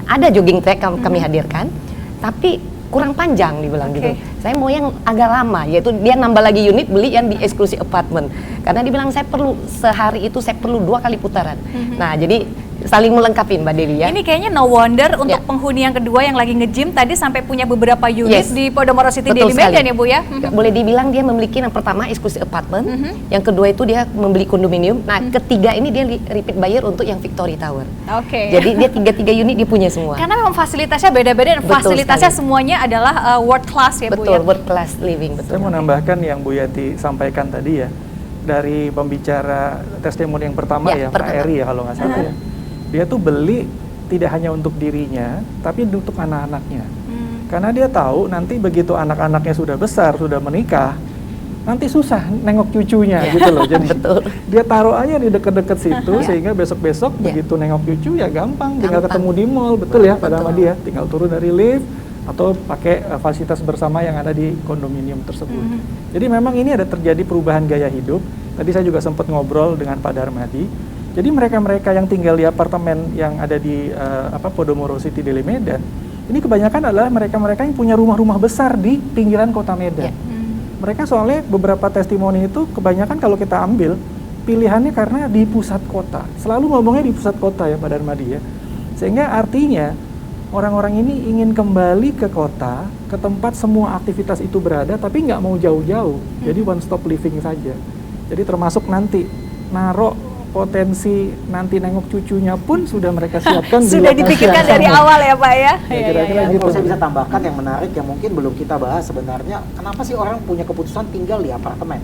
ada jogging track kami hadirkan, tapi kurang panjang dibilang gitu. Saya mau yang agak lama, yaitu dia nambah lagi unit beli yang di eksklusif apartemen. Karena dibilang saya perlu sehari itu saya perlu 2 kali putaran. Nah, jadi saling melengkapi Mbak Dewi ya. Ini kayaknya no wonder untuk penghuni yang kedua yang lagi nge-gym tadi sampai punya beberapa unit di Podomoro City Deli Medan ya Bu ya. Boleh dibilang dia memiliki yang pertama eksklusif apartemen, yang kedua itu dia membeli kondominium. Nah, ketiga ini dia repeat buyer untuk yang Victory Tower. Jadi dia 3 unit dia punya semua. Karena memang fasilitasnya beda-beda dan fasilitasnya semuanya adalah world class ya Bu ya. Betul, world class living. Betul. Saya mau nambahkan yang Bu Yati sampaikan tadi ya, dari pembicara testimoni yang pertama ya, Pak Eri ya kalau nggak salah ya. Dia tuh beli tidak hanya untuk dirinya, tapi untuk anak-anaknya. Karena dia tahu nanti begitu anak-anaknya sudah besar, sudah menikah, nanti susah nengok cucunya gitu loh. Jadi dia taruh aja di dekat-dekat situ sehingga besok-besok begitu nengok cucu ya gampang, tinggal ketemu di mall, betul ya Pak Damadi ya, tinggal turun dari lift atau pakai fasilitas bersama yang ada di kondominium tersebut. Jadi memang ini ada terjadi perubahan gaya hidup. Tadi saya juga sempat ngobrol dengan Pak Darmadi. Jadi mereka-mereka yang tinggal di apartemen yang ada di Podomoro City Deli Medan, ini kebanyakan adalah mereka-mereka yang punya rumah-rumah besar di pinggiran kota Medan. Mereka soalnya beberapa testimoni itu kebanyakan kalau kita ambil pilihannya karena di pusat kota. Selalu ngomongnya di pusat kota ya Pak Darmadi ya. Sehingga artinya orang-orang ini ingin kembali ke kota, ke tempat semua aktivitas itu berada, tapi nggak mau jauh-jauh. Jadi one stop living saja. Jadi termasuk nanti naruh potensi nanti nengok cucunya pun sudah mereka siapkan. Sudah dipikirkan dari awal ya Pak ya? Kira-kira gitu. Kalau saya bisa tambahkan yang menarik yang mungkin belum kita bahas sebenarnya, kenapa sih orang punya keputusan tinggal di apartemen?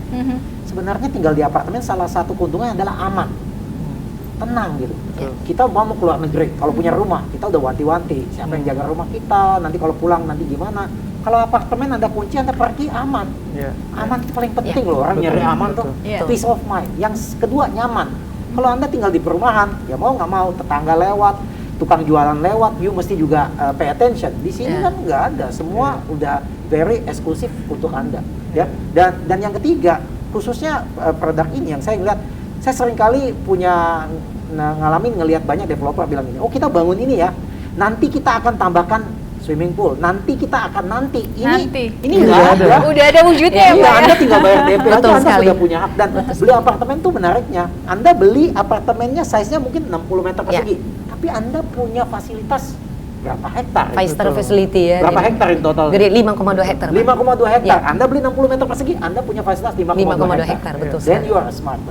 Sebenarnya tinggal di apartemen salah satu keuntungannya adalah aman. Tenang gitu. Kita mau keluar negeri, kalau punya rumah kita udah wanti-wanti siapa yang jaga rumah kita, nanti kalau pulang nanti gimana. Kalau apartemen Anda kunci, Anda pergi aman. Aman itu paling penting loh, orang nyari aman tuh. Peace of mind. Yang kedua nyaman. Kalau Anda tinggal di perumahan, ya mau nggak mau tetangga lewat, tukang jualan lewat, you mesti juga pay attention. Di sini kan nggak ada, semua udah very eksklusif untuk Anda. Ya. Dan yang ketiga, khususnya produk ini yang saya lihat, saya sering kali ngelihat banyak developer bilang ini, oh kita bangun ini ya, nanti kita akan tambahkan swimming pool, nanti kita akan ini udah ada wujudnya ya Pak. Anda tinggal bayar DP aja, Anda sudah punya hak. Dan beli apartemen tuh menariknya, Anda beli apartemennya size-nya mungkin 60 meter persegi, tapi Anda punya fasilitas berapa hektar? 5-star facility ya. Berapa hektar in total? Jadi 5,2 hektar. 5,2 hektar. Anda beli 60 meter persegi, Anda punya fasilitas 5,2 hektar. Betul. Then you are smart.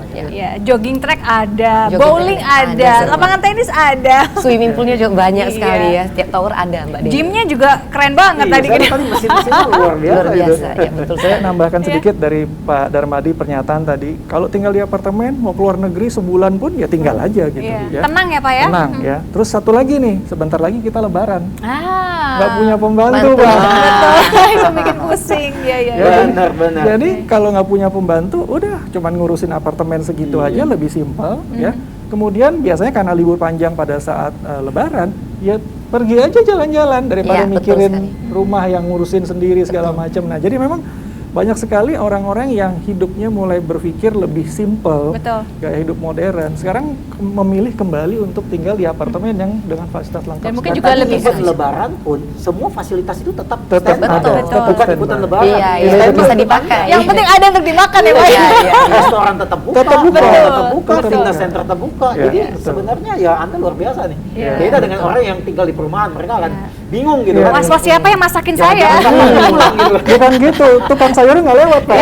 Jogging track ada, bowling ada, lapangan tenis ada. Swimming poolnya juga banyak sekali ya. Tiap tower ada Mbak Dewi. Gymnya juga keren banget tadi. Tadi mesin-mesinnya luar biasa. Ya, betul. Saya nambahkan sedikit dari Pak Darmadi pernyataan tadi. Kalau tinggal di apartemen, mau keluar negeri sebulan pun ya tinggal aja gitu. Ya. Tenang ya Pak ya? Tenang ya. Terus satu lagi nih, sebentar lagi kita lebaran. Nggak punya pembantu Pak. Betul, itu bikin pusing. Benar. Jadi kalau nggak punya pembantu, udah cuman ngurusin apartemen segitu aja, lebih simpel ya. Kemudian biasanya karena libur panjang pada saat lebaran, ya pergi aja jalan-jalan daripada mikirin rumah yang ngurusin sendiri segala macam. Nah, jadi memang banyak sekali orang-orang yang hidupnya mulai berpikir lebih simpel, gaya hidup modern. Sekarang memilih kembali untuk tinggal di apartemen yang dengan fasilitas lengkap. Dan mungkin juga lebih lebaran pun semua fasilitas itu tetap ada. Bukan ikutan lebaran. Iya, bisa dipakai. Yang penting ada untuk dimakan ya Pak. Restoran tetap buka, fitness center tetap buka. Jadi sebenarnya ya Anda luar biasa nih. Beda dengan orang yang tinggal di perumahan, mereka akan bingung gitu. Was-was siapa yang masakin saya? Bukan gitu, tukang sayurnya nggak lewat Pak.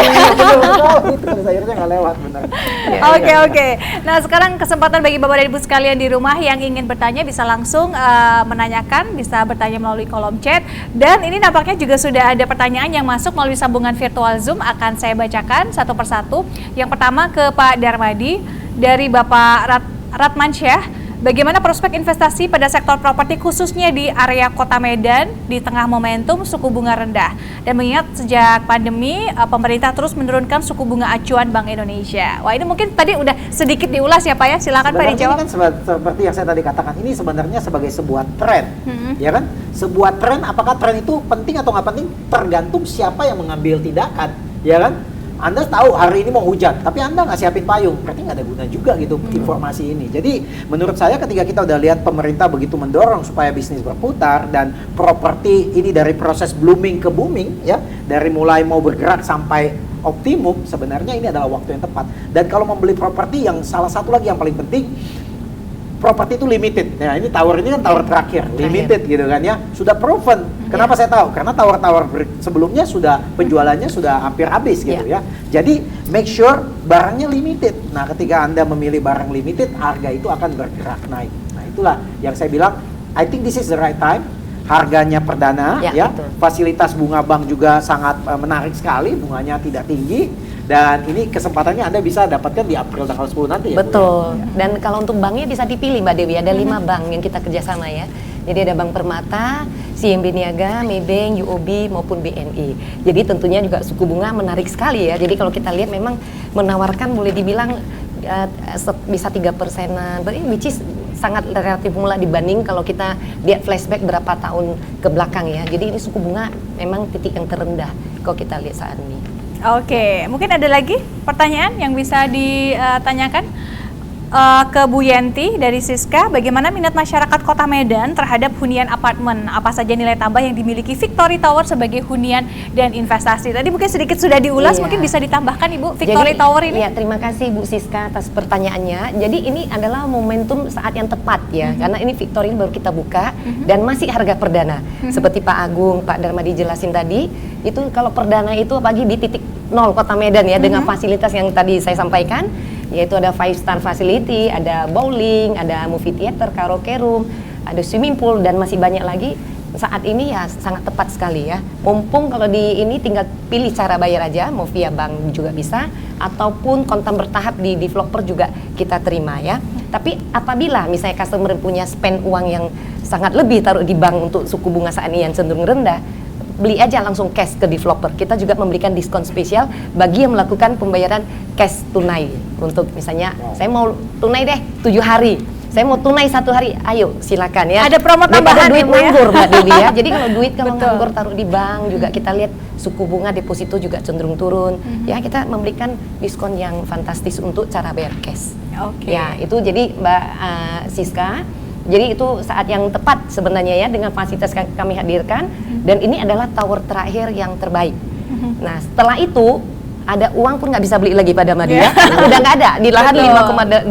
Tukang sayurnya nggak lewat, benar. Oke. Nah sekarang kesempatan bagi Bapak dan Ibu sekalian di rumah yang ingin bertanya bisa langsung menanyakan, bisa bertanya melalui kolom chat. Dan ini nampaknya juga sudah ada pertanyaan yang masuk melalui sambungan virtual Zoom, akan saya bacakan satu persatu. Yang pertama ke Pak Darmadi dari Bapak Ratmansyah. Bagaimana prospek investasi pada sektor properti khususnya di area Kota Medan di tengah momentum suku bunga rendah? Dan mengingat sejak pandemi pemerintah terus menurunkan suku bunga acuan Bank Indonesia. Wah, ini mungkin tadi udah sedikit diulas ya Pak ya. Silakan Pak dijawab. Ini kan seperti yang saya tadi katakan, ini sebenarnya sebagai sebuah tren. Ya kan? Sebuah tren, apakah tren itu penting atau nggak penting tergantung siapa yang mengambil tindakan, ya kan? Anda tahu hari ini mau hujan, tapi Anda nggak siapin payung, berarti nggak ada guna juga gitu informasi ini. Jadi menurut saya ketika kita udah lihat pemerintah begitu mendorong supaya bisnis berputar dan properti ini dari proses blooming ke booming, ya, dari mulai mau bergerak sampai optimum, sebenarnya ini adalah waktu yang tepat. Dan kalau membeli properti, yang salah satu lagi yang paling penting, properti itu limited. Nah, ini tower ini kan tower terakhir, limited gitu kan ya. Sudah proven. Kenapa saya tahu? Karena tower-tower sebelumnya sudah penjualannya sudah hampir habis gitu ya. Jadi make sure barangnya limited. Nah, ketika Anda memilih barang limited, harga itu akan bergerak naik. Nah, itulah yang saya bilang, I think this is the right time. Harganya perdana ya. Fasilitas bunga bank juga sangat menarik sekali, bunganya tidak tinggi. Dan ini kesempatannya Anda bisa dapatkan di April tanggal 10 nanti ya. Betul. Dan kalau untuk banknya bisa dipilih Mbak Dewi, ada 5 bank yang kita kerjasama ya. Jadi ada Bank Permata, CIMB Niaga, Maybank, UOB maupun BNI. Jadi tentunya juga suku bunga menarik sekali ya. Jadi kalau kita lihat memang menawarkan boleh dibilang bisa 3%-an, which is sangat relatif mula dibanding kalau kita lihat flashback berapa tahun ke belakang ya. Jadi ini suku bunga memang titik yang terendah kalau kita lihat saat ini. Oke, mungkin ada lagi pertanyaan yang bisa ditanyakan? ke Bu Yenti dari Siska, bagaimana minat masyarakat Kota Medan terhadap hunian apartemen? Apa saja nilai tambah yang dimiliki Victory Tower sebagai hunian dan investasi? Tadi mungkin sedikit sudah diulas, mungkin bisa ditambahkan Ibu, Victory Tower ini. Ya, terima kasih Bu Siska atas pertanyaannya. Jadi ini adalah momentum saat yang tepat ya, karena ini Victory baru kita buka dan masih harga perdana. Seperti Pak Agung, Pak Darmadi jelasin tadi, itu kalau perdana itu apalagi di titik nol Kota Medan ya, dengan fasilitas yang tadi saya sampaikan, yaitu ada 5-star facility, ada bowling, ada movie theater, karaoke room, ada swimming pool, dan masih banyak lagi. Saat ini ya sangat tepat sekali ya. Mumpung kalau di ini tinggal pilih cara bayar aja, mau via bank juga bisa, ataupun kontan bertahap di developer juga kita terima ya. Tapi apabila misalnya customer punya spend uang yang sangat lebih taruh di bank untuk suku bunga saat ini yang cenderung rendah, beli aja langsung cash ke developer. Kita juga memberikan diskon spesial bagi yang melakukan pembayaran cash tunai. Untuk misalnya saya mau tunai deh 7 hari, saya mau tunai 1 hari, ayo silakan ya. Ada promo tambahan duit ya, Bu, ya? nganggur Mbak Dewi ya. Jadi kalau duit kalau nganggur taruh di bank juga kita lihat suku bunga deposito juga cenderung turun. Ya kita memberikan diskon yang fantastis untuk cara bayar cash. Ya itu jadi Mbak Siska. Jadi itu saat yang tepat sebenarnya ya dengan fasilitas yang kami hadirkan, dan ini adalah tower terakhir yang terbaik. Nah setelah itu ada uang pun nggak bisa beli lagi pada Madi ya. Udah nggak ada di lahan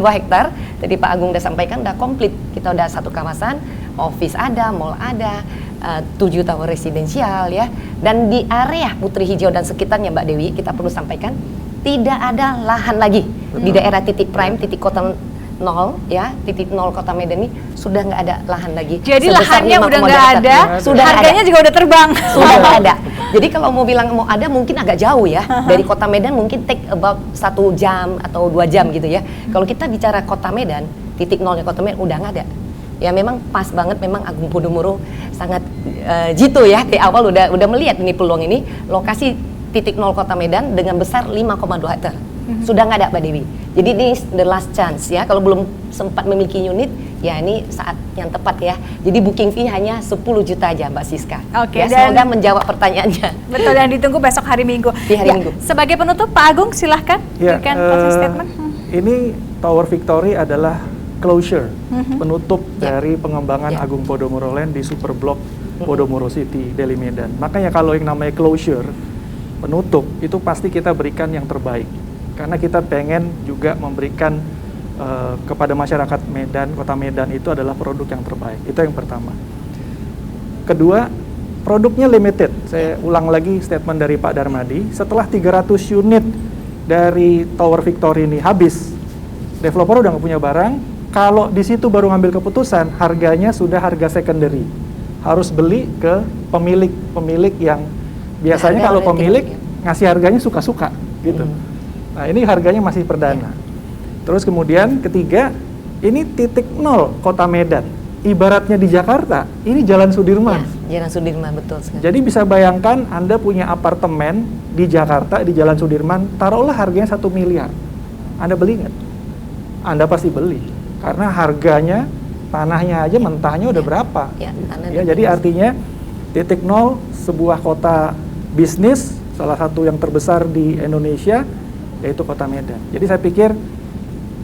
5,2 hektar. Tadi Pak Agung udah sampaikan udah komplit. Kita udah satu kawasan, office ada, mall ada, 7 tower residensial ya. Dan di area Putri Hijau dan sekitarnya Mbak Dewi, kita perlu sampaikan tidak ada lahan lagi di daerah titik prime, titik kota nol ya, titik nol Kota Medan ini sudah nggak ada lahan lagi. Jadi lahannya udah nggak ada, sudah harganya juga udah terbang. Sudah nggak ada. Jadi kalau mau bilang mau ada mungkin agak jauh ya. Dari Kota Medan mungkin take about 1 jam atau 2 jam gitu ya. Kalau kita bicara Kota Medan, titik nolnya Kota Medan udah nggak ada. Ya memang pas banget, memang Agung Podomoro sangat jitu ya, di awal udah melihat ini peluang ini, lokasi titik nol Kota Medan dengan besar 5,2 hektar. Sudah nggak ada Mbak Dewi. Jadi ini the last chance ya, kalau belum sempat memiliki unit, ya ini saat yang tepat ya. Jadi booking fee hanya 10 juta aja Mbak Siska. Oke, ya, semoga menjawab pertanyaannya. Betul, dan ditunggu besok hari Minggu. Di hari Minggu. Sebagai penutup Pak Agung silahkan berikan closing statement. Ini Tower Victory adalah closure, penutup dari pengembangan Agung Podomoro Land di Super Block Podomoro City, Deli Medan. Makanya kalau yang namanya closure, penutup, itu pasti kita berikan yang terbaik. Karena kita pengen juga memberikan kepada masyarakat Medan, Kota Medan itu adalah produk yang terbaik. Itu yang pertama. Kedua, produknya limited. Saya ulang lagi statement dari Pak Darmadi. Setelah 300 unit dari Tower Victory ini habis, developer udah nggak punya barang. Kalau di situ baru ngambil keputusan, harganya sudah harga secondary. Harus beli ke pemilik yang biasanya kalau pemilik ngasih harganya suka-suka gitu. Nah ini harganya masih perdana. Terus kemudian ketiga, ini titik nol Kota Medan. Ibaratnya di Jakarta, ini Jalan Sudirman. Ya, Jalan Sudirman, betul sekali. Jadi bisa bayangkan Anda punya apartemen di Jakarta, di Jalan Sudirman, taruhlah harganya 1 miliar. Anda beli nggak? Anda pasti beli. Karena harganya, tanahnya aja mentahnya udah berapa. Jadi artinya titik nol sebuah kota bisnis, salah satu yang terbesar di Indonesia, yaitu Kota Medan. Jadi saya pikir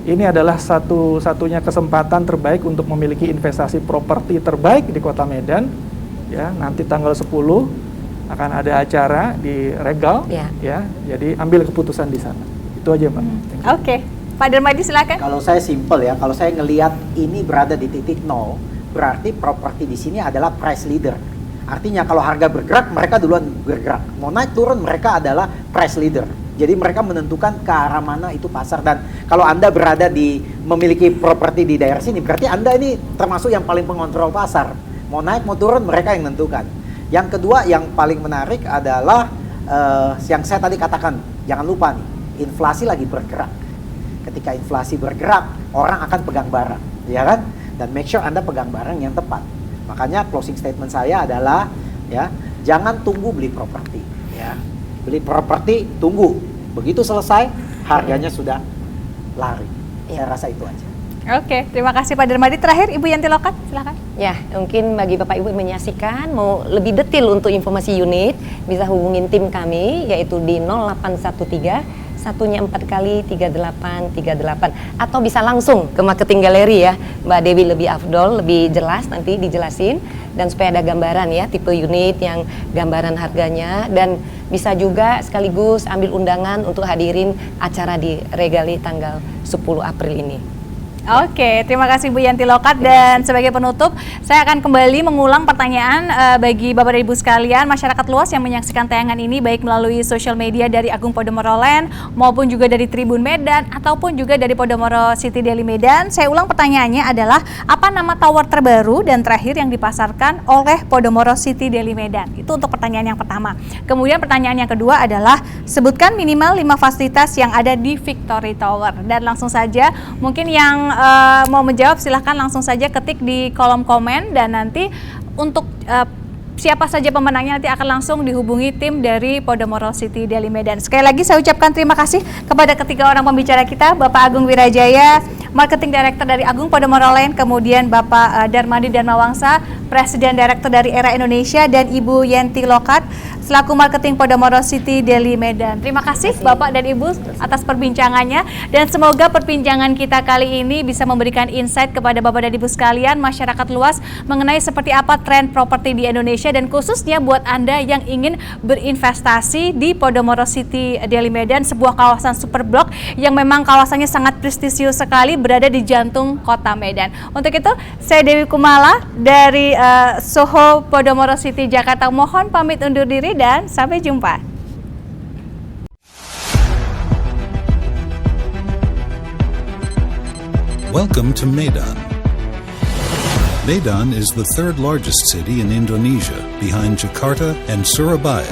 ini adalah satu-satunya kesempatan terbaik untuk memiliki investasi properti terbaik di Kota Medan. Ya, nanti tanggal 10 akan ada acara di Regal, ya. Jadi ambil keputusan di sana. Itu aja, Pak. Oke. Pak Darmadi silakan. Kalau saya simple ya, kalau saya ngelihat ini berada di titik nol, berarti properti di sini adalah price leader. Artinya kalau harga bergerak, mereka duluan bergerak. Mau naik turun, mereka adalah price leader. Jadi mereka menentukan ke arah mana itu pasar. Dan kalau Anda berada memiliki properti di daerah sini, berarti Anda ini termasuk yang paling pengontrol pasar. Mau naik, mau turun, mereka yang menentukan. Yang kedua, yang paling menarik adalah yang saya tadi katakan, jangan lupa nih, inflasi lagi bergerak. Ketika inflasi bergerak, orang akan pegang barang, ya kan? Dan make sure Anda pegang barang yang tepat. Makanya closing statement saya adalah, ya, jangan tunggu beli properti, ya. Beli properti, tunggu. Begitu selesai, harganya sudah lari. Saya rasa itu aja. Oke, terima kasih Pak Darmadi. Terakhir, Ibu Yanti Lokat, silakan. Ya, mungkin bagi Bapak Ibu menyaksikan, mau lebih detail untuk informasi unit, bisa hubungin tim kami, yaitu di 0813 satunya 4 kali 3838 atau bisa langsung ke marketing galeri ya Mbak Dewi, lebih afdol, lebih jelas nanti dijelasin, dan supaya ada gambaran ya tipe unit yang gambaran harganya, dan bisa juga sekaligus ambil undangan untuk hadirin acara di Regali tanggal 10 April ini. Oke, terima kasih Bu Yanti Lokat, dan sebagai penutup saya akan kembali mengulang pertanyaan bagi Bapak dan Ibu sekalian, masyarakat luas yang menyaksikan tayangan ini baik melalui sosial media dari Agung Podomoro Land maupun juga dari Tribun Medan ataupun juga dari Podomoro City Daily Medan. Saya ulang pertanyaannya adalah, apa nama tower terbaru dan terakhir yang dipasarkan oleh Podomoro City Daily Medan? Itu untuk pertanyaan yang pertama. Kemudian pertanyaan yang kedua adalah, sebutkan minimal 5 fasilitas yang ada di Victory Tower. Dan langsung saja, mungkin yang mau menjawab silahkan langsung saja ketik di kolom komen, dan nanti untuk siapa saja pemenangnya nanti akan langsung dihubungi tim dari Podomoro City Daily Medan. Sekali lagi saya ucapkan terima kasih kepada ketiga orang pembicara kita, Bapak Agung Wirajaya, Marketing Director dari Agung Podomoro Land, kemudian Bapak Darmadi Darmawangsa, Presiden Director dari Era Indonesia, dan Ibu Yanti Lokat selaku Marketing Podomoro City Daily Medan. Terima kasih Bapak dan Ibu atas perbincangannya, dan semoga perbincangan kita kali ini bisa memberikan insight kepada Bapak dan Ibu sekalian, masyarakat luas, mengenai seperti apa tren properti di Indonesia, dan khususnya buat Anda yang ingin berinvestasi di Podomoro City Daily Medan, sebuah kawasan super blok yang memang kawasannya sangat prestisius sekali, berada di jantung kota Medan. Untuk itu, saya Dewi Kumala dari Soho Podomoro City Jakarta mohon pamit undur diri, dan sampai jumpa. Welcome to Medan. Medan is the third largest city in Indonesia, behind Jakarta and Surabaya.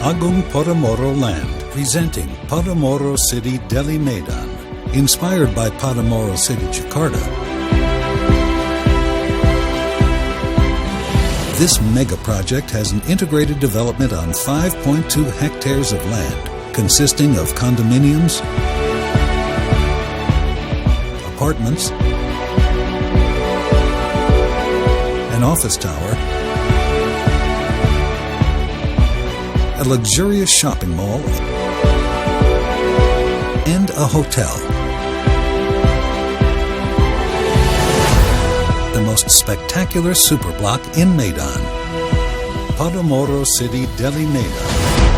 Agung Podomoro Land, presenting Podomoro City Daily Medan, inspired by Podomoro City Jakarta. This mega project has an integrated development on 5.2 hectares of land, consisting of condominiums, apartments, an office tower, a luxurious shopping mall, and a hotel. The most spectacular superblock in Medan, Podomoro City Daily Medan.